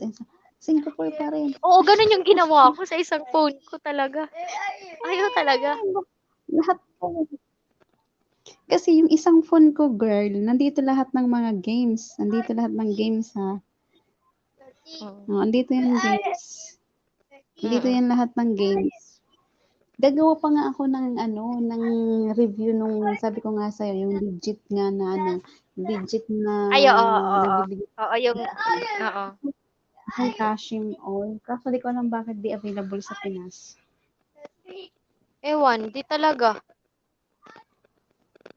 Singapore pa rin. Oo, ganun yung ginawa ko sa isang phone ko talaga. Ayaw talaga. Lahat po. Kasi yung isang phone ko, girl, nandito lahat ng mga games. Nandito lahat ng games, ha. Andito yung games. Nandito yan lahat ng games. Gagawa pa nga ako ng review nung, sabi ko nga sa'yo, yung legit nga na legit na Ay, oo. nagbibigay Oo, oo. ng Kashim oil. Kaso di ko alam bakit di available sa Pinas. Ewan, di talaga.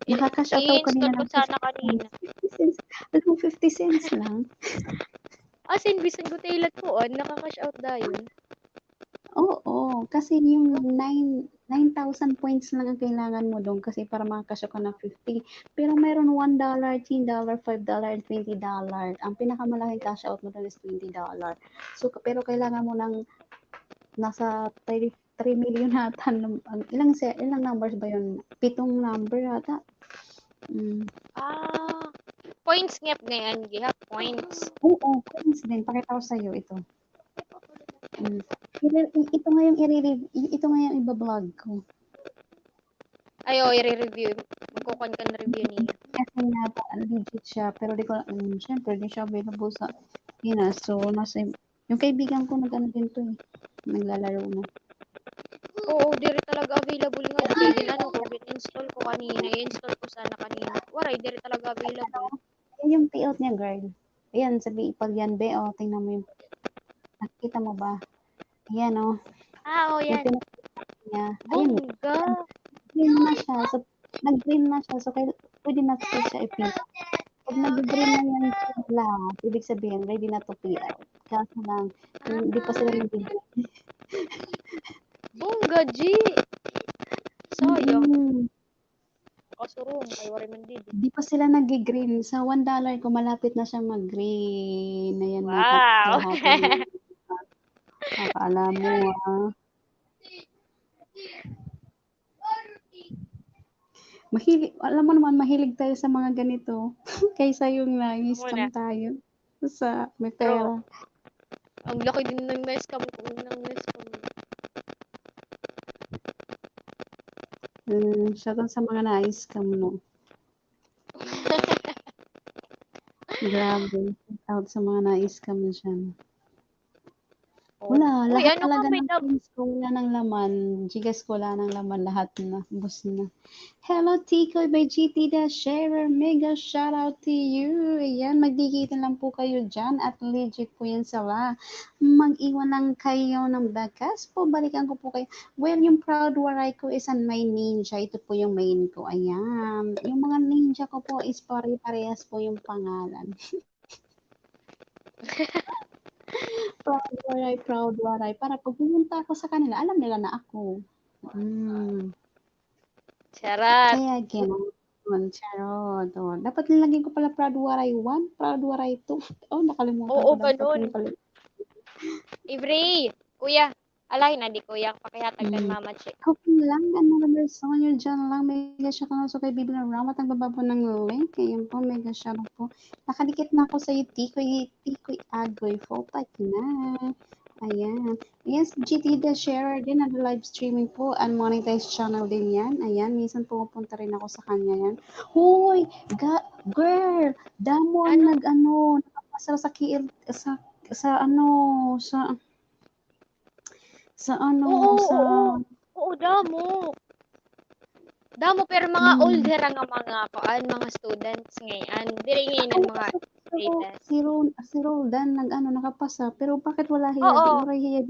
Nakakash out ako I-install kanina ko ng sana 50 kanina. cents. Alam mo, 50 cents lang. As in, bisan ko tailat po, nakaka-cash out dahil. Oo, kasi yung 9,000 points lang ang kailangan mo doon kasi para makakasya ka ng 50. Pero mayroon $1, $10, $5, and $20. Ang pinakamalaking cash out mo doon is $20. So, pero kailangan mo ng nasa 3 million ata. Ilang numbers ba yun? 7 number ata. Points nga ngayon, giha, points. Oo, coins din. Pakita ko sa'yo ito. Ito nga yung iba-vlog ko. Ay, i-review. Magkukuhan ka na review niya. Kasi nga, legit siya. Pero di ko, syempre, di siya available sa Pinas. So, yung kaibigan ko nag-ano din to eh. Naglalaro na. Oo, dire talaga available nga. Di kayo ko, install ko kanina. I-install ko sana kanina. Waray, dire talaga available. Yan yung payout niya, girl. Ayan, pag yan, be, tingnan mo yung, nakita mo ba? Ayan, Oo, yan. yung niya. Ayun, Bongga! green na siya. So, nag-green na siya. So, pwede na siya i-pay. Pag nag-green na yan sila, ibig sabihin, ready na to pay out. Kaso lang, hindi pa sila nag-green. Bongga, G! Sayang. Mm. Kasurong, kay Wari Mandidi. Di pa sila nag-green. Sa $1 ko, malapit na siya mag-green. Ayan na, Wow! Akala mo, alam mo naman, mahilig tayo sa mga ganito. Kaysa yung na-scam tayo sa may pera. Ang laki din ng na-scam ko. Shoutout sa mga na-scam mo. Grabe. Shoutout sa mga na-scam dyan. Wala, lahat talaga ng pins ko wala ng laman. Gigas ko wala ng laman, lahat na. Bus na. Hello, Tikoy by GT The Sharer. Mega shout out to you. Ayan, magdikitin lang po kayo dyan at legit po yan sila. Mag-iwan lang kayo ng bagas po. Balikan ko po kayo. Well, yung proud waray ko is an my ninja. Ito po yung main ko. Ayan. Yung mga ninja ko po is pare-parehas po yung pangalan. Proud waray. Para pag pumunta ako sa kanila, alam nila na ako. Charot. Kaya gano'n. Charot. Dapat nilagay ko pala proud waray 1, proud waray 2. Nakalimutan ko. Oo, ganun. Ivry, kuya. Alay na di kuya. Pakihatag kay Mama Chick. Okay lang. Another person nyo dyan lang. Mega shout out so kay Bibi na Ramat. Ang baba po ng link. Ayan po. Mega shout out po. Nakadikit na ako sa Tikoy Agoy. Fall back na. Ayan. Yes, GT The Sharer din. Live streaming po. Unmonetized channel din yan. Ayan. Minsan pupunta rin ako sa kanya yan. Hoy! Girl! Damo ang nakapasal sa KL, Oo, damo. Damo, pero mga older nga mga students ngayon. Diri ngayon ang mga latest. Si Roldan nakapasa, pero bakit wala hiya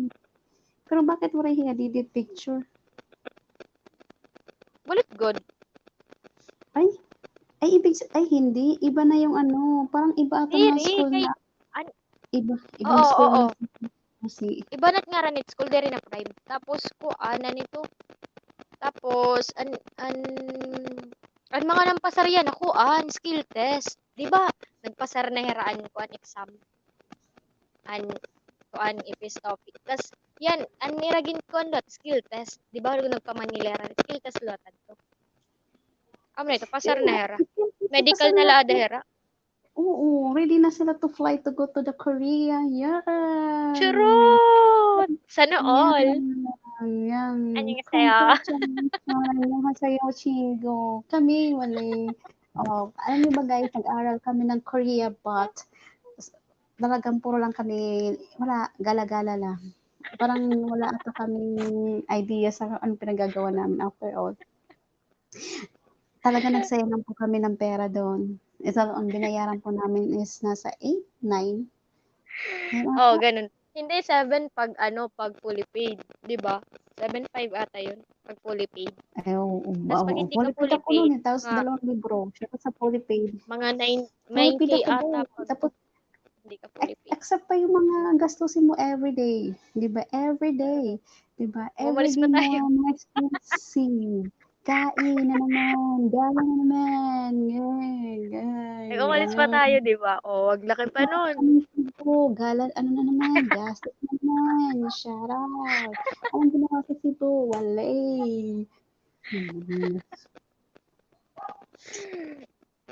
pero bakit wala hiya di picture? Balit good. Hindi, iba na yung parang iba ata ng school na. Ibang school na. Kasi, Ibanat nga ranit school diri na prime. Tapos ko ana nito. Tapos ang mga nampasaryan ako skill test. Di ba? Nagpasar na heraan ko an exam. An kuan ipis topic. Tas yan, an niragin ko an lot skill test. Di ba nagpamanilera skill test lotan to. Amo nito pasar na hera. Medical na la hera. oo, ready na sila to fly to go to the Korea. Yan. Churot! Sana all. Yan. Anyong saya. Masayaw, Chingo. Kami, wala. Alam niyo ba guys, nag-aral kami ng Korea, but talagang puro lang kami, wala, gala-gala lang. Parang wala ata kaming idea sa anong pinagagawa namin after all. Talaga nagsayang lang po kami ng pera doon. Ang binayaran po namin is nasa 8, 9. Oh, ganun. Hindi 7 pag fully paid, 'di ba? 7.5 ata 'yun pag fully paid. Ay, oo. Tas pag hindi ka Fully paid fully ako noon paid, eh. Tapos nga 2 libro. Siya sa fully paid. mga Fully 9K paid ako ata doon. pag Tapos, hindi ka fully paid. except pa yung mga gastusin mo everyday. Di ba? Everyday. Di ba? Umalis Everyday pa mo tayo. mga expensive. Kain na naman. Gala na naman. Umalis pa tayo, 'di ba? Oh, wag laki pa nun. Gala, ano na naman, gastos na naman. Shout out. Anong ginawa sa Cebu? Wala eh.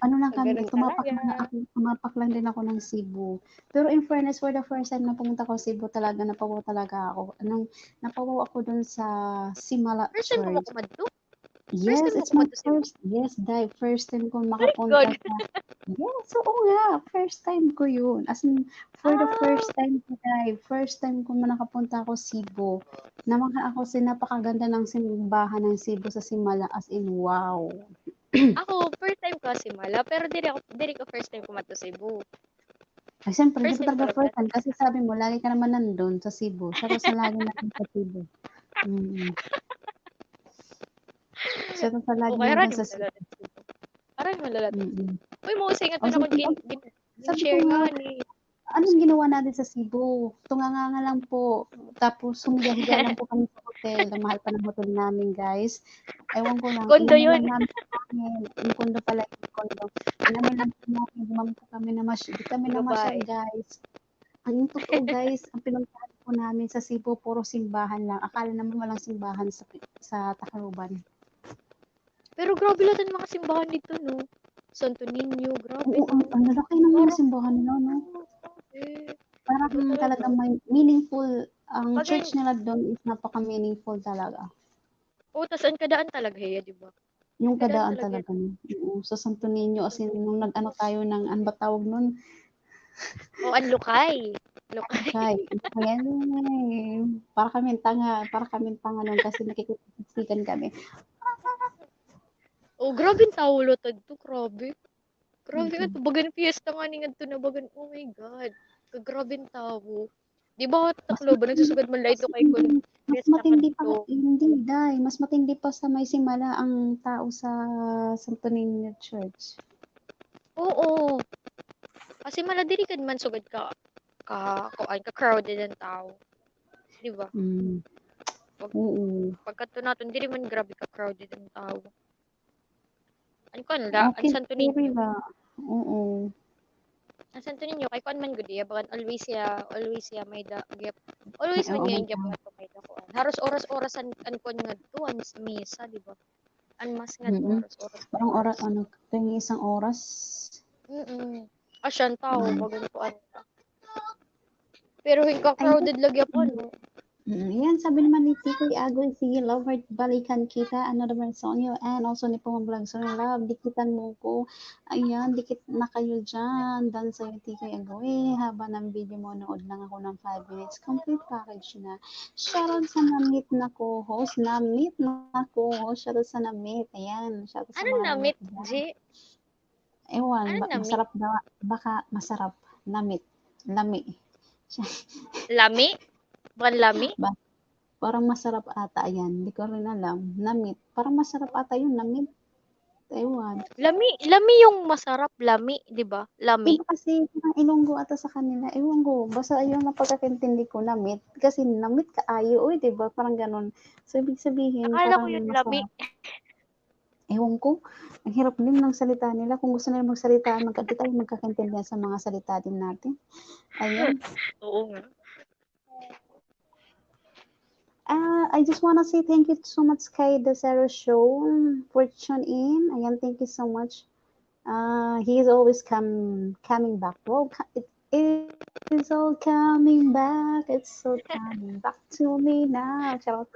Ano lang kami, Ganun talaga. tumapak lang din ako ng Cebu. Pero in fairness, for the first time na pumunta ko Cebu talaga, napawaw talaga ako. Napawaw ako dun sa Simala First time mo Church. kumadto? Yes, time mo it's my kumadto Cebu? first time ko Good. makapunta sa, yes, oo nga, first time ko yun. As in, for the first time ko, first time ko nakapunta ako Cebu. Namaka ako napakaganda ng simbahan ng Cebu sa Simala, as in, wow. Ako, first time ko Simala, pero diri ko first time kumadto Cebu. Ay, siyempre, di First ba time ko talaga lang first talaga. time? Kasi sabi mo, lagi ka naman nandun sa Cebu. Siya sa lagi natin sa Cebu. Siya sa lagi Okay, nandun rani sa mo Cebu. lalatin Cebu. Parang malalatin Cebu. Uy, mausay nga to na Sabi gin-share ko nga nga, ni. anong ginawa natin sa Cebu? Tunganga lang po. Tapos, humiga-higa lang po kami sa hotel. Ang mahal pa ng hotel namin, guys. Ewan ko lang. Kondo Inamin yun. lang namin yung kondo pala yung kondo. Inamin lang po namin. Dumami po kami na di kami namasyal, guys. Ang totoo, guys, ang pinuntahan po namin sa Cebu, puro simbahan lang. Akala naman walang simbahan sa Tacloban. Pero grabe lang mga simbahan dito, no? Santo Niño, grabe, Oo, no? ang lalaki naman yung simbahan nila, no? Eh, Parang iba talaga. talagang may meaningful, ang Bagay, church nila doon is napaka-meaningful talaga. tas ang kadaan talaga, di ba? Yung Kadaan kadaan talaga. talaga. Sa Santo Niño, as in, nung nag-ano tayo ng, ano ba tawag nun? Ang lukay. Lukay. Ayan, para kami tanga nun kasi nakikipagsiksikan kami. Oh, grabe ang tawlo to, grabe. Grabe nga to, bagan fiesta nga ni ngadto na bagan. Oh my God. Grabe ang tawo. Di ba Tacloban nagsusugad man lang ito kay kun Mas fiesta matindi pa, kadto. mas matindi pa sa may Simala ang tao sa Santo Niño Church. Oo. Kasi maladiri kad man sugad ka crowded ang tao. Di ba? Oo. Pagkadto naton diri man grabe ka crowded ang tao. Ano kan la, ang Okay, Santo Niño. Oo. Ang Santo Niño kay kuan man gud ya, bagan always ya may da gyap. Always man nga gyap nga to kay da kuan. Haros oras-oras an kuan ngadto an misa, di ba? An mas ngadto oras-oras. Parang tingin isang oras. Asyan tao bagan kuan. Pero hinka crowded lagi pa no. Yan, sabi naman ni Tikoy Agoy, sige, love heart, balikan kita, another person yun, and also ni Pong Vlog, so love, dikitan mo ko, ayan, dikit na kayo dyan, dan sa'yo Tikoy Agoy, haba ng video mo, nood lang ako ng 5 minutes, complete package na, shoutout sa na-meet na co-host, shoutout sa na-meet, ayan, shoutout sa Anong mga na-meet, na-meet. G? Ewan, Anong na-meet? masarap na, baka masarap, na-meet, lami. Lami? Bukan lami? Parang masarap ata yan. Hindi ko rin alam. Namit. Parang masarap ata yun. Namit. Ewan. Lami yung masarap, lami, di ba? Lami. Iba kasi ang Ilonggo ata sa kanila. Ewan ko. Basta yun ang pagkakaintindi ko, namit. Kasi namit ka ayo, uy, di ba? Parang ganun. So, ibig sabihin, Akala ko parang yun lami. masarap. Ewan ko. Ang hirap din ng salita nila. Kung gusto nila magsalita, di tayo magkakaintindihan sa mga salita din natin. Ayun. Oo nga. I just wanna say thank you so much kay The Zero Show for tuning in. Ayan, thank you so much. He is always coming back. Well, it is all coming back. It's all coming back to me now. Charot.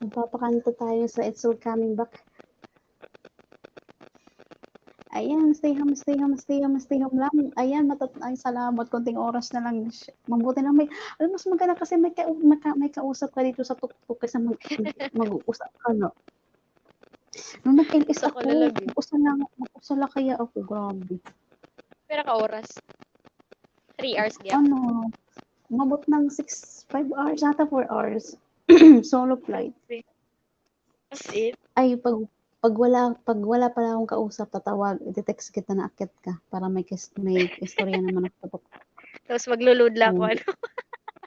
Magpapakanta tayo sa It's All Coming Back. Ayan, stay home lang. Ayan, ay, salamat. Konting oras na lang. Mabuti na alam, mas maganda kasi may kausap ka dito sa tuktok kaysa mag-uusap ka, no? Nung nag-LS Gusto ko ako, lalagyan. mag-usala kaya ako, grabe. Pero ka oras. 3 hours gap. Ano, umabot ng 5 hours, ata 4 hours. Solo flight. That's it. Ay, pag wala pala akong kausap, tatawag, i-text kita na akit ka para may istorya naman ako. Tapos maglulud lang Oo. ako. Ano?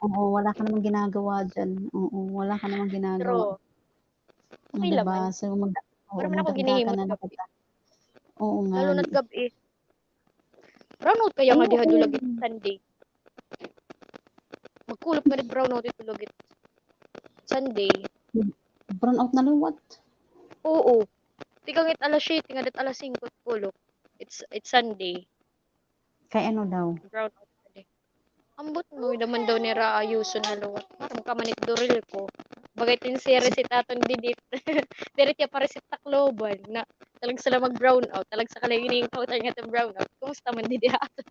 Oo, wala ka namang ginagawa dyan. Oo, wala ka namang ginagawa. True. Okay diba? laman. So, Parang ako magdagdagan ginihimot na lang gabi. kita. Oo nga. Lalo na't gabi. Brownout kaya nga Ay, diha oo. dulagit Sunday. Magkulop nga ni brownout ito dulagit Sunday. Brown out na liwat. Oo. Tigangit alas 7, tingadat alas 5 kulop. It's Sunday. Kay ano daw? Brownout kali. Ambot mo naman daw ni Ra Ayuso na luwat. Parang kamanit duril ko. Bagay tin si resitaton didit. Diret ya para si Tacloban na talag sila mag-brown out. Talag sa kalagining ko tayo nga brown out. Kumusta man didi ato?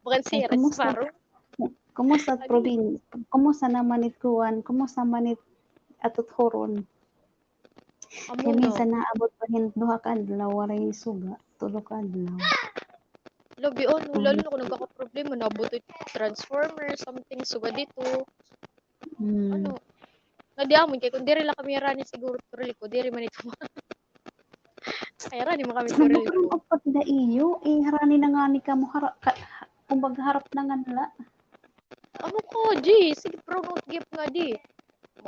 Bukan si Ay, kumusta? Paro. Kumusta kumusta naman ikuan? Kumusta man atot horon? Amo Kaya no. minsan naabot pa hin duha ka adlaw waray suga, tulo ka adlaw. Labi ano, lalo na kung nagkaka-problema na buto transformer, something suga dito. Ano? Nadiamon kay kung diri la kami rani siguro turili ko, diri man ito. Ay rani mo kami turili Nabukaran ko. og pati na iyo, harani na nga ni ka mo kung harap na nga nila. Ano ko, G? Sige, brown out gift nga di.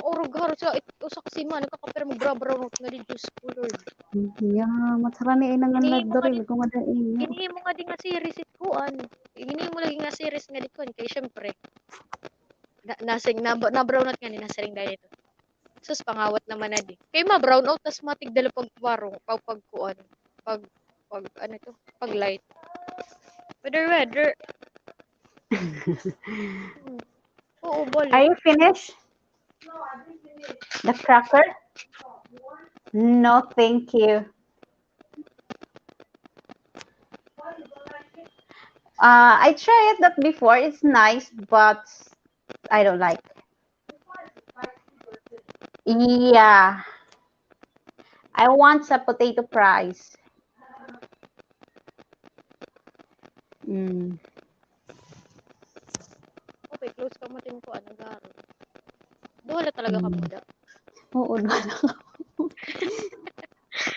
Maurog haro sa usak si man, nakakapira mo brown out nga di, Diyos ko Lord. Yeah, matsarani ay nangan Ini na mo nga doril kung ada iyo. Ini mo nga di nga series it kuan. Ini mo lagi nga series nga di kuan kay syempre. Nasing na brown out nga ni nasing dahil ito. Sus pangawat naman na di. Kay ma brown out tas matig dala pagwarong pag kuan. Pag ano to, pag light. Weather. Oo, bali. Are you finished? The cracker? No, thank you. I tried that before. It's nice, but I don't like. Yeah. I want some potato fries. Okay, close ka mo tin ko nagaro. Wala talaga ka muda. Oo, wala.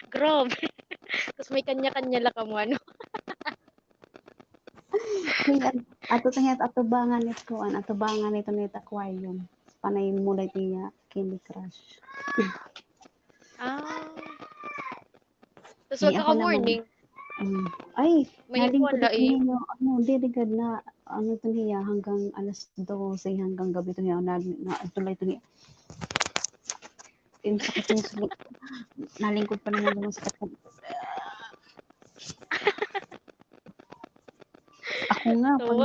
Grabe. Tapos may kanya-kanya la ka mo ano. Atubangan ito nito aquarium. Panay mulay tiya Candy Crush. Tapos wag ako ka naman, morning. Ay, May nalingkod wala ito eh. ninyo. Deligad na, ito niya, hanggang alas 12, hanggang gabi ito niya, tulay ito niya. Yung sakit niya, nalingkod pa naman yung sakit. Ako nga, pag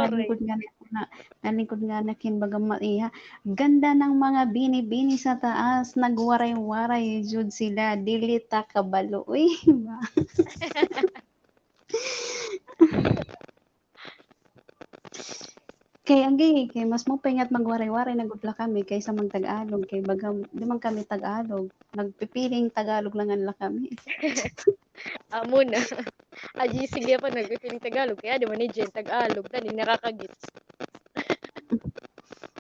nalingkod nga na kinbaga iya, ganda ng mga bini-bini sa taas, nagwaray-waray, jud sila, dili ta kabalo. Uy, ba? Kay mas mo paingat magwaray-waray nagudla kami kaysa magtagalog kay baga di man kami Tagalog, nagpipiling Tagalog lang la kami. Amo na. Aji sige pa nagpipiling Tagalog kaya di man ni Jen Tagalog tani nakakagits.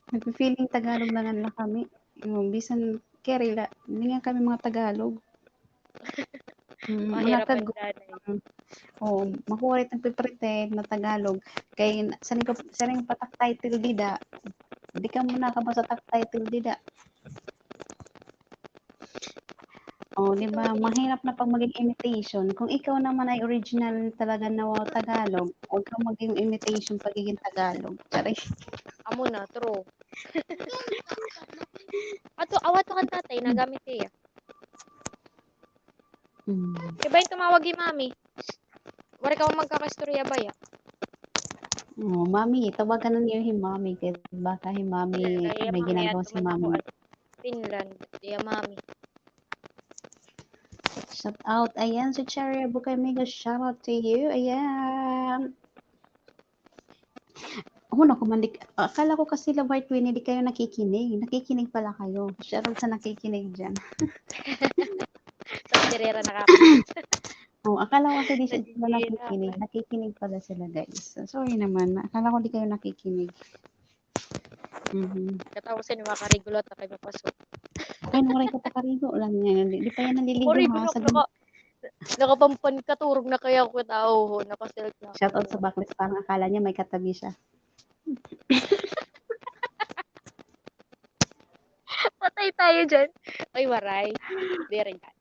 Nagfi-feeling Tagalog na nga lang kami. Bisan keri hindi nga kami mga Tagalog. Mahirapan Matag danay. makuha nagpe-pretend na Tagalog kay saning patak title dida. Di ka muna ka sa tag title dida. Di ba? Mahirap na pag maging imitation. Kung ikaw naman ay original talaga na Tagalog, huwag kang maging imitation pagiging Tagalog. Charay. Amo na, true. Awato kan tatay, nagamit kaya. Kaya ba yung tumawag yung mami? Wala ka magkakastorya ba ya? Mami, tawagan na niyo yung mami. Kaya baka yung mami, Kaya may mami, ginagawa ato si man ako mami. at Finland. Kaya mami. Shout out. Ayan, si Cherry Bukay Mega, shout out to you. Ayan. Naku, akala ko kasi Love Queen, hindi kayo nakikinig. Nakikinig pala kayo. Shout out sa nakikinig dyan. Sa tirera nakakinig. Akala ko kasi di sila Naghihirapan. nakikinig. Nakikinig pala sila, guys. Sorry naman. Akala ko di kayo nakikinig. Katapusin mga karigulot na kayo mapasok. Kaya nawaray ka pa karigo lang yan. Di pa yan naliligo Karigo ha. na nakapampan katurog na kaya ako tao. Nakaselect na. Shout out sa backlist. Parang akala niya may katabi siya. Patay tayo dyan. Ay, waray. Diri yan.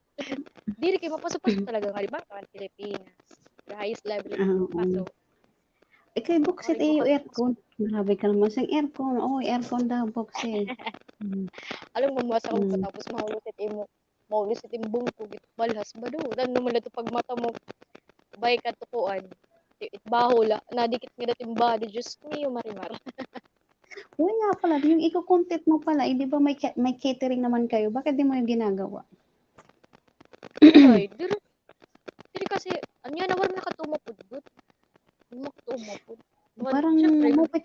Diri kayo mapasok-pasok talaga nga, di ba? Kawan Pilipinas. The highest level of pasok. Kay buksit yung aircon. Grabe ka naman sa aircon. Aircon daw, buksit. Alam mo, masa ko tapos maulusit yung bungko. Balhas ba do? Dan naman na ito pag mata mo, bay ka tukuan. Baho la. Nadikit nga natin body. Diyos niyo, marimar. Uy nga pala, yung iko-content mo pala, di ba may catering naman kayo? Bakit di mo yung ginagawa? Ay, diri kasi, anya na wala nakatumapod good. Nakatumapod. Parang mupay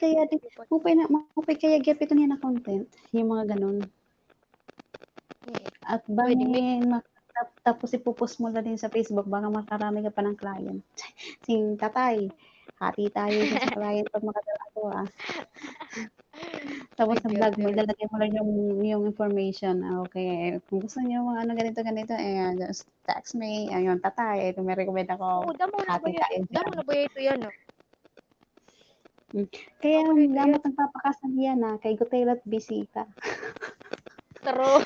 kaya gapit niya na content, yung mga ganun. At bangin, tapos ipupost mo na din sa Facebook, baka makarami ka pa ng client. Sing tatay, hati tayo sa client pag makadala ko Tapos sa vlog mo, ilalagay mo lang yung information. Okay, kung gusto niyo mga ganito, just text me. Ayun, tatay, may recommend ako. Damo na ba ito yan, Kaya gamot ang papakasal yan, kay Gutela at Bisita. Taro.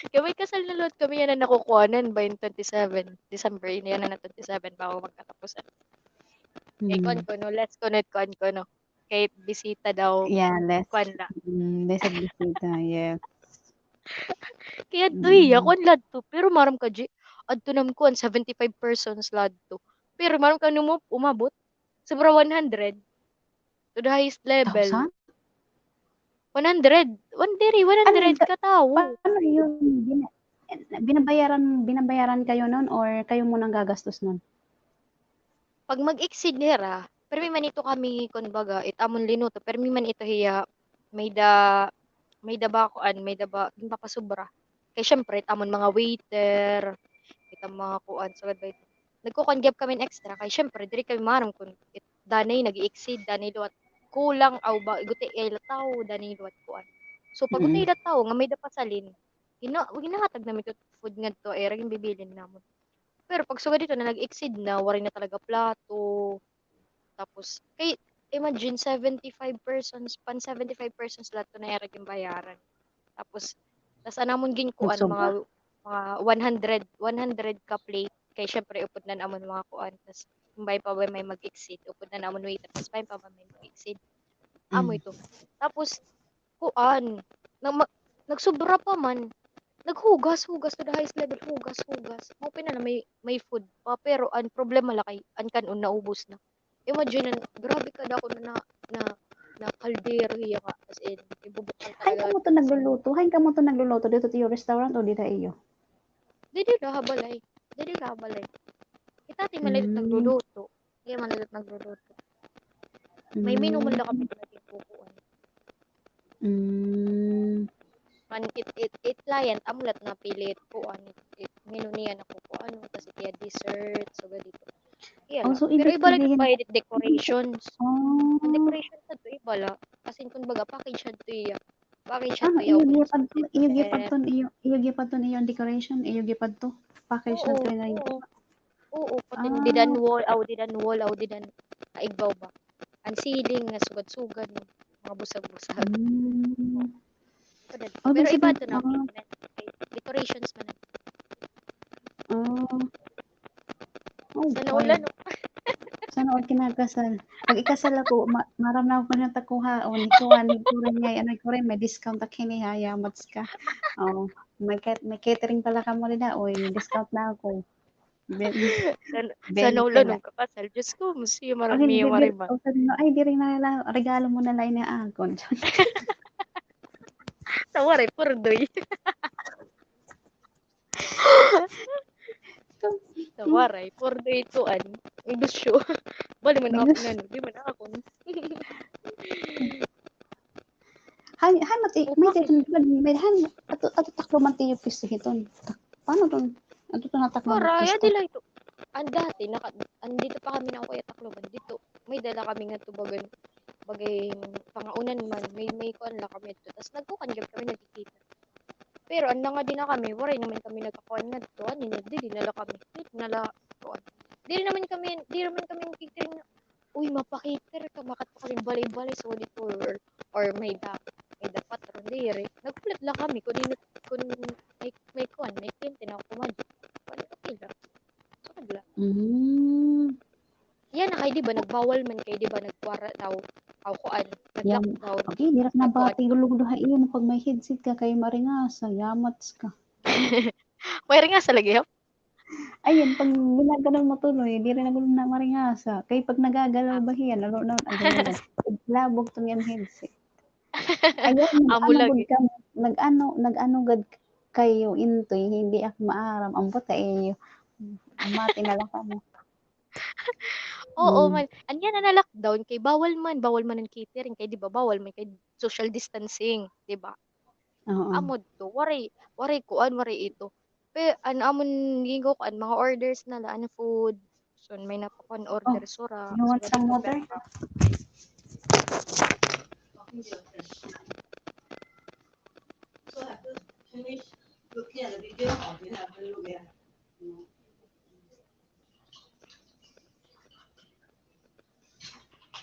Kami kasal na load kami yan na nakukuhanan by 27. December yan na 27 bago magkatapusan. Kay let's connect ko, no? Kay bisita daw. Yeah, let's bisita, yes. Kaya doy, ako ang lad to. Pero maram ka, adto nam ko, 75 persons lad to. Pero maram ka umabot. Sobra 100. To the highest level. 100. 100 ka tao. Paano yun? Binabayaran kayo nun or kayo munang gagastos nun? Pag mag-exceed nira, pero may man ito kami, kumbaga, itamon linuto, pero may man ito hiya, may da ba, yung papasubra. Kaya syempre, itamon mga waiter, itang mga kuan, so ba ito. Nagkukongyap kami extra, kaya syempre, diri kami maram kung danay nag-exceed, danay luwat kulang, aw ba, iguti tao, danay luwat kuan. So, pag iguti tao, nga may dapasalin, hinahatag namin ito food nga to, yung bibilin namin. Pero pag suga dito na nag-exceed na, waray na talaga plato. Tapos, imagine 75 persons, 75 persons lahat to na yung bayaran. Tapos, anamon ginkuan mga 100 ka plate. Kaya syempre, upod na namon mga kuan. Tapos, may pa ba may mag-exceed. Upod na namon waiter. Tapos, may pa ba may mag-exceed. Amo ito. Tapos, kuan. Nagsubra pa man. Naghugas to the highest level, hugas. Mao na may food pa, pero ang problema lakay, ang kanon naubos na. Imagine, grabe ka dako na kaldero hiya ka, as in, ibubukal Hay talaga. Hay ka mo to nagluluto dito sa restaurant o dito iyo? Dili ra habalay. Itati malit nagluluto. Kaya malit nagluluto. May menu man lang kami natin kukuan. Man it client amulat na pilit ko menu niya na ko ano kasi kaya dessert so dito. Pero iba lang pa edit decorations. Ang decoration sa to iba la. As Asin kun baga package siya to iya. Package siya Ano to iya iyo kun gipad to, iyo gipad eh, to, iyo gipad to niyo ang decoration, iyo gipad to. Package na oo, to na oo. Oo, pati Ah, didan wall, aw didan kaigbaw ba. Ang ceiling nga sugad-sugad, mga busag-busag. mm. Kadad. Oh, Pero basic iba na, to na maintenance. Kay decorations man. oh, Sana okay. ulan no. Sana all kinakasal. Pag ikasal ako, maranaw ko na takuha, o ni kuha, ni kuha niya, ano ko rin, may discount na kini, hayamats ka. Oh, may catering pala ka mo rin na, oy, discount na ako. Sana 20 ulan la. nung kakasal. Diyos ko, musiyo Ay, marami mariman. o sabi mo, ay, di rin na, regalo mo na lang na akon. Tawaray, purdoy. Tawaray, purdoy ituan. Ang dusyo. Bali man ako na, no? Di man ako. Hay mati, O, may package. titin, may han, ato takbo man tiyo pisto hiton. Paano ton? Ato to natakbo mo Para, ya pisto. dila ito. Ang dati, andito pa kami na Kuya Tacloban. Dito, may dala kami nga tubagan. Bagay, pangaunan man, may kuan la kami ito. Tapos nagkukan kami nagkikita. Pero ang nga din na kami, waray naman kami nagkakuan na to. Ano niya, di nala kami. Di nala kuan. Di naman kami nagkikiring na, uy, mapakiter ka, makat pa kami balay-balay sa dito or may dapat ron dire. Nagkulat lang kami kung may kuan, may kliyente na ako kumadi. Kuan, okay lang. So, nagla. Mm. Yan na kay di ba nagbawal man kay di ba nagkwara daw aw kuan Yan. nag-lockdown Okay, direk na nagkuan. bati gulog duha iyon pag may headset ka kay maringasa, yamats ka. May ringa sa lagi hap. Ayun, pag ginagalaw mo tuloy, di rin na gulong na maringasa. Kay pag nagagalaw ba hiyan, lalo na agalaw. Labog to yung headset. Ayun, Amo nag-ano gud lagi. ka, nag-ano gud kayo intoy, hindi ako maaram. Ambot kayo. Mati na lang kamo. Oo Mm. man. Anya na lockdown kay bawal man ang catering kay di ba bawal man kay social distancing, di ba? Oo. Amod to waray kuan waray ito. Pe an amon gingo kuan mga orders na la ano food. So may napakuan Oh, order sura. you So want some dito water? pero So I have to finish looking at the video or do you have to look at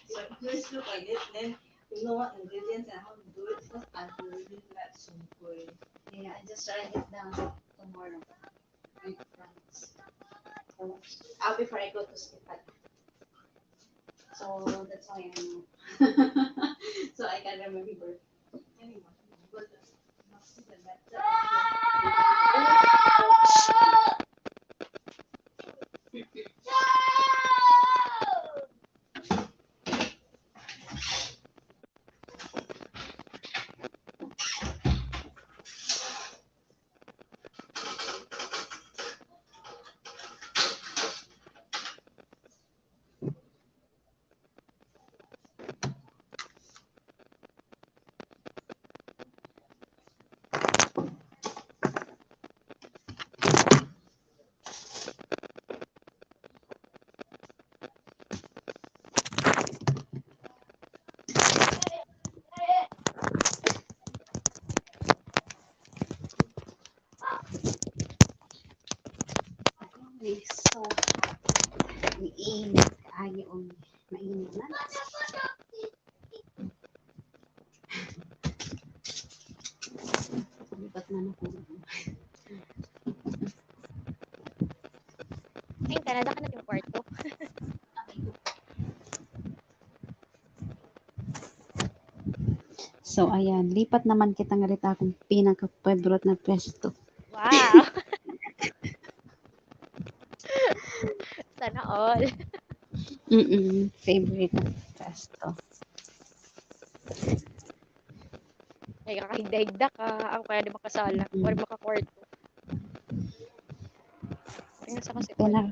So please look like it, then you know what ingredients and how to do it. First, I will really like some food. Yeah, I just write it down tomorrow. I promise. So, before I go to sleep. So that's why I know. So I can remember. Anyway, but not even that. It's so hot. Mainit kaayo on. Mainit na. Lipat na ako. ay Canada ka na yung kwarto. So ayan, lipat naman kita nga rita akong pinaka-favorite na pwesto. Wow. Sana all. Favorite na pwesto. Ay kakahigda-higda ka. Ako kaya di makasala. Wala makakwarto. Ay sa kasi all.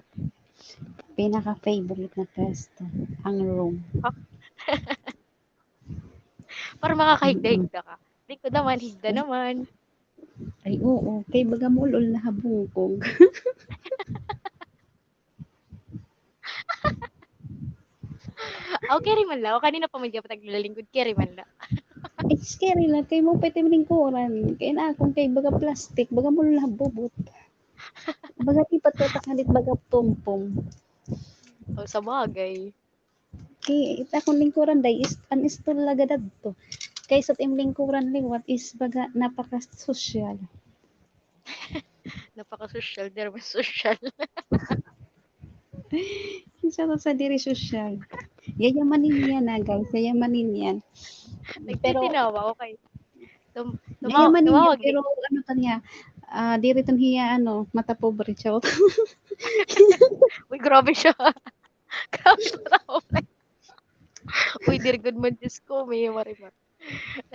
Pinaka-favorite na pwesto. Ang room. Para makakahigda-higda ka. Di ko naman, higda naman. Ay oo, kay baga mulol na habungkog. Carry man lang. O kanina pa man gyapon taglalingkod, carry man lang. Ay, scary lang. Kay mo pwede lingkuran. Kaya na akong kay baga plastic. Baga mo lang bubot. Baga tipat ko takalit baga tumpong. O sa bagay. Kay akong lingkuran day is uninstall laga dadto. Kay sa tim lingkuran liwat is baga napaka-social. Napaka-social, derma social. Isa to sa diri social. Yayamanin yan na guys. Yayamanin yan. Pero Nagtitinawa, okay. yayamanin yan. Tumawag Pero ano tanya. Diri tan hiya ano. Mata pobre siya. Uy, grabe siya. Grabe siya. Uy, dear good man, Diyos ko, may marimar.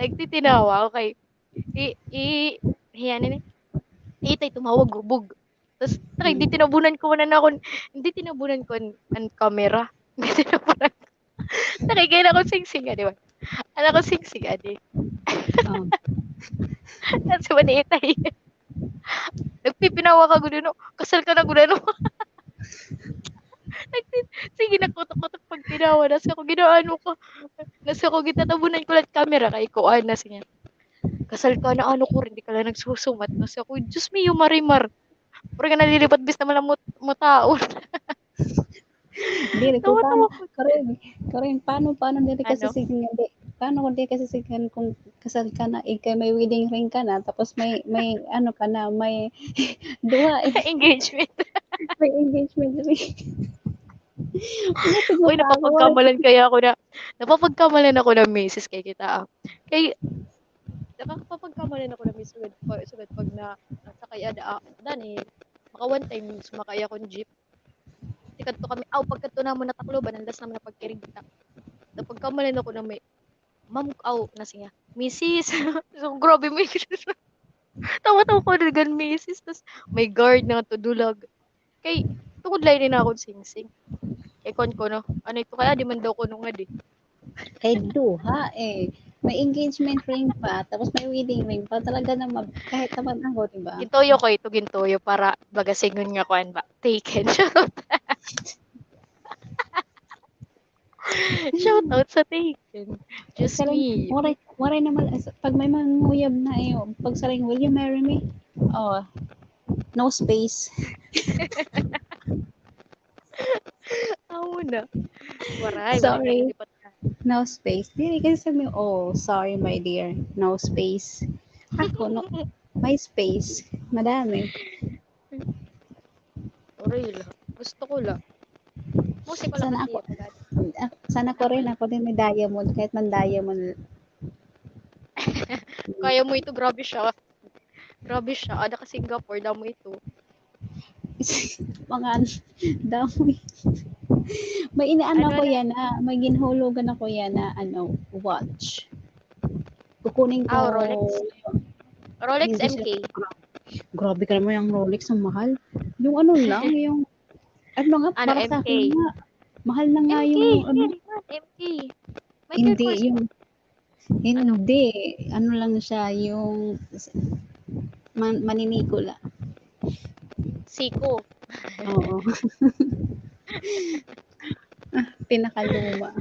Nagtitinawa, okay. Hiyanin eh. Itay, tumawag, gubog. Tapos, hindi tinabunan ko na ako, hindi tinabunan ko ang camera. Hindi tinabunan ko. Kaya na ako sing-sing, di ba? Alam ko sing-sing, adi. At sa mani itay. Nagpipinawa ka gulo, no? Kasal ka na gulo, no? Sige, nakutok-kutok pag tinawa. Nasa ko ginaano ko. Nasa ko gitatabunan ko lang camera kay ko. Nasa niya. Kasal ka na ano ko rin. Di ka lang nagsusumat. Nasa ko, Diyos me, yung marimar. Pura ka nalilipat bis naman lang mo taon. Dili ko Tawa-tawa paano. ko. Karin, paano dili kasi Ano? sigan. Paano kung di kasi sigan kung kasal ka na, kay may wedding ring ka na, tapos may ano ka na, may duwa, Engagement. may engagement ring. Uy, napapagkamalan ako na misis kay kita. Kay, nakapapagkamalan ako na misis sugad pag nasakay dani, maka one time sumakay ako ng jeep. Tikat to kami, pagkat na mo natakloban, andas naman na pagkirigita. Napagkamalan ako na may, ma'am, na siya, misis. So, grabe, misis. Tawa-tawa ko na gan misis. Tapos, may guard na tudulag. Kay, tungod lain na ako sing-sing. Kay kon ko, no? Ano ito kaya, di man daw ko nung nga, di. Kay duha may engagement ring pa, tapos may wedding ring pa, talaga naman, kahit naman ako, diba? Gintoyo ko ito, gintoyo, para bagasingon nga kuan ba. Taken. Shout out sa Taken. Just me. Waray naman, pag may manguyab na pag saring, will you marry me? Oh, no space. Amo na. Waray. Sorry. No space. Dili kasi sabi, sorry my dear, no space. Ako, no, may space. Madami. Waray lang. Gusto ko lang. Musik ko lang Sana ko rin, ako din may diamond, kahit man diamond. Kaya mo ito, grabe siya. Grabe siya. Ada ka Singapore, damo ito. Mga dami. May inaano ko yan may ginhulugan ako yan na watch. Kukunin ko. Rolex MK. Grabe ka naman yung Rolex, ang mahal. Yung ano lang, yung para sa akin nga. Mahal na nga MK, yung MK. Hindi. Ano lang siya, yung Maninikola. Siko. Oo. Pinakaluma.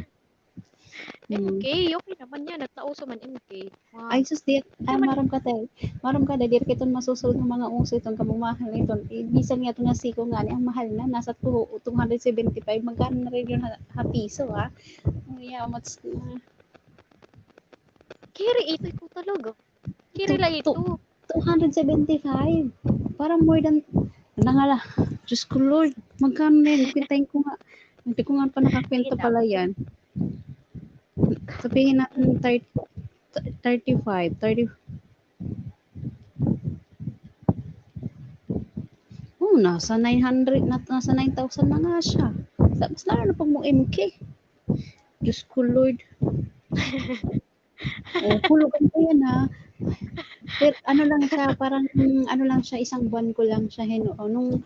MK, okay naman yan. Nagtauso man MK. Wow. Ay, sus, maram ka dahil kitong masusunod ng mga uso itong kamumahal ito. Bisan nga ito nga siko nga, ang mahal na, nasa 275, magkano na rin yung piso, ha? Yeah, much na. Kiri, ito talaga. Kiri lang ito. 275. Parang more than, nangala, Diyos ko Lord, magkano na yun? Pintayin ko nga. Hindi ko nga pa nakakwenta pala yan. Sabihin natin 35, 30. Nasa 900, nasa 9,000 na nga siya. Mas lalo na pag mo MK. Diyos ko Lord. Hulugan ko yan, ha. Pero ano lang siya, parang ano lang siya, isang buwan ko lang siya nung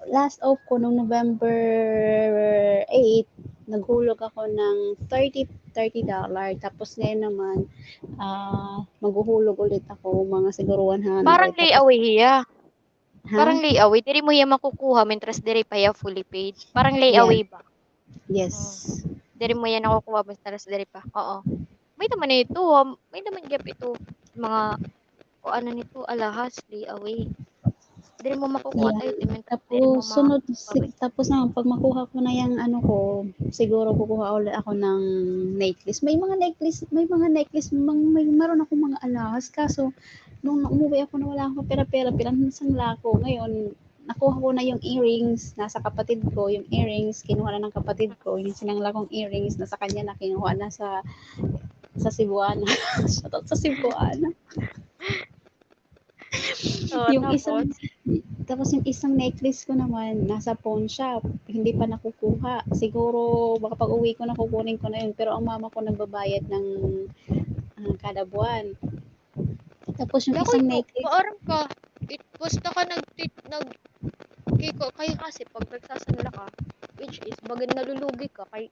last off ko nung November 8, naghulog ako ng $30. Tapos ngayon naman maghuhulog ulit ako mga siguro 100. Parang layaway hiya. Parang layaway, diri mo hiya makukuha mentras diri pa hiya fully paid. Parang layaway ba? Yes. Diri mo yan nakukuha basta ras diri pa. Oo. May naman ito, may naman gyap ito. Mga o ano nito, alahas, lay away. Diri mo makukuha Yeah. tayo timen diri mo Tapos mababay. tapos na pag makuha ko na yung ano ko, siguro kukuha ulit ako ng necklace. May mga necklace, may meron ako mga alahas kaso nung umuwi ako na wala akong pera-pera, pinansanla ko. Ngayon, nakuha ko na yung earrings, nasa kapatid ko, yung earrings, kinuha na ng kapatid ko, yung sinangla kong earrings, nasa kanya na, kinuha na sa Cebuana. Shoutout sa Cebuana. Oo, Yung isang, tapos tapos yung isang necklace ko naman, nasa pawn shop, hindi pa nakukuha. Siguro, baka pag uwi ko na, kukunin ko na yun. Pero ang mama ko nagbabayad ng kada buwan. Tapos yung Lako isang ito, necklace, maaram ka. Basta ka kay kasi pag nagsasanla ka, which is bagay nalulugi ka kay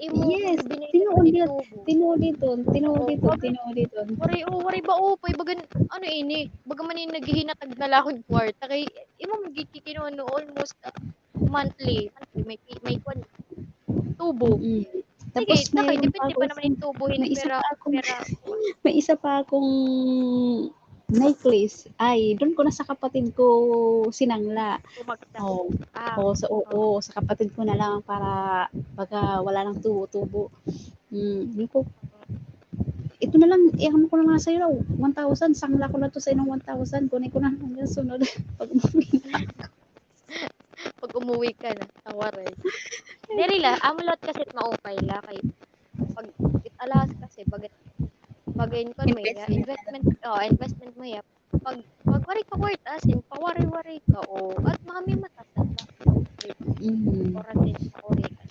imo yes, binayad mo dito. tinuuliton. Wari ba pay bagan ano ini, baga man ini naghihinatag na lakod kwarta kay imo magkikino ano almost monthly may kwan tubo. Mm. Sige, Tapos na kay mayroon pa depende ako pa naman yung tubuhin may isa pera pa akong, pera kuwan. may isa pa akong necklace. Ay, doon ko na sa kapatid ko sinangla. Bumagsak. Oh, Ah, sa kapatid ko na lang para baga wala nang tubo-tubo. Yun po. Ito na lang, ano ko na nga sa'yo, 1,000, sangla ko na to sa inong 1,000, kunin ko na hanggang sunod. Pag pag umuwi ka na, tawaray. Diri la, amulot kasi maupay la kay pag italas kasi bagayin ko mo ya investment mo ya pag wari ka worth as in pawari-wari ka o at mami matasan ka. Oras din sa ori ka.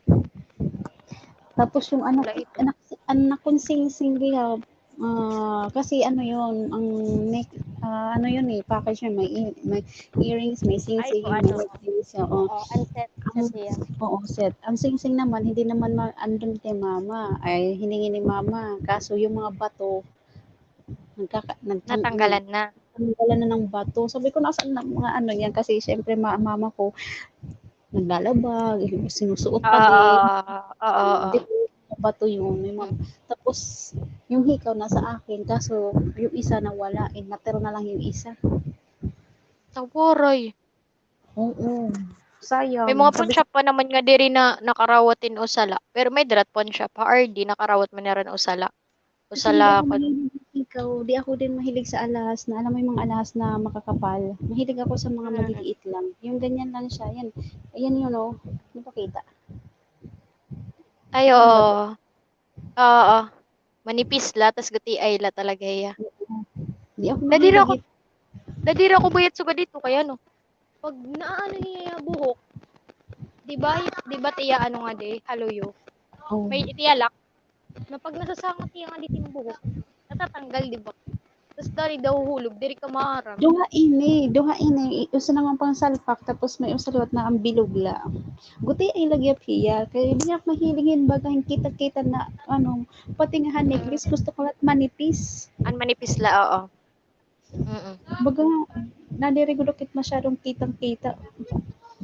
Tapos yung Wala ito. anak kong sing-sing kasi ano yun, ano yun package yun, may earrings, may Ay sing-sing, ko may ano. necklace, oo. Oo, unset sa siya. Oo, set. Ang sing-sing naman, hindi naman andun kay mama, ay hiningi ni mama. Kaso yung mga bato, Natanggalan na. nagtanggalan na ng bato. Sabi ko, nasaan na mga ano yan? Kasi syempre mama ko, naglalabag, sinusuot pa din. Oo. Hindi ko bato yun. Tapos, yung hikaw nasa akin, kaso yung isa nawala, natira na lang yung isa. Tawaray. Oo. May Sayang. mga pawn shop pa naman nga diri na nakarawatin o sala. Pero may drat pawn shop ha RD nakarawat man na rin o sala. O Kasi hindi sala ako kon. mahilig di ako din mahilig sa alahas na, alam mo yung mga alahas na makakapal. Mahilig ako sa mga maliliit lang. Yung ganyan lang siya, yan. Ayan yun, oh. Hindi pa kita. Ay oo. Oo. Manipis la tas gati ay la talaga ya. Hindi ako Nadira ko mahilig. nadira ko bayat suga dito kaya no. Pag naano niya buhok, di ba tiya ano nga de, haluyo. Oh. May itiyalak na pag nasasangat niya nga dito yung buhok, natatanggal di ba? Tapos dari daw hulog, diri ka maharam. Duha ini. Usa naman pang salpak, tapos may usaliwat na ang bilog la. Guti ay lagyap hiya. Kaya hindi ako mahilingin bagay kita-kita na, pati nga necklace, gusto ko lahat manipis. An manipis la, oo. Baga, nadirigulokit masyadong kitang-kita.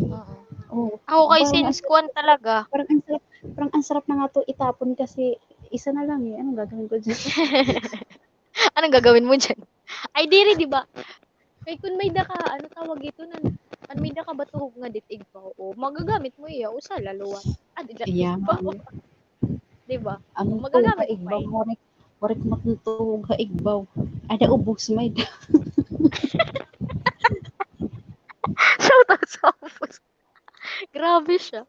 Oo. Oh, Ako kay parang since kuwan talaga. parang ang sarap na nga to itapon kasi isa na lang eh. Anong gagawin ko dyan? Anong gagawin mo dyan? Ay, diri, di ba? Kay kun may daka, ano tawag ito nan? An may daka batuhog nga ditig pa. O, magagamit mo iya, usa laluwan. Di dyan Iya, igbaw. Di ba? ang Magagamit mo igbaw, eh. warik matutog ha igbaw. Ada ubos may da. Shout out sa ubos. Grabe siya.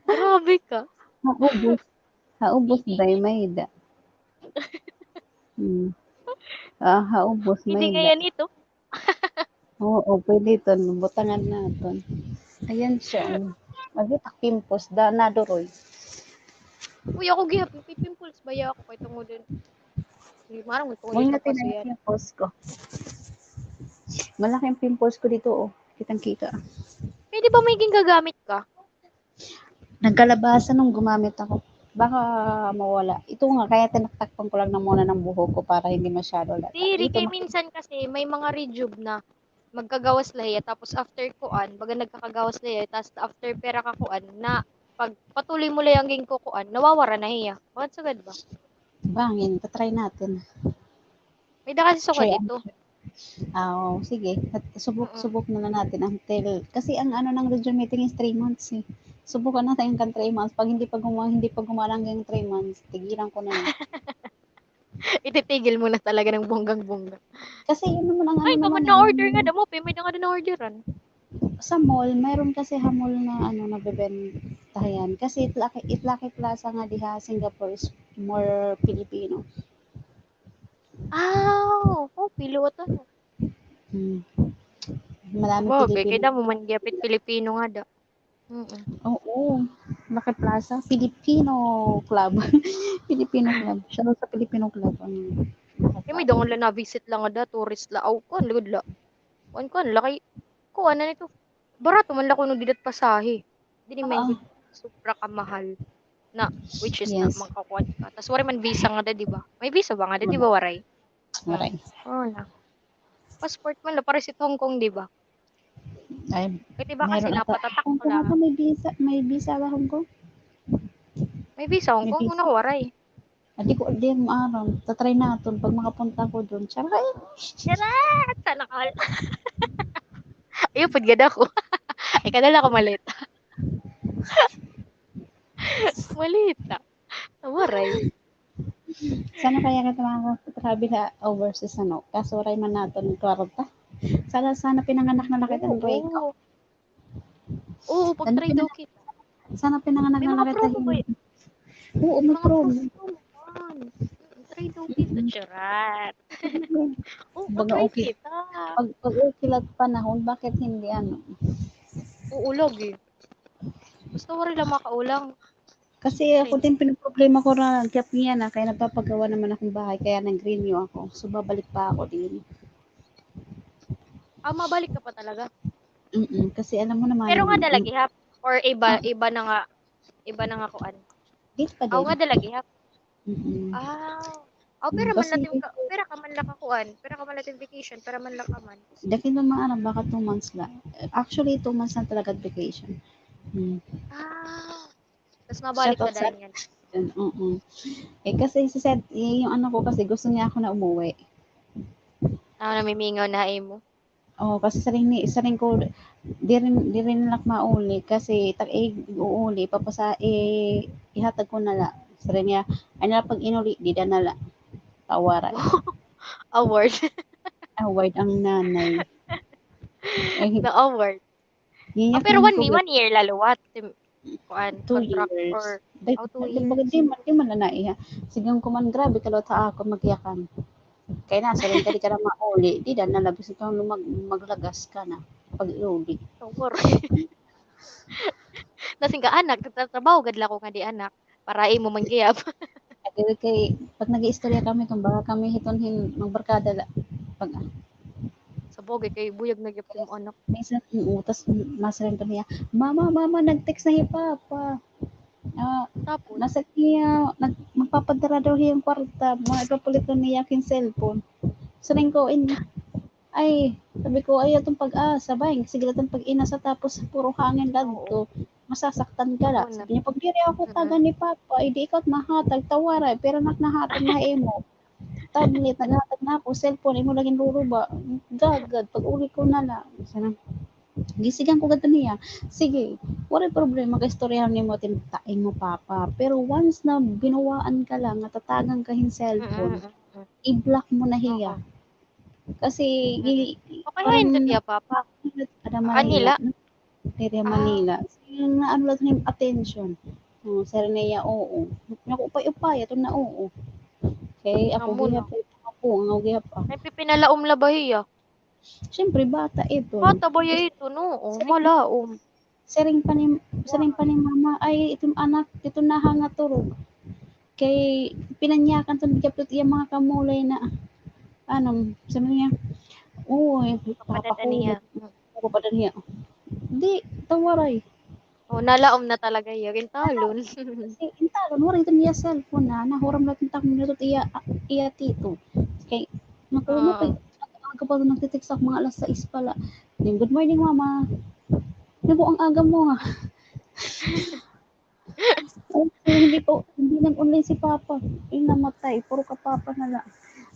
Grabe ka. Haubos day may da. Haubos Hindi may nga da. yan ito. Oo, pwede ito. Butangan natin. Ayan siya. Magitak pimpos da naduroy. Uy, ako gihap. May pimples ba ako kay tungod din? Marang mo tungod Huwag sa natin paso ang yan. pimples ko. Malaking pimples ko dito, oh. Kitang-kita. Eh, di ba may gagamit ka? Nagkalabasan nung gumamit ako. Baka mawala. Ito nga, kaya tinaktakpan ko lang na muna ng buhok ko para hindi masyado lata. Diri Ito, kay minsan kasi may mga rejuve na magkagawas lahiya tapos after kuan baga nagkakagawas lahiya tapos after pera ka kuan na Pag patuloy mo lang yung kukuan, nawawara na hiya. Bakit sagad ba? Bangin, tatry natin. May da kasi sukad Try ito. sige. Mm. Subok na lang natin until, kasi ang ano ng region meeting is 3 months eh. Subukan natin yung 3 months. Pag hindi pa gumana hanggang 3 months, tigilan ko na yun. Ititigil mo na talaga ng bonggang-bongga. Kasi yun naman ang ano Ay, naman paman yan. na-order nga damo, may na nga na-orderan. Sa mall, mayroon kasi hamol na ano nabebentahan. Kasi Itlaki Plaza nga diha, Singapore is more Filipino. Pilo ata. Hmm. Marami Bagay, Pilipino. kaya mo man gyapit Pilipino nga da. Oo. Laki Plaza, Filipino Club. Filipino Club. Siya sa Filipino Club. Kaya may dangon lang na-visit lang nga da, tourist la. Kuan, lugod la. Kuan, laki. Kuan na nito. Barato man la ko nung didat pasahe. Di ni man gud sobra ka mahal. Na, which is na, Yes. mangkakuan ka. Tapos wari man visa nga da, di ba? May visa ba nga da, di ba waray? Maray. Oo na. Passport man la, para si Hong Kong, di ba? Ay, Kaya diba kasi mayroon ata. napatatak Hong ko Kong lang. ata may visa ba Hong Kong? May visa Hong May Kong, visa. una waray. Di mo aram. Tatry natin pag makapunta ko doon. Charay. Charat! Sana all. Ayun, pagod ako. Ikaw na lang ako malita. Malita. Waray. Sana kaya kita makaka-travel na overseas ano. Kaso ray man natin kwarta. Sana pinanganak na nakita ng Ray. Oo, pag-try daw kita. Sana pinanganak May na mga nakita promo ba yun? Oo, may Mga promo. man. Try daw kita, charat. Oo, Baga try okay. kita. Pag okay lang panahon, bakit hindi ano? Uulog eh. Basta wari lang makaulang. Kasi ako din pinoproblema ko na gap niya na kaya napapagawa naman akong bahay kaya nag-renew ako. So babalik pa ako din. Mabalik ka pa talaga. Kasi alam mo naman. Pero nga dalagi hap. Or iba na nga kuan. Dito pa Ako din. nga dalagi hap. Pero man Kasi natin pera ka man lang kakuan. Pera ka man natin vacation, pera man lang ka man. daki naman alam baka 2 months lang. Actually 2 months na talaga vacation. Tapos mabalik ka dahil yan. Kasi si Seth, yung ano ko kasi gusto niya ako na umuwi. Namimingaw na mo. Kasi saring ko di rin nalak mauli kasi uuli papasa ihatag ko nala. Saring niya ay nala pag inuli di da nala. Tawaran. Award. Award ang nanay. Na award. Pero 1 year laluwat. Kuan, 2 contract years. or 2 Di years. di man na iya. Sigang ko man grabe kalot ha ako magyakan. Kaya nasa rin ka di ka na mauli. Di da nalabas ikaw maglagas ka na. Pag iuli. Award. Nasing ka anak, nagtatrabaho gadla ko nga di anak. Para imo manggiyab. Kay pag nag-iistorya kami kung baka kami hitonhin magbarkada pag Sabog kay buyag na gyud mo anak. minsan utas masarin pa niya mama nag-text na si papa Tapos nasa niya magpapadara daw yung kwarta ipapulit na niya yung cellphone saring ko ay sabi ko ay atong pag-asa ba sige lang pag-inasa tapos puro hangin ladto masasaktan ka la sabi niya pag diri ako taga ni papa di ikaw mahatag tawara pero nahatag na imo tablet naghatag na ako cellphone imo laging ruruba gagad pag uli ko na lang gisigan ko gadto niya sige wala problema kay istoryahan nimo tintaing mo papa pero once na binuwaan ka lang natatagan ka hin cellphone i-block mo na hiya kasi okay hayin to diya papa. Manila Manila yung ano lang yung attention sir niya oo nakupay-upay ito na oo kay ako gihap ako ang gihap May pipinalaom la ba hiya? Siyempre bata ito. Bata ba ya ito no? Malaom. Sering pa ni mama ay itong anak ito na hanga turog. Kay pinanyakan to gyapot iya mga kamulay na sabi niya Papadaniya. papadaniya. Di tawaray. Nalaom na talaga iya talon. Kasi intalon wala ito niya cellphone na nahuram natin takong nito iya tito. Kay nakuha pa kapag nagtitiksak mga alas 6 pala. Good morning mama. Ano po ang aga mo ha? Hindi nag-online si Papa. Yung namatay, puro ka Papa na lang.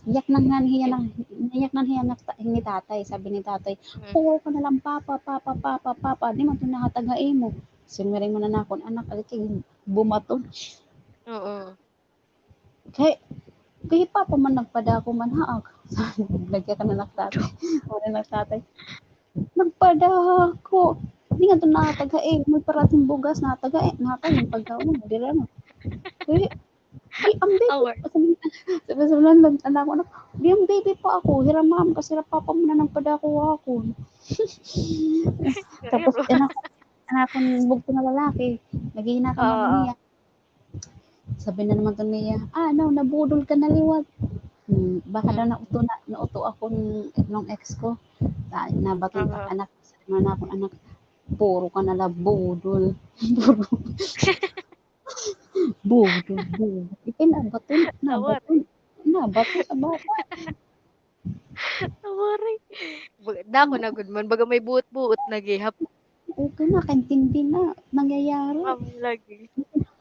Iyak nang hiya ni tatay. Sabi ni tatay, Mm. puro ka na lang Papa, Papa, Papa, Papa. Di man ito nakatagay mo. Simirin mo na nakon, anak, alikig, bumaton. Oo. Kay Papa man nagpadako man haak. Lagyan ka na nagtatay. Wala nagtatay. Nagpadako. Di nga ito nakatagay. May parating bugas nakatagay. Nakatagay yung pagkaon. Di lang. Kaya, di, ang baby. Award. Sabi lang, anak ko, di ang baby pa ako. Hiramam kasi Papa mo na nagpadako ako. Tapos, anak ko, bugto na lalaki. Naghihina ka naman niya. Sabi na naman to niya, nabudol ka na liwat. Baka daw nauto ako nung ex ko. Nabaton ka anak, sana akong anak, puro ka na labudol. Budol. Nabaton sa bata. Awari. Dako na good man. Baga may buot-buot na gihap. Okay na, kaintindi na, nangyayari. Lagi.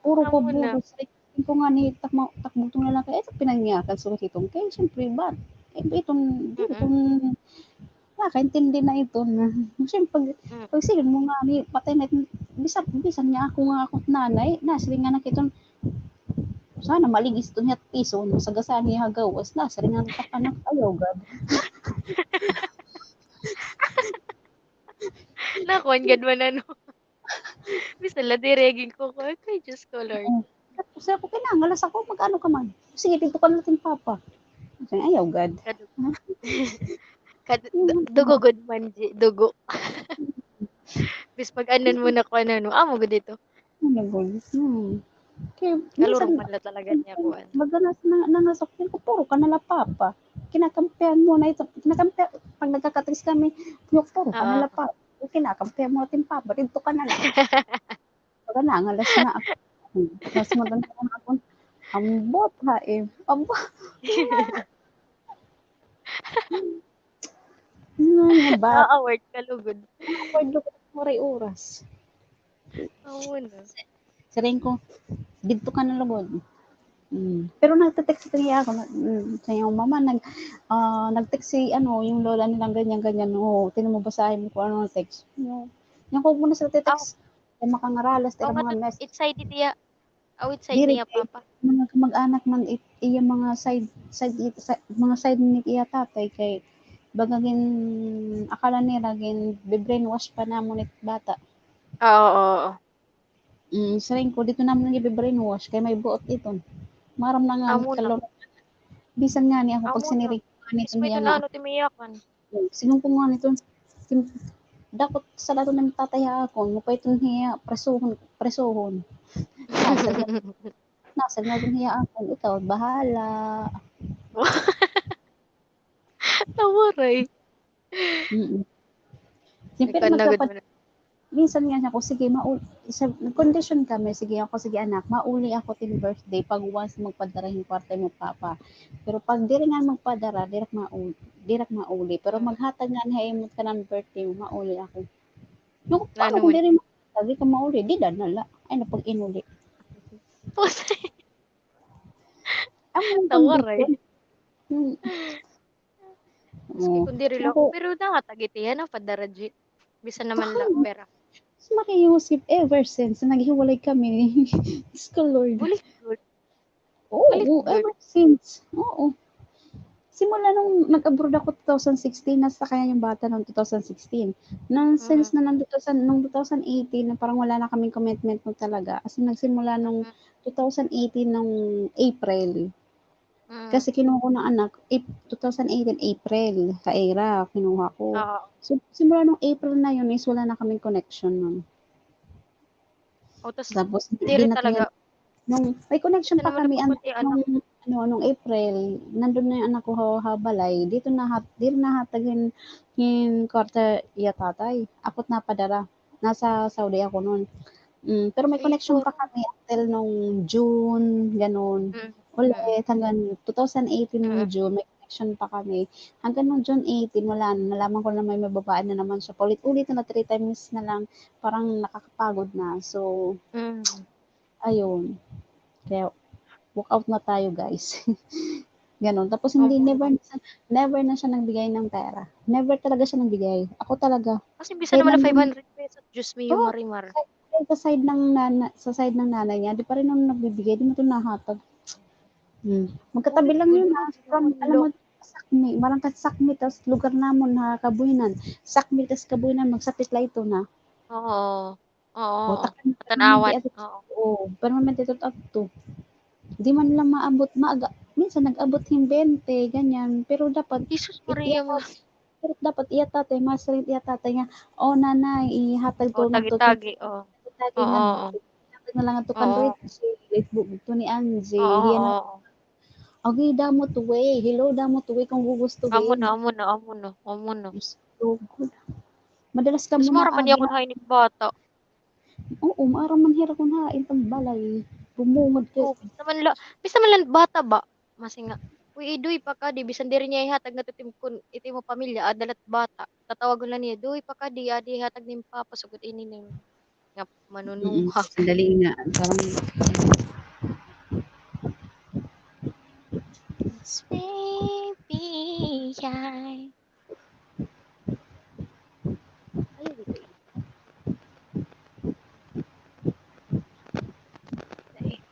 Puro ko Amo na. budol. Sabi ko nga ni takbutong na lang kaya pinangyakan sulit itong kaya siyempre ba? Itong nakaintindi na ito na. Siyempre, pag sige mo nga ni patay na bisan niya ako nanay, nasili nga na kitong sana maligis ito niya piso no sagasaan niya hagawas nasili nga anak ayaw gab. Nakuan gad man ano. Bisan la direging ko kay Diyos ko Lord. Tapos ako kinangalas ako mag-ano ka man. Sige dito ka natin papa. Kasi ayaw gad. Dugo good man dugo. Bis pag anon mo na ko ano amo gud dito. Ano gud. Kaya Kalurong man la talaga niya kuan. Maganas na nangasakyan ko puro ka nala papa. Kinakampihan mo na ito. Pag nagkakatris kami, puro ka nala papa. Kinakampihan mo natin papa. Dito ka na lang. Pag nangalas na ako. Mas maganda na ako. Ambot ha eh. Aba. Na-award ka lugod. Award lugod mo oras. Oo na. Sabihin ko, dito ka na lugod. Pero nagte-text niya ako sa iyong mama nag-text si yung lola nilang ganyan tinan mo basahin mo kung ano ang text yung ko muna sa text ay makangaralas tira mga message excited niya niya papa mga kamag-anak man iya mga side ni iya tatay kay bagagin akala nila gin be-brainwash pa namon it bata oo saring ko dito naman gi-brainwash kay may buot ito maram na nga kalor bisan nga ni ako pag sinirig nito niya nga ano timiyakan sinong ko nga nito dapat sa lato ng tataya ako mo pa itong hiya presohon nasa nga itong hiya ako ikaw bahala tawaray siyempre minsan nga niya ko sige condition kami sige anak mauli ako tin birthday pag once magpadara yung kwarta mo papa pero pag diri nga magpadara direct mauli pero maghatag nga ni imot ka ng birthday mo mauli ako no paano kung diri maghatag ka mauli di danala ay napag inuli tawaray kung diri lang pero nakatagitihan ang padaraji bisan naman la pera makiusip ever since naghiwalay kami school Lord bulik ever since simula nung nag-abroad ako 2016 nasa kaya yung bata noong 2016 since na nung 2018 na parang wala na kaming commitment mo talaga as nagsimula nung 2018 nung April kasi kinuha ko ng anak 2018 April sa ERA kinuha ko so simula nung April na yun is wala na kaming connection nun tapos hindi talaga nung may connection pa kami nung April nandun na yung anak ko habalay dito nahatagin yung kwarta iya tatay ako't napadara nasa Saudi ako nun pero may connection pa kami until nung June ganon ulit hanggang 2018 nung June may connection pa kami hanggang nung June 18 wala na nalaman ko na may babae na naman siya paulit-ulit na 3 times na lang parang nakakapagod na so ayun. Kaya walk out na tayo, guys. Gano'n. Tapos hindi, never na siya nagbigay ng pera. Never talaga siya nagbigay. Ako talaga. Kasi bisa naman na Kailan 500 pesos. Diyos me, yung Oo, marimar. sa side ng nanay niya, di pa rin naman nagbibigay, di mo ito nahatag. Magkatabi lang yun from, alam mo, Sakmi, marang Sakmi, tapos lugar namon na Kabuinan. Sakmi, tapos Kabuinan, magsapit lang ito na. Oo. Oo. O, takan Tanawan. permanente Oo. oo, permanente ito to. Di man lang maabot, maaga. Minsan nag-abot yung 20, ganyan. Pero dapat, Jesus Maria mo. pero dapat iyatate, masalit iyatate nga, o nanay, ihatag Oo, to ng to, tagi-tagi. Oo. tagi nga no. Oo. Ihatag na lang ito kan Oo. Richie, to ni Angie, Oo. hiyan na. Oo. Okay, damo to way. Hello, damo to way kung Amo gugustuhin. na, amo na, amo na, amo na. So good. Madalas ka Mas mo na mara man niya kung hainig bata. oo, maaraw man hira kung hain pang balay. Bumungod ka. Oo, bisa man lang bata ba? Masinga. Uy, iduy pa ka di bisan diri niya ihatag na tutim kun iti mo pamilya adalat bata. Tatawagon lang niya, duy pa ka di adi hatag nim papa sugod ini ning nga manunungha. Sandali nga. Parang, Baby, ay. Ayaw dito. Ay.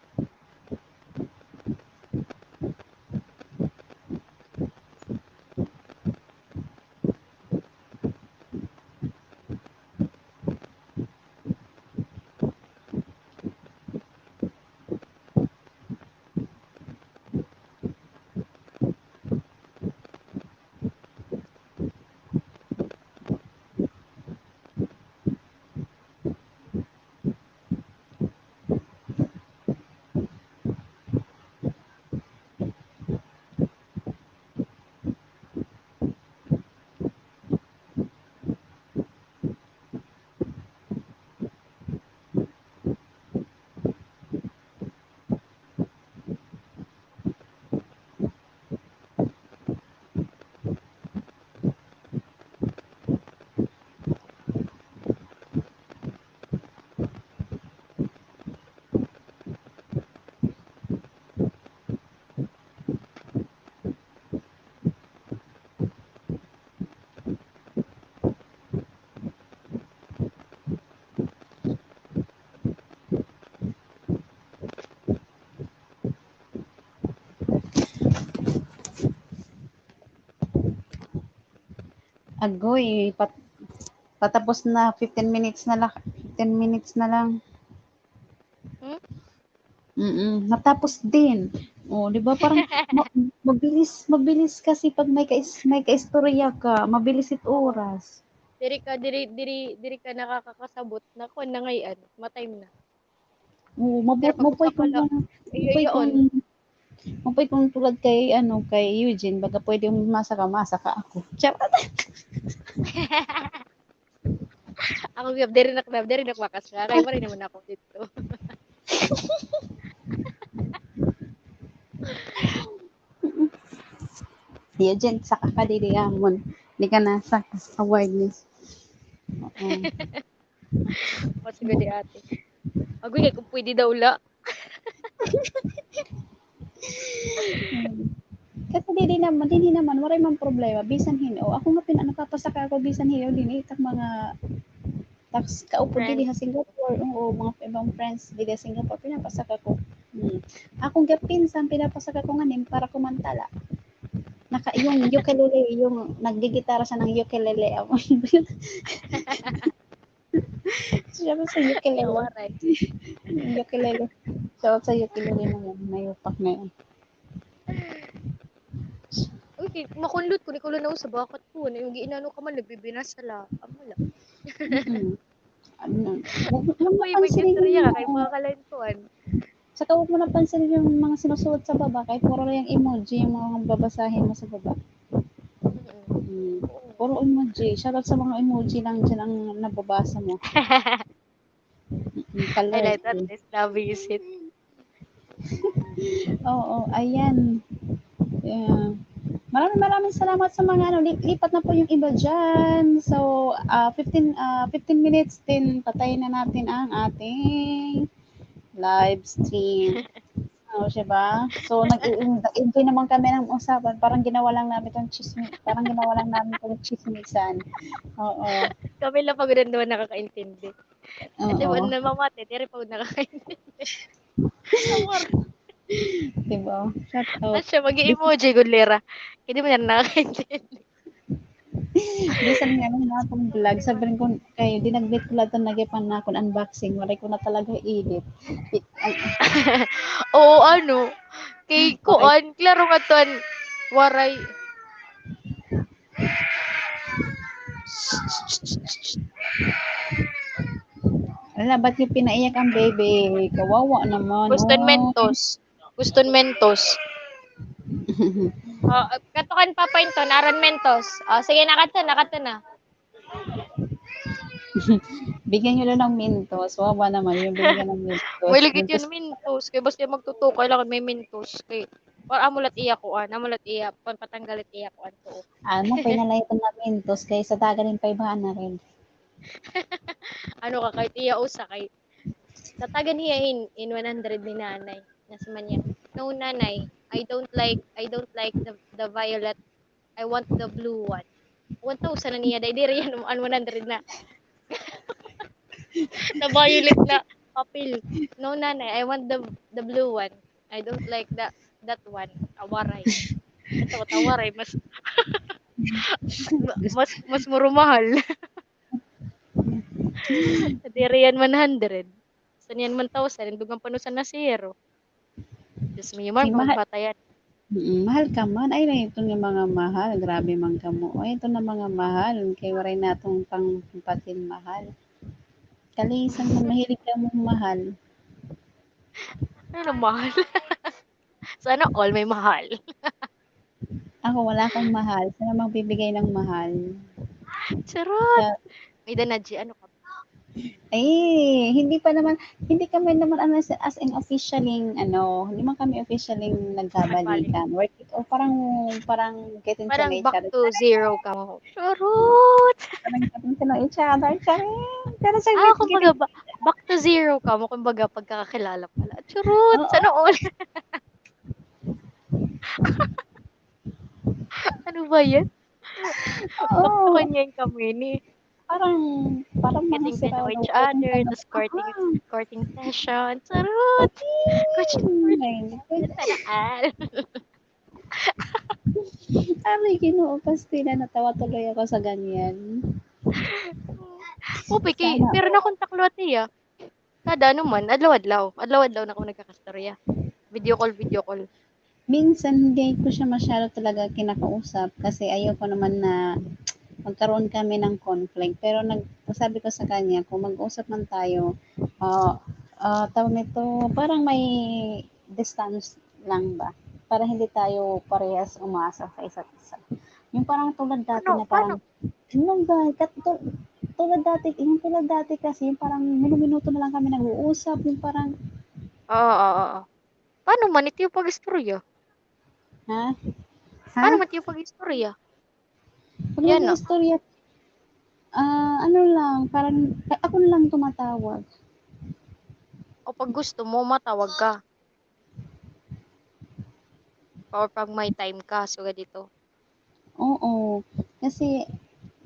agoy, patapos na 15 minutes na lang. 10 minutes na lang. Natapos din. Oh, 'di ba parang mabilis kasi pag may kaistorya ka, mabilis it Oo. oras. Diri ka nakakakasabot na kun na ngayon, matime na. Oo, Pero pag usa mapoy ka kung la, mapoy yaon. kung mapoy kung tulad kay Eugene, baga pwede masa ka ako. Charot. Ako diri nak makas ka. Kay mari naman ako dito. Eugene, saka ka dili amon. Di ka nasa awareness. Oo. O sige di ate. Agoy kay kung pwede daw la. Kasi dili naman, waray man problema, bisan hin. O, ako nga napapasaka ako bisan hin, din itak mga tax kaupo dili Friends. sa Singapore, o mga ibang friends dili sa Singapore, pinapasaka ko. Akong gapinsan, pinapasaka ko nga nin para kumantala. Yung ukulele, yung naggigitara siya ng ukulele. Siya ba sa ukulele? Yawaray. Yung ukulele. So, sa ukulele naman, mayupak na yun. Uy, makunlut ko ni kulo na sa bakat ko. Na yung giinano ka man nagbibinas sala. Amala. Ano, huwag mo Uy, may pansinin istorya ka yung kay mga kalentuan. saka huwag mo napansin yung mga sinusuot sa baba, kahit puro lang yung emoji, yung mga babasahin mo sa baba. Oo. Puro emoji. Shoutout sa mga emoji lang dyan ang nababasa mo. Highlight Colorful. artist na visit. Oo, ayan. Yeah. Maraming salamat sa mga lipat na po yung iba dyan. So, 15 minutes din patayin na natin ang ating live stream. Oo, diba? So, nag-enjoy naman kami ng usapan. Parang ginawa lang namin itong chismisan. Oo. Kami lang pag naman nakakaintindi. At Oo. iwan na mamate, diri pag nakakaintindi. Amor. Diba? Shout out. Asya, mag-emoji, gulera. Hindi mo na nakakaintindi. Bisan nga nung akong vlog, sabihin ko kayo, dinaglit ko lang ito nagipan na akong unboxing. Waray ko na talaga edit. Oo, ano. Kay kuan, klaro nga tuan, waray. Ala, ba't yung pinaiyak ang baby? Kawawa naman. Guston Oh. mentos. Guston mentos. Katukan pa pa ito, naran mentos. Sige, nakato na. Bigyan nyo lang ng mintos. Wawa naman yung bigyan ng mintos. May ligit yun mentos. Kaya basta magtuto, kailangan may mentos. Kay, para amulat iya ko, amulat iya, patanggalit iya ko, to. Ano, pinalaitan na mintos kay sa dagalin pa ibahan na rin. Ano ka, kahit iya usa, kay, tatagan niya in 100 ni nanay. Nasa man yan. No, nanay, I don't like the violet. I want the blue one. 1,000 na niya, dahil di yan, 100 na. The violet na papel. No, nanay, I want the blue one. I don't like that one. Tawaray. Ito, tawaray. Mas murumahal. Diri yan 100. San yan 1,000. Dugang panusan na 0. Diyos mo, yung magbatayan. Mahal ka man. Ay, na ito yung mga mahal. Grabe man ka mo. Ay, ito na mga mahal. Kay waray natong pangpatin mahal. Kalisan mo, mahilig ka mong mahal. Ano mahal? Sana all may mahal. Ako, wala akong mahal. Sana magbibigay ng mahal. Charot! May danaji, ano ka? Ay, hindi kami naman as in officially, hindi man kami officially nagkabalikan. Work it, o parang get into Parang each back other. to zero ka mo. Charot! Parang get into each other. Pero sa Kumbaga, back to zero ka mo. Kumbaga, pagkakakilala pala. Charot! Oo. Sana all? Ano ba yan? Back to kanya yung kami ni. Parang mga Getting to know each other, the courting session. Charot! Tanaan. Ay, Ginoo, pastila, natawa tuloy ako sa ganyan. Kay, pero nakontak lo atiya. Kada ano man, adlaw-adlaw na ako nagkakastorya. Video call. Minsan, hindi ko siya masyado talaga kinakausap kasi ayoko naman na magkaroon kami ng conflict. Pero sabi ko sa kanya, kung mag-usap man tayo, tawag nito, parang may distance lang ba? Para hindi tayo parehas umasa sa isa't isa. Yung parang tulad dati na parang, tulad dati kasi, yung parang minuto na lang kami nag-uusap, yung parang, Oo. Paano man ito yung pag-istorya? ha? Paano man ito yung pag-istorya? Pag Yan, no? nag-istorya, ano lang, parang, ako na lang tumatawag. O pag gusto mo, matawag ka. Or pag may time ka, so dito. Oo. Kasi,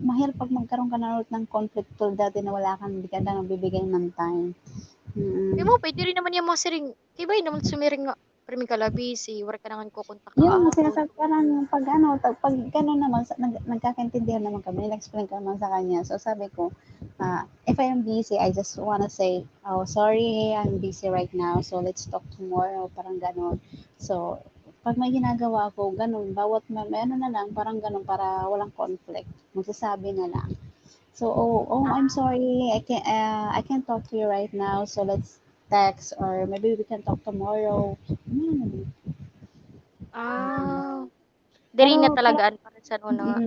mahirap pag magkaroon ka na ulit ng conflict tulad dati na wala kang, hindi ka na bibigay ng time. Di mo, pwede rin naman yung mga siring. Diba yun naman sumiring nga. Pero may kalabisi, wala ka naman kukontak ka. Yung sinasabi parang pag gano'n naman, nagkakaintindihan naman kami, nag-explain ko naman sa kanya. So sabi ko, if I am busy, I just wanna say, oh, sorry, I'm busy right now, so let's talk tomorrow, parang gano'n. So, pag may ginagawa ako, gano'n, bawat may ano na lang, parang gano'n, para walang conflict. Magsasabi na lang. So, I'm sorry, I can't talk to you right now, so let's text, or maybe we can talk tomorrow. Diri na talagaan para sa una nga.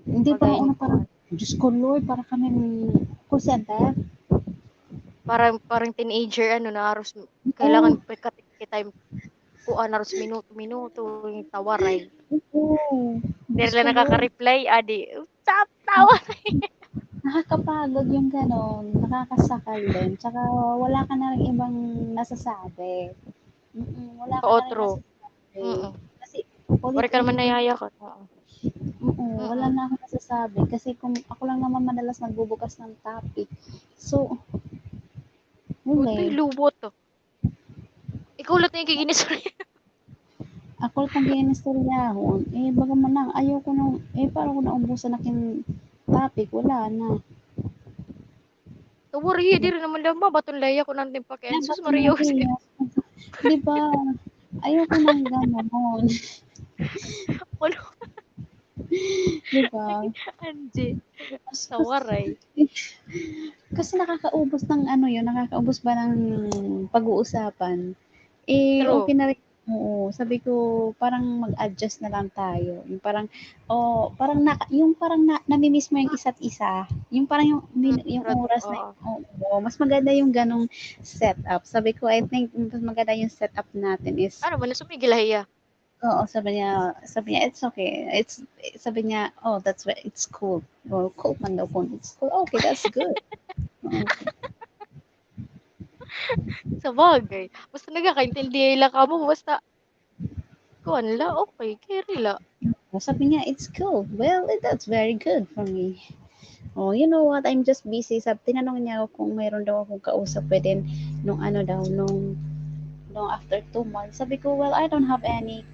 Hindi pa una parang, Diyos ko Lord, para kami call center. Parang teenager, na aros, kailangan kita yung kuan aros minuto, yung tawaray. Oo. Diri lang nakaka-reply, adi, tawa. nakakapagod yung gano'n, nakakasakal din, tsaka wala ka na ring ibang nasasabi. Wala ka Oo, na ring true. nasasabi. Mm. Kasi Pare ka naman ulit-ulit nayayakan. Oo. wala Mm. na akong nasasabi kasi kung ako lang naman madalas nagbubukas ng topic. So, Putoy, huli. lubot to. Ikaw lang yung kikinis. Ako itong ginistoryahan. Baga man lang, ayaw ko nang, parang ko naubusan aking topic, wala na. Tawari, di rin naman lang baton laya ko natin pa kaya. Dapat Sus, na lang Maria Jose. kaya. Di ba? Ayaw ko nang gano'n. Wala. Di ba? Anji. Kasi, Tawaray. kasi nakakaubos ng ano yun, nakakaubos ba ng pag-uusapan? True. Okay na rin. Oo, sabi ko parang mag-adjust na lang tayo. Yung parang yung parang nami-miss mo yung isa't isa. Yung parang yung True. oras na Oo. oo, mas maganda yung ganong setup. Sabi ko I think mas maganda yung setup natin is Ano ba, nasumigil hiya? oo, sabi niya it's okay. Sabi niya, oh, that's why it's cool. Or cool man daw po. It's cool. Okay, that's good. Oo. Sa bagay. Basta nagkakaintindi lang ka mo. Basta, kuwan la, okay. Carry la. Sabi niya, it's cool. Well, that's very good for me. Oh, you know what? I'm just busy. Tinanong niya ako kung mayroon daw akong kausap pwede nung ano daw, nung after 2 months. Sabi ko, well, I don't have any,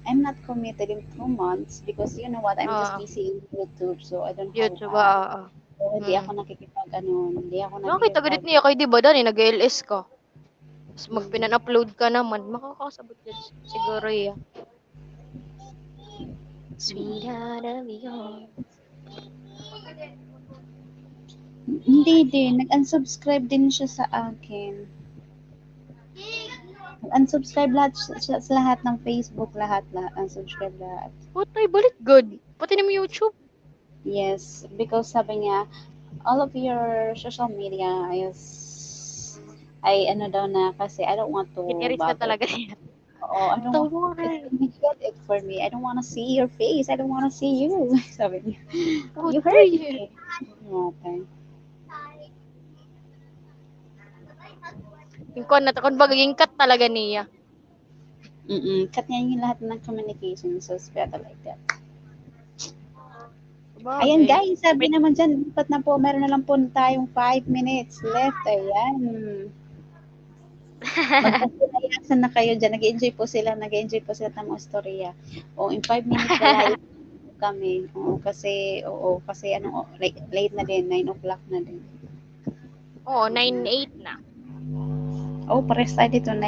I'm not committed in 2 months because you know what? I'm just Ah, busy in YouTube. So, I don't have, YouTube, ah. so, hindi ako Hmm. hindi ako Nakakita nakikipag, ganit niya kay di ba dani nag-LS ka. Tapos magpinan-upload ka naman. Makakasabot yan siguro ya. Sweetheart of yours. hindi din. Nag-unsubscribe din siya sa akin. Unsubscribe lahat sa lahat ng Facebook, lahat, unsubscribe lahat. Putay, balik good. Pati na mo YouTube. Yes, because sabi niya, all of your social media is ay ano daw na kasi I don't want to Kiniris ka bother. talaga niya. Oo, I don't want it's Tawaray. too headache for me. I don't want to see your face. I don't want to see you. Sabi niya. You heard Putay. me. Okay. Yung kon na kon bagay cut talaga niya. Cut niya yung lahat ng communication. So it's better like that. Ayan Bagay. guys, sabi naman dyan, lipat na po, meron na lang po tayong 5 minutes left. Ayan. Magpapalayasan na kayo dyan. Nag-enjoy po sila ng mga storya. O, in 5 minutes wala kami. Kasi ano, late na din, 9 o'clock na din. Oo, 9-8 na. Oh, pares tayo dito, 9:08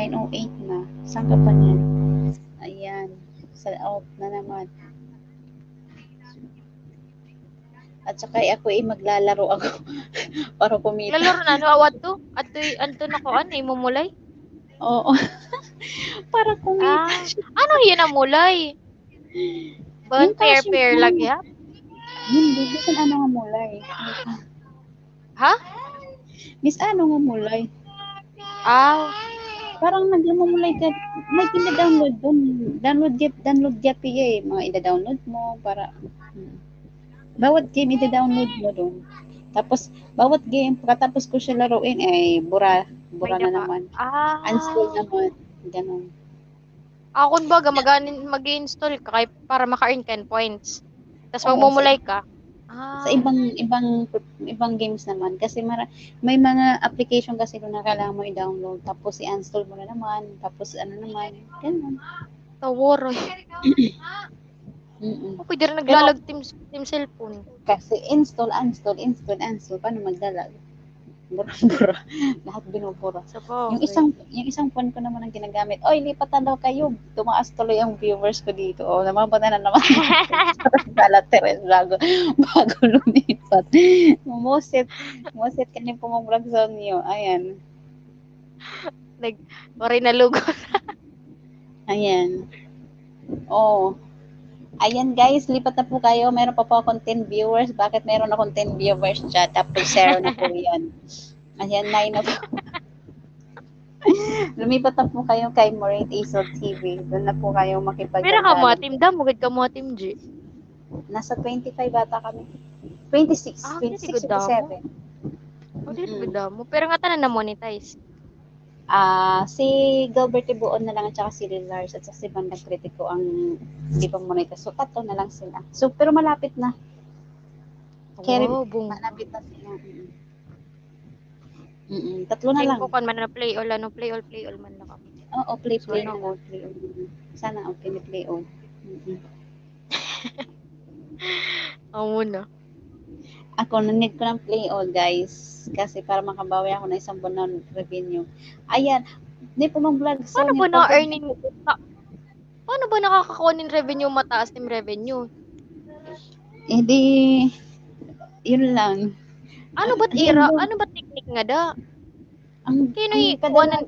na. Saan ka pa niyan? Ayan, sa out na naman. At saka ako maglalaro ako para kumita. Lalaro na ano awat to? Anto na ko ano imumulay? Oo, para kumita. Ano yan ang mulay? Bon Yung cash pair mo. lagi ha? Hindi, bisan ano nga mulay. Ha? Miss ano nga mulay. Ah, Parang nagmumulay ka, may pina-download doon. Download GPA, mga ida-download mo para bawat game ida-download mo doon. Tapos bawat game pagkatapos ko siya laruin bura may na naka. naman. Uninstall naman. Ganun. Ako baga mag-install ka kay para maka-earn 10 points. Tapos Oo, magmumulay ka. sa ibang games naman kasi may mga application kasi doon na kailangan mo i-download tapos i-install mo na naman tapos ano naman ganun. Taworoy. Okay, di rin Pero naglalag team cellphone. kasi install paano magdalag? Bura lahat binubura. Sa Yung bagay. isang phone ko naman ang ginagamit. Oy, lipat na daw kayo. Tumaas tuloy ang viewers ko dito. Oh, namabata na naman. Sala Teres bago lumipat. Musit kanya pumumrag sa niyo. Ayan. Wari na lugo. Ayan. Oh. Ayan guys, lipat na po kayo. Meron pa po akong 10 viewers. Bakit meron akong 10 viewers dyan? Tapos 0 na po yan. Ayan, 9 na po. Lumipat na po kayo kay Morit Isol TV. Doon na po kayo Pero ka mo makipagdagdagan. team da, mugid ka mo team G. Nasa 25 bata kami. 26, Dili 26, gud damo. 27. Dili gud damo. Pero nga tanan na monetize. Si Gilbert Tibuon na lang at saka si Lars at saka si Bandang Kritiko ang hindi pa monetize. So, tatlo na lang sila. So, pero malapit na. Kaya Wow, bong. malapit na sila. Tatlo na Kaya lang. ko kan man na play all man lang kami. Oo, play Sana na lang. Play on. Sana okay, play on. Amo na. Ako, need ko ng play on, guys. Kasi para makabawi ako ng isang buwan ng revenue. Ayan. Hindi po mag-vlog. So, Paano ba na-earning paano ba nakakakuha ng revenue mataas ng revenue? Hindi, yun lang. Ano ba't ano ba technique nga da? Ang Kaya kuha ng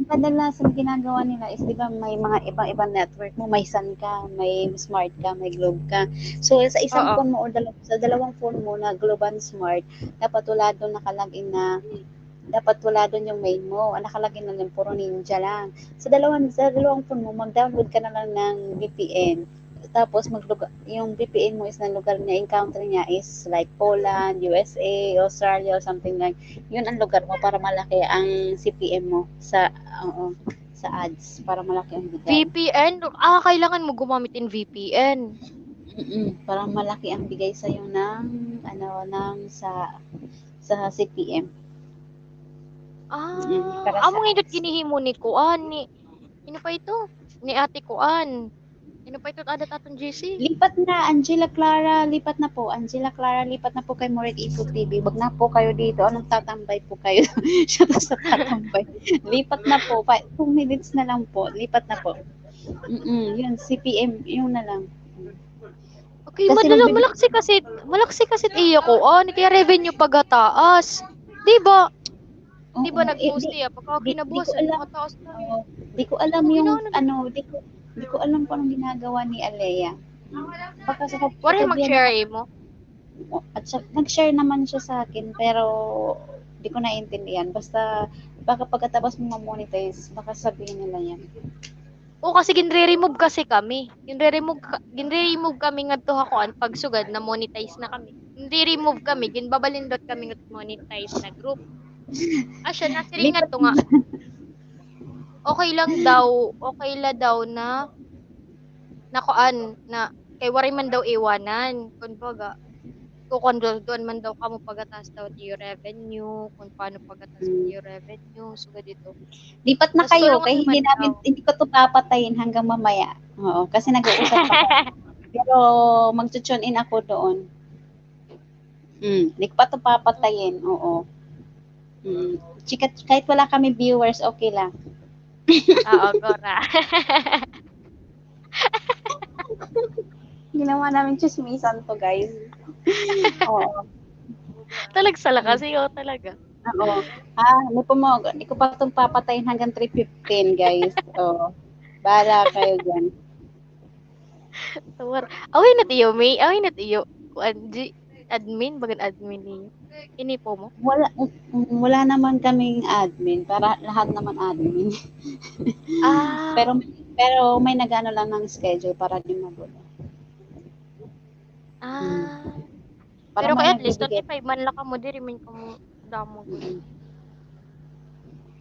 kadalasan ginagawa nila is, di ba, may mga ibang network mo, may Sun ka, may Smart ka, may Globe ka. So, sa isang Oo. phone mo o sa dalawang phone mo na Globe and Smart, dapat wala doon nakalagay na yung main mo. Ang nakalagay na lang, puro Ninja lang. Sa dalawang phone mo, mag-download ka na lang ng VPN. Tapos, yung VPN mo is na lugar niya, encounter niya is like Poland, USA, Australia, or something like. Yun ang lugar mo para malaki ang CPM mo sa ads, para malaki ang bigay. VPN? Kailangan mo gumamit ng VPN. Para malaki ang bigay sa iyo sa CPM. Para sa Amo nga ginihimo ni Kuan ni pa ito? Ni Ate Kuan. Pa ito adat atong GC? Lipat na, Angela Clara, lipat na po. Angela Clara, lipat na po kay Moret Ifo TV. Wag na po kayo dito. Anong tatambay po kayo? Siya sa tatambay. Lipat na po. 2 minutes na lang po. Lipat na po. Yun, CPM, yun na lang. Okay, Kasi madala, malaksi kasi iyo ko. Kaya revenue pagataas. Di ba? Di ba nag-post niya? Pagka kinabukas, nakataas na. Di ko alam di ko alam kung anong ginagawa ni Alea. Baka sa Wala mag-share mo? At nag-share naman siya sa akin, pero di ko naintindihan. Basta, baka pagkatapos mo ma-monetize, baka sabihin nila yan. Kasi ginre-remove kasi kami. Ginre-remove kami ngadto hakuan pag sugad na monetize na kami. Ginre-remove kami, ginbabalindot kami ngat monetize na group. Siya nasiringan to nga. Okay lang daw na nakuan na kay wari man daw iwanan. Kumbaga, doon man daw kamo pagataas daw yung revenue, kung paano pagataas yung revenue, sugad dito. Lipat na kayo, kaya hindi ko to papatayin hanggang mamaya. Oo, kasi nag-uusap pa kayo. Pero mag-tune in ako doon. Hindi ko pa to papatayin, oo. Kahit wala kami viewers, okay lang. Oo, Gora. Ginawa namin chismisan to, guys. Oo. Talagsala kasi talaga. Oo. Hindi ko pa itong papatayin hanggang 3:15, guys. Oo. Bahala kayo dyan. Away na tiyo. Admin, bagan admin niyo. Ini po mo? Wala naman kaming admin. Para lahat naman admin. Pero may nagano lang ng schedule para di magulo. Pero kaya at least 25 man lang ka mo diri man ka mo damo.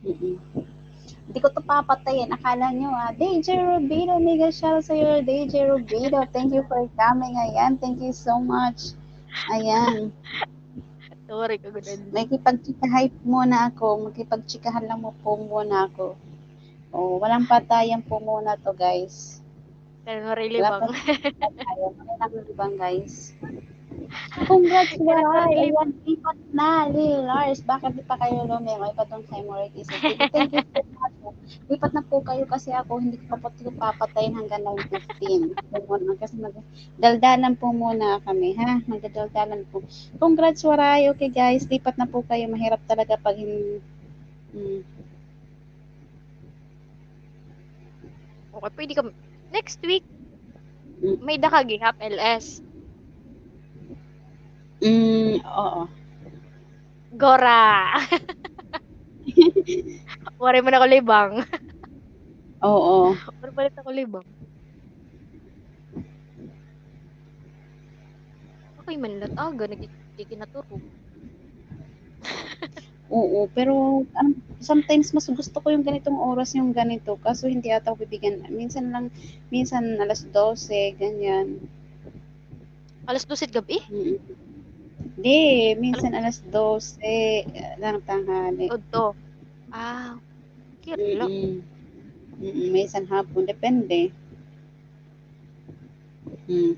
Hindi ko to papatayin. Akala nyo, DJ Rubido, mega shout sa iyo, DJ Rubido. Thank you for coming. Ayan, thank you so much. Ayan. Sorry ka good. Makipag-chikahan muna ako. Makipag-chikahan lang mo po muna ako. Walang patayan po muna to, guys. Pero relibang. Relibang, guys. Congrats, Waray. Ayan, lipat na, Lil Lars. Bakit di pa kayo lumemo? Ipatong kay Moret Ifo TV. Thank you so much. Lipat na po kayo kasi ako hindi ko pa papatayin hanggang 9:15. Kasi daldalan po muna kami, ha? Magdadaldalan po. Congrats, Waray. Okay, guys. Lipat na po kayo. Mahirap talaga pag Okay, pwede ka next week. May dakagihap LS. Oo. Gora. Wari man ako libang. Oo. Wari palit ako libang. Ako'y manlataga, nagkikinaturo. Oo, pero sometimes mas gusto ko yung ganitong oras yung ganito. Kaso hindi ata ako bibigyan. Minsan alas 12, ganyan. Alas 12 gabi? Mm. Hindi, minsan alas 12 ng tanghali. Todo. Ah, kirla. Minsan hapon, depende.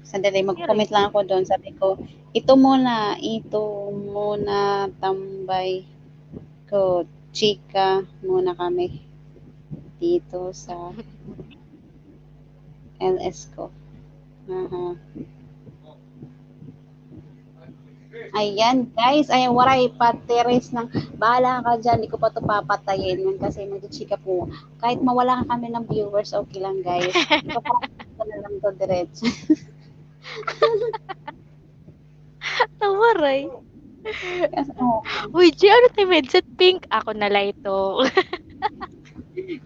Sandali, mag-comment lang ako doon. Sabi ko, ito muna, tambay ko, chika muna kami dito sa LS ko. Aha. Ayan, guys. Ayan, waray pateres ng bahala ka dyan. Hindi ko pa ito papatayin yan kasi mag-chika po. Kahit mawala kami ng viewers, okay lang, guys. Ipapakas ko na lang to diretso. Tawaray. Kasi, oh, Uy, G, ano tayo headset pink? Ako na lang ito.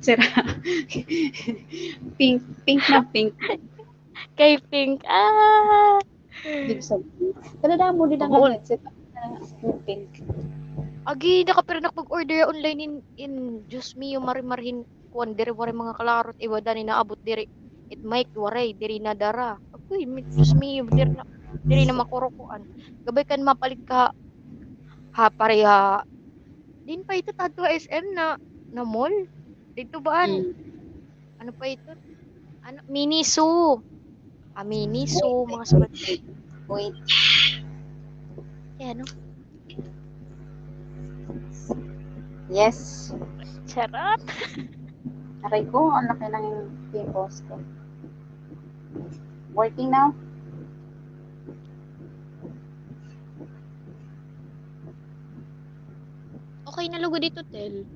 sira. Pink na pink. Kay pink. Ah! Ibig sabihin. Tala mo din ang Oo. headset. Pink. Agi, pero nakapag-order online in Diyos mio, marimarhin kuan diri waray mga kalarot iwa dani naabot diri. It mic waray diri na dara. Agoy, Diyos mio, diri na makurukuan. Gabay kan mapalit ka ha pareha. Din pa ito tadto SM na mall. Dito baan? Ano pa ito? Ano? Miniso. Miniso, mga sulat. Wait. Ano? Yes. Charot. Aray ko, ang laki ng pimples ko. Working now? Okay na lugo dito, Tel.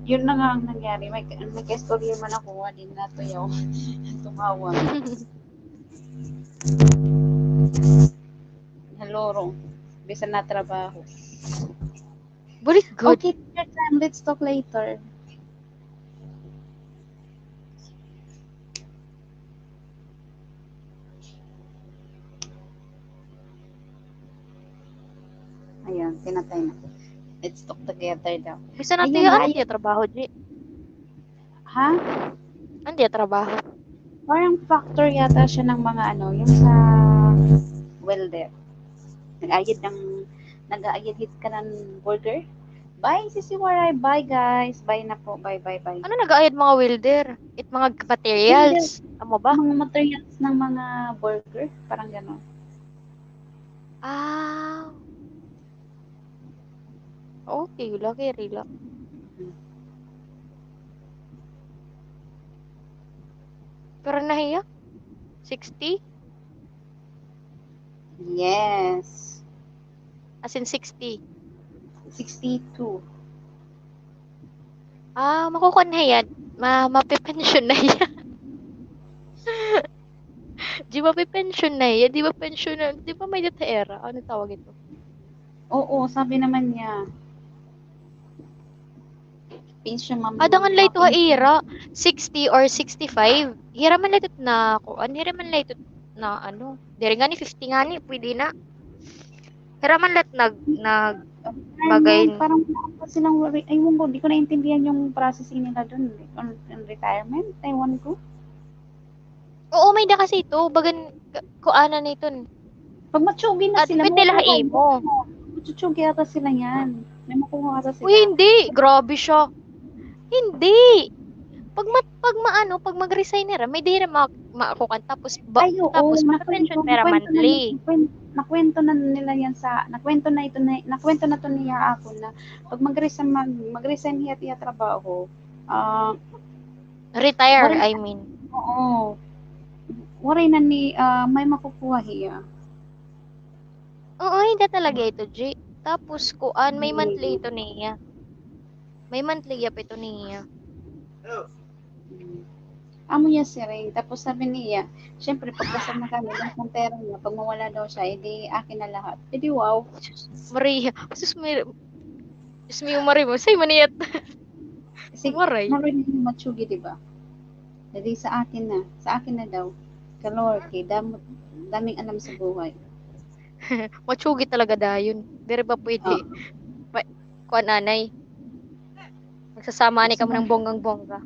Yun na nga ang nangyari. May ka-story man ako, din na to yaw. Tumawa. Haloro. Bisa na trabaho. Balik good. Okay, your time. Let's talk later. Ayan, pinatay na. Let's talk together daw. Bisa natin Ayun, yung ayun. hindi trabaho, G. Ha? Hindi trabaho. Parang factor yata siya ng mga ano, yung sa welder. Nag-aayad hit ka ng burger. Bye, Sisi Waray. Bye, guys. Bye na po. Bye. Ano nag-aayad mga welder? It mga materials. Amo ba? Mga materials ng mga burger. Parang gano'n. Ah. Okay, laki rila. Pero nahiya? 60? Yes. As in 60. 62. Makukuha na yan. Mapipension na yan. Di ba pension na yan? Di ba pension na? Di ba may data era? Ano tawag ito? Oo, sabi naman niya. Pension ma'am. Adangan lay to era 60 or 65. Hiraman lay na kuan, hiraman lay na ano. Diri nga ni 50 nga ni pwede na. Hiraman lat bagay. Parang wala silang worry. Aywan ko, di ko naintindihan yung processing nila doon. On retirement, Taiwan ko. Oo, may da kasi ito. Bagan kuana na ito. Pag matsugi na sila, Depende lahi mo. Matsugi ata sila yan. May makuha ata sila. Uy, hindi. Grabe siya. Hindi. Pag mag-resign nila, may dira maakukan tapos tapos ma-pension pera monthly. Nakwento na nila yan nakwento na to niya ako na pag mag-resign hiya trabaho, Retire, I mean. Oo. Waray na may makukuha hiya. Oo, hindi talaga ito, G. Tapos kuan, may monthly ito niya. May monthly yap ito niya. Amo niya si Ray. Tapos sabi niya, syempre pagkasal na kami, ng pera niya, pag mawala daw siya, edi akin na lahat. Edi wow. Maria. Sus, Maria mo. Say maniyat. Kasi Maray. maroon yung matsugi, di ba? Jadi sa akin na daw. Kalorky, daming alam sa buhay. Matsugi talaga dayon. Dire ba pwede? Oh, Kuan nanay. Magsasama ni kamo ng bonggang-bongga.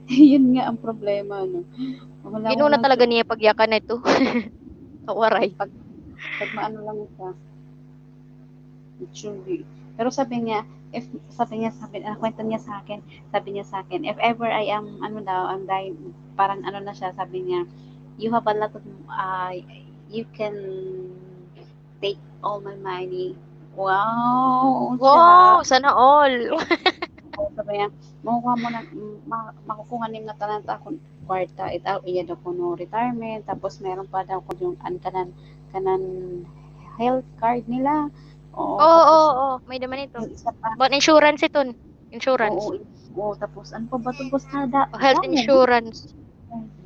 yun nga ang problema, no? Wala Ginuna akong talaga niya pagyakan na ito. Kawaray. pag maano lang siya, truly. Pero kwento niya sa akin, if ever I am, ano daw, I'm dying, parang ano na siya, sabi niya, you have a lot of, you can take all my money. Wow, Wow, sana all. sabi niya, makukuha mo na, makukuha niyo na tanan ta akong kwarta, itaw, iya daw ko no retirement, tapos meron pa daw ko yung, kanan health card nila, Oo, tapos, oo, oo. May naman ito. yung isa pa, But insurance ito. Insurance. tapos, ano pa ba ito, basta, Health damo, insurance.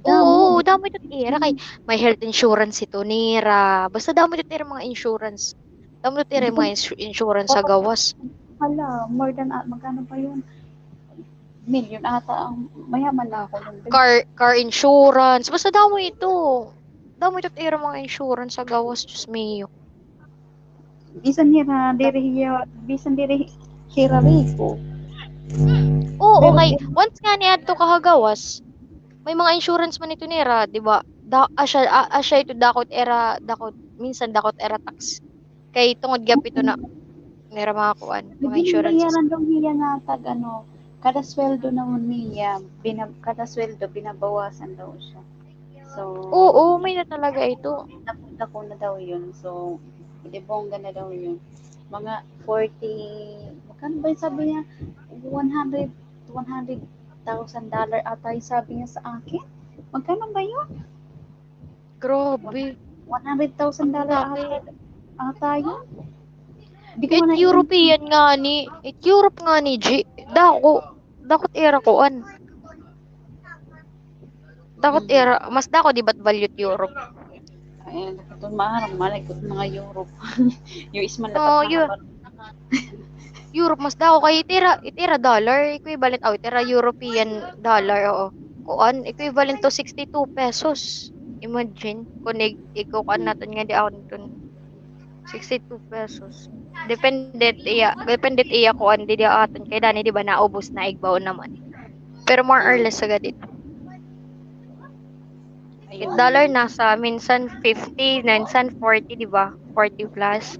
damo, Oo, damo ito tira kay may health insurance ito nira. Basta damo ito tira mga insurance. Damo ito tira di ba, mga insurance sa gawas. hala, more than, magkano pa yun, million ata, ang mayaman na ako nun. Car insurance. Basta damo ito. Damo ito tira mga insurance sa gawas. Diyos mio. bisan diri hira riko. Oo, Pero, okay. Once nga ni adto kahagawas, may mga insurance man ito nira, di ba? Asya ito dakot minsan dakot era tax. Kay tungod gap ito na nira mga kuan, mga insurances. binabayaran daw niya nga tag, kada sweldo naman niya, kada sweldo, binabawasan daw siya. So, Oo, may na talaga ito. napunta ko na daw yun. So, di bongga na daw yun. Mga 40, magkano ba yung sabi niya? 100,000 dollar ata yung sabi niya sa akin. Magkano ba yun? Grabe. $100,000 Laki. ata yun? Di ko It na European nga ni. It Europe nga ni G. Dakot era koan. Dakot era. Mas dako di ba't valued Europe? ay, nakatun maharang malay ko mga Europe. Yung isman dapat No, mahaba. Europe mas dako kay itira dollar equivalent itira European dollar oo. Kuan equivalent to 62 pesos. Imagine kung ikukuan natin nga di ako nito 62 pesos. Depende iya kuan di aton kay dani di ba naubos na igbaw naman. Pero more or less agad dito. Yung dollar nasa minsan 50, minsan 40, di ba? 40 plus.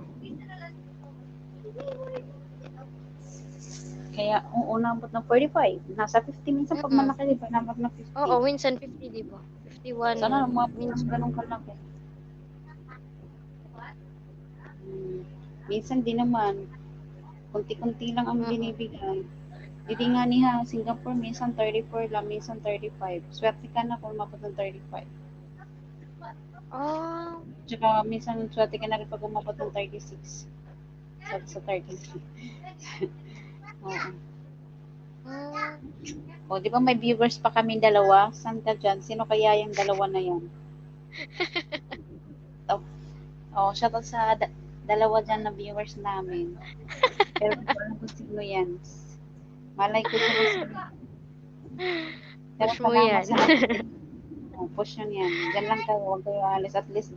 Kaya, oo, nabot ng 45. Nasa 50 minsan pag Mm-mm. malaki, di ba? Nabot ng 50. Oo, minsan 50, di ba? 51. Sana mga Minsan. ganun kalaki. Minsan din naman, kunti-kunti lang ang binibigay. Hindi nga niya, Singapore, minsan 34 lang, minsan 35. Swerte ka na kung umabot ng 35. Ah, Tsaka minsan swerte ka na rin pag umabot ng 36. Sa 36. Oo. O, di ba may viewers pa kami dalawa? Saan ka dyan? Sino kaya yung dalawa na yan? Shoutout sa dalawa dyan na viewers namin. Pero hindi ko alam kung sino yan. Malay ko sila. Pero push mo salamat yan. sa push yun yan. Diyan lang kayo. Huwag kayo alis. At least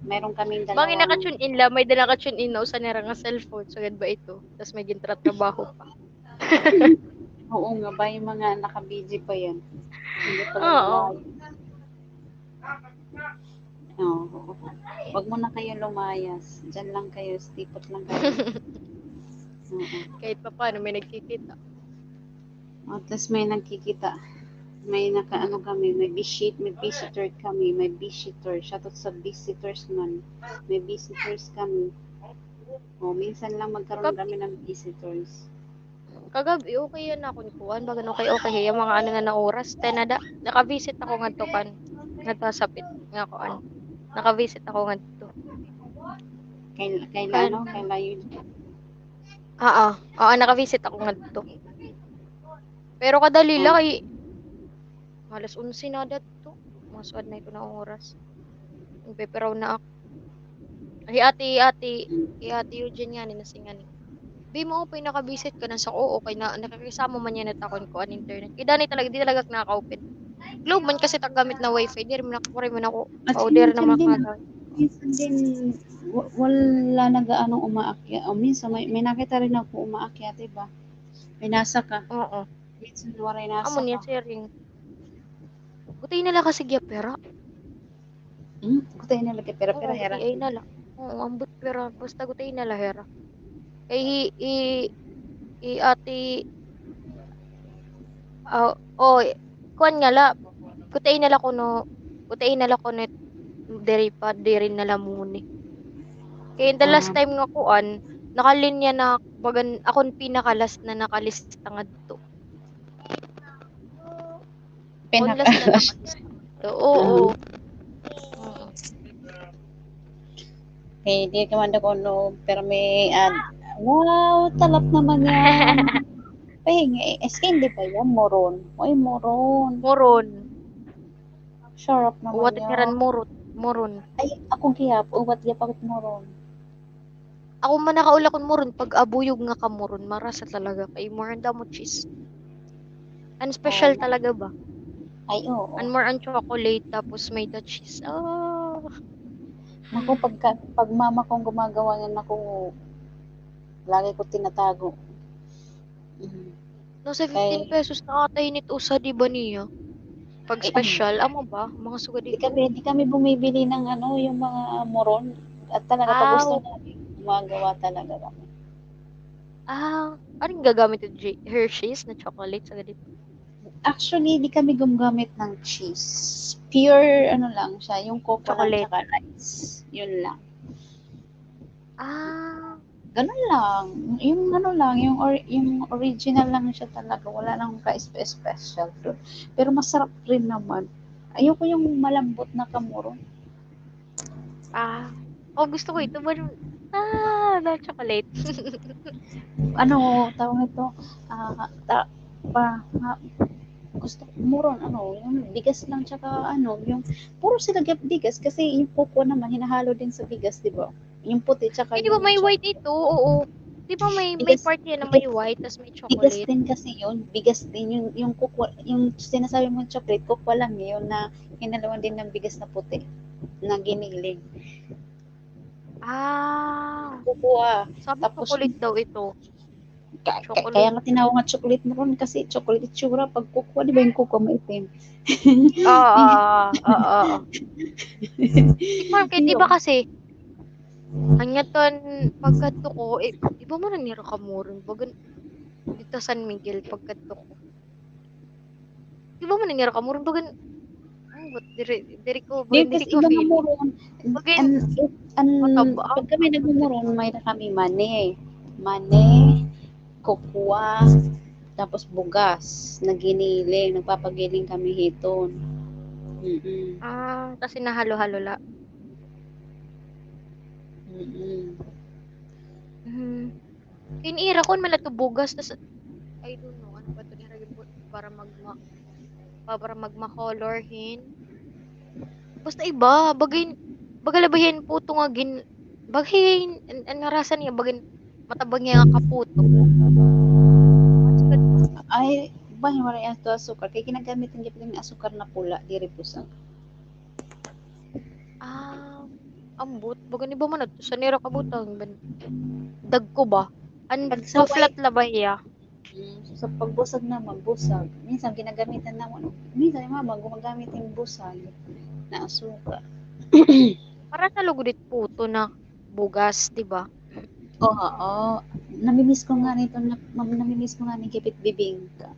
meron kaming dalawa. Bangin naka-tune in lang, may dala ka-tune in na usa nira nga cellphone. So, ba ito? Tapos may gintratrabaho pa. Oo nga ba, yung mga naka-busy pa yan. Hindi pala Oo. Oo. Huwag mo na kayo lumayas. Diyan lang kayo. Stipot lang kayo. Oo. Kahit pa paano, may nagkikita. At least may nagkikita. May kami, may visitor kami, may visitor. Shoutout sa visitors man. May visitors kami. Minsan lang magkaroon kami ng visitors. Kagabi, okay yan ako ni Kuan. Baga okay. Yung mga ano na oras. Naka-visit ako nga to kan. Nagpasapit nga Kuan. Naka-visit ako nga to. Kailan yun? Oo, naka-visit ako nga to. Pero kadali lang kay alas 11 na dato. Maswad na ito na oras. Nagpeperaw na ako. Ati Eugene nga ni nasingan ni. Di mo pinaka-visit ka na sa oo kay na nakakisama man yan natakon ko an internet. Kaya dani talaga di talaga nakaka-open. Globe man kasi tagamit na wifi, di rin nakakuri man ako. At Order na minsan din, mga wala na gaanong umaakyat. O minsan, may nakita rin ako umaakyat, diba? May nasa ka. Oo. Minsan, waray nasa Amo niya ka. sharing. Butay nila kasi gya pera. Gutay na lagi, pero Oo, hera. butay nala. Oo, ambot pera. Basta gutay nala hera. Kay ati kuan nga la. Gutay nala kuno diri nala muni. Kaya the last time nga kuan, nakalinya na bagan akon pinakalas na nakalista nga dito. Akon last na nakalista. Oo. Oo. Okay, di ka man ako no, pero may ad. Wow, talap naman yan. Pahingi, hindi pa yan, moron. Oy, moron. Moron. Sharp naman Uwat yan. tiran moron. Ay, akong gihap, uwat gihap moron. Ako man nakaula kon moron pag abuyog nga ka moron, marasa talaga kay more and mo cheese. An special talaga ba? Ay, oo. And more on chocolate tapos may the cheese. Oh. Naku, pag mama kong gumagawa yan, naku, lagi ko tinatago. No, sa 15 pesos nakatay nito sa di ba niya? Pag special, amo ba? Mga suga dito. Di kami bumibili ng ano, yung mga moron. At talaga, pag gusto namin, gumagawa talaga kami. Anong gagamit yung Hershey's na chocolate sa dito? Actually, di kami gumagamit ng cheese. Pure, ano lang siya, yung cocoa lang tsaka rice. Yun lang. Ganun lang. Yung ano lang, yung original lang siya talaga. Wala nang ka-special doon. Pero masarap rin naman. Ayoko yung malambot na kamuro. Gusto ko ito ba na chocolate. Ano, tawag ito, gusto ko moron, yung bigas lang tsaka yung puro sila bigas kasi yung cocoa naman hinahalo din sa bigas, di ba? Yung puti tsaka di ba may white ito? Oo. Di ba may part yan na may white tas may chocolate? Bigas din kasi yun. Bigas din yung cocoa, yung sinasabi mo chocolate, cocoa lang yun na hinalawan din ng bigas na puti na giniling. Cocoa. Sabi tapos chocolate daw ito. Kaya nga tinawag nga chocolate mo ron kasi chocolate itsura. Pag cocoa, di ba yung cocoa maitim? Oo. Di ba kasi anyaton pagkadto ko, di ba mo nanira ka moron? Bagan dito San Miguel pagkadto ko. Di ba mo nanira ka moron? Bagan diri ko feel. Bagan pag kami nagmumoron, may na kami mani, cocoa, tapos bugas, naginiling, nagpapagiling kami hiton. Tapos hinahalo-halo la. Kinira ko man to bugas, tas I don't know, ano ba ito para magma-colorhin. Basta iba, bagalabahin po ito nga bagayin, narasan niya, matabang niya nga kaputo. Ay, ba yung maray ito asukar? Kaya ginagamit ng asukar na pula, diri pusang. Ambot, bagan iba man ito, sa nira kabutang, dag ko ba? Flat labay ya. Sa pagbusag naman, busag. Minsan ginagamitan naman. Minsan yung mama gumagamit yung busag na asukar. Para sa lugudit puto na bugas, di ba? Oo. Namimiss ko nga nito, namimiss ko nga ni Gipit Bibingka.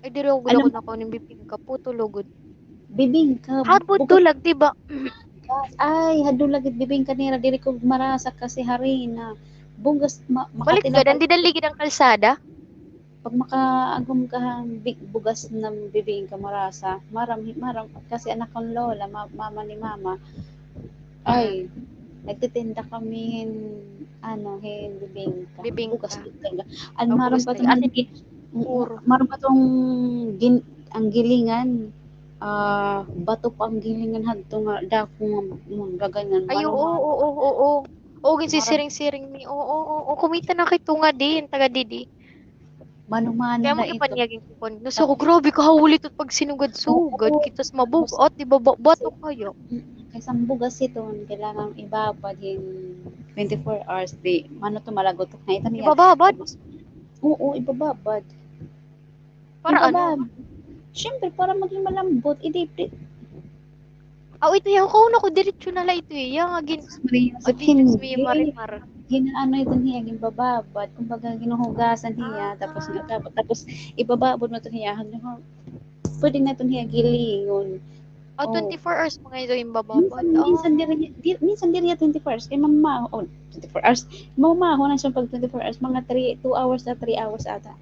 Ay, di rin ako na ko ng bibingka, puto lugod. Bibingka. Hapon dulag, di ba? Ay, hadulag bibingka nila, diri ko marasa kasi harina. Bugas, balik ka, dan didaligid ang kalsada? Pag makaagom ka bugas ng bibingka marasa, maram, kasi anak kong lola, mama ni mama, ay, nagtitinda kami bibingka. Bugas talaga. Maram pa itong ang gilingan, bato pa ang gilingan hadto nga dako nga gaganyan. Ay, oo. Oo, siring-siring ni. Oo. Kumita na kay Tunga din, taga Didi. Manumano Kaya na mo ito. ipanyagin ko kon. Nasa ko, grabe ka hawulit at pag sinugad-sugad. Oo. Kitas mabugat, di ba? Bato kayo. Kasi ang bugas ito, kailangan ibabad yung 24 hours. Di, ano to malagot na ito niya. Ibababad? Tapos, oo, ibababad. Para ano? Siyempre, para maging malambot, Ito yung kauna ko, diretso na lang ito eh. Yung agin, Mariusip, Diyos hindi. mo, marimar. Ginaano ito niya, bababad. Kumbaga, ginuhugasan niya. Tapos, tapos ibababad mo ito niya. Pwede na ito niya gilingon. 24 hours mga ito yung bababad. Minsan diri 24 hours. Kay mama, 24 hours. Mamaho na siya pag 24 hours. Mga 2 hours na 3 hours ata.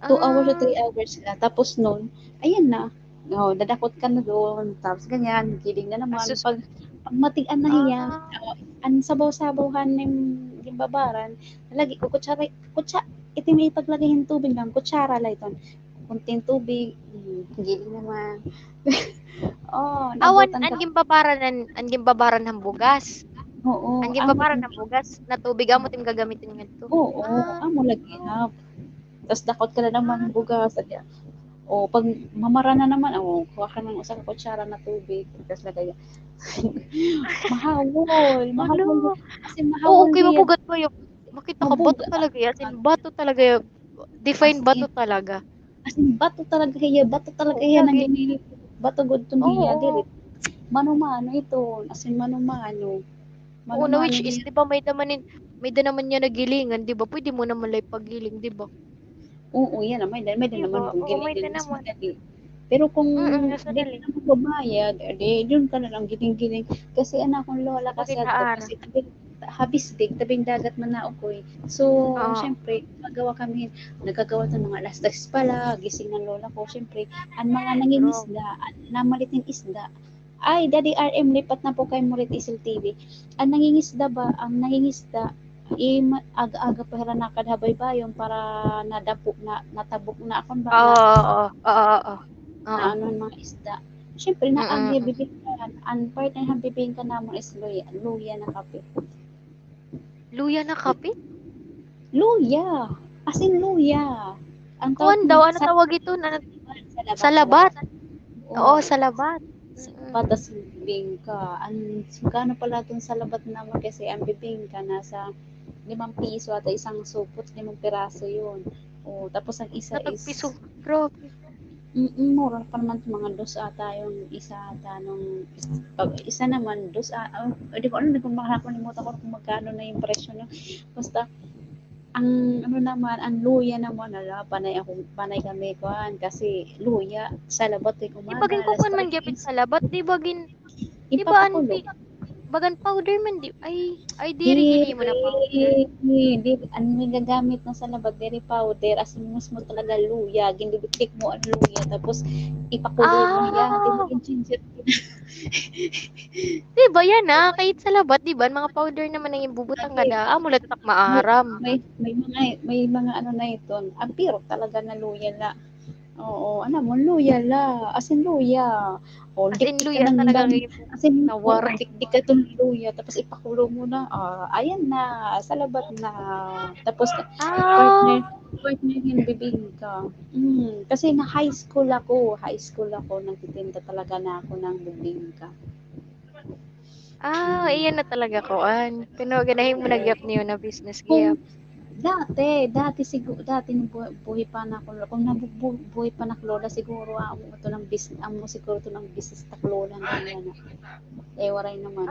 2 hours o 3 hours na. Tapos nun, ayan na. Dadakot ka na doon. Tapos ganyan, giling na naman. Pag matigan na hiya, ang sabaw-sabawhan ng babaran, lagi ko kutsara, ito may ipaglagay yung tubig lang, kutsara lang ito. Kunting tubig, giling naman. Awan, nabutan ka. angin babaran ng bugas. Oo. Angin babaran ng bugas. Na tubig, amo tim gagamitin nga ito. Oo, amo lagi hap. Tapos dakot ka na naman bugas. Pag mamara na naman, kuha ka ng usang kutsara na tubig. Tapos lagay. mahawol. Kasi mahawol Okay, diyan. mabugat pa yung. Makita ka, bato talaga yan. As in, bato talaga yan. Define bato talaga. As in, bato talaga hiya. Bato talaga hiya. Bato good to hiya. Dili. Mano-mano ito. As in, mano-mano. Oo, na which is, di ba, may naman niya nagilingan, di ba? Pwede mo naman lang pagiling, di ba? Oo, yan naman. May din naman kung Oo, may giling naman. Pero kung nasa hindi dali. ka naman babayad, yun ka na lang giling-giling. Kasi anak kong lola kasi ato, kasi habisdig, tabing dagat man na ako eh. So, syempre, nagagawa ng mga alas 10 pala, gising ng lola ko, syempre, ang mga nangingisda, namalitin isda, ay, Daddy RM, lipat na po kay Murit Isil TV. Ang nangingisda, aga-aga pa hira na kadhabay bayon para natabok na akon ba Oo. na ano mga isda. Siyempre na ang bibingkan, ang partner ng bibingkan namon is luya na kape. Luya na kape? Luya! As in luya. Ang Kuan daw, ano tawag ito? Salabat. Oo, salabat. Patas bibingka. Magkano pala itong salabat naman kasi ang bibingka nasa 5 piso at isang supot, 5 piraso yun. Tapos ang isa is... piso. Grabe. Mura pa naman mga dos ata yung isa ata nung isa naman dos di ko alam, hindi ko makakalimutan ko kung magkano na yung presyo no. Basta ang ano naman, ang luya naman, panay kami kuan kasi luya sa labat ay umaga. Ibagin ko kung man gyapit sa labat, di bagin, di ba bagan powder man di, ay diri gini mo na powder. May gagamit na sa labat, diri powder, as in mo talaga luya, gindibitik mo ang luya, tapos ipakulor mo yan, tinagin ginger. Di ba yan kahit sa labat, di ba, mga powder naman ang ibubutang kada, amo latak maaram. May mga ano na ito, pero talaga na luya la. Oo, ano mo, luya la. As in luya. As in luya talaga as in, nawar. dik ka itong luya. Tapos ipakulo mo na. Ayan na. Sa labat na. Tapos, partner yung bibingka. Kasi na high school ako. Nagtitinda talaga na ako ng bibingka. Iyan na talaga ko. Pero ganahin mo nagyap niyo na business gyap. Dati siguro, buhay pa na ako, kung nabubuhay pa na lola, siguro amo siguro to ng business ta lola na yan. Waray naman.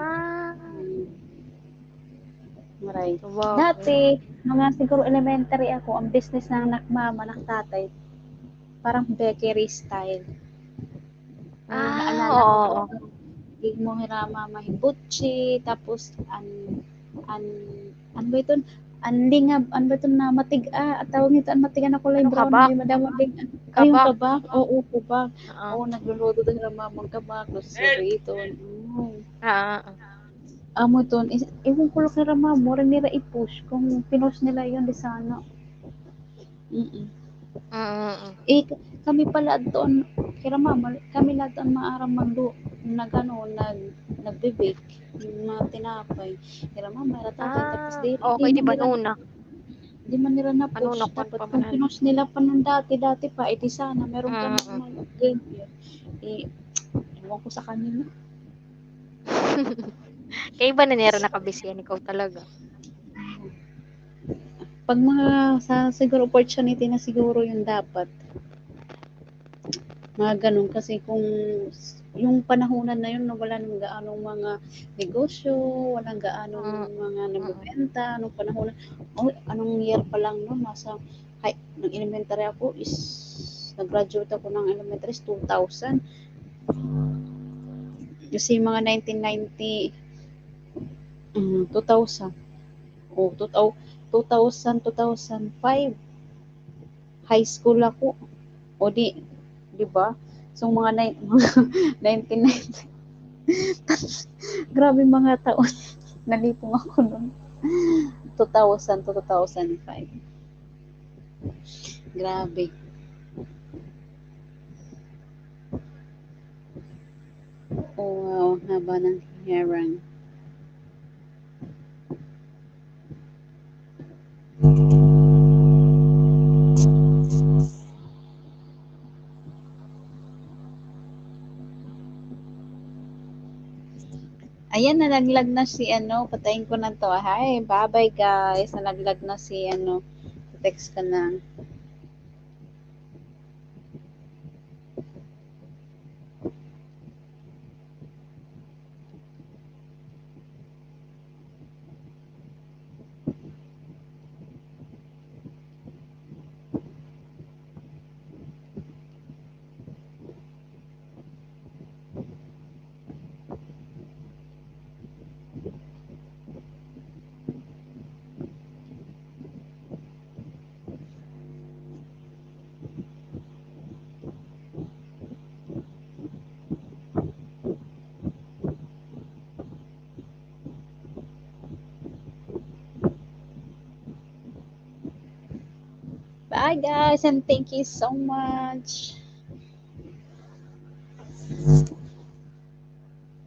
Waray. Wow. Dati, mga siguro elementary ako, ang business ng nakmama, naktatay, parang bakery style. Naalala ko, gig mo hirama mahibutsi, tapos ano ba ito? Lingab, ano ba ito na at tawag nito, matiga na kulay brown, may madamang yung kabak, kubak. Nagluluto din ng mamang kabak, sorry ito. Amo ito, ewan ko lang nila mamo, rin nila i-push, kung pinost nila yun, di sana. Kami pala doon, kaya mama, kami lahat ang maaram nagbe-bake, yung mga tinapay. Nila mama, tatay, tapos Okay, di ba nuna? di man nila na-push. Manunok man Dapat pa kung man. pinush nila pa nung dati pa, edi sana meron ka Mm. naman ganyan. Ewan ko sa kanila. Kaya iba na nila nakabisiyan, ikaw talaga. Pag mga siguro opportunity na siguro yung dapat. Mga ganun kasi kung yung panahonan na yun na wala nang gaanong mga negosyo, walang gaanong mga nagbebenta, anong panahon, anong year pa lang no, nasa nang elementary ako is nag-graduate ako ng elementary is 2000. Kasi mga 1990 2000 o 2000 2005 high school ako o di ba? So mga 1990 grabe mga taon nalipong ako noon 2000 to 2005 grabe wow haba ng harang ayan, nalaglag na si patayin ko na to. Hi, bye-bye guys. Nalaglag na si text ka na. Bye guys and thank you so much.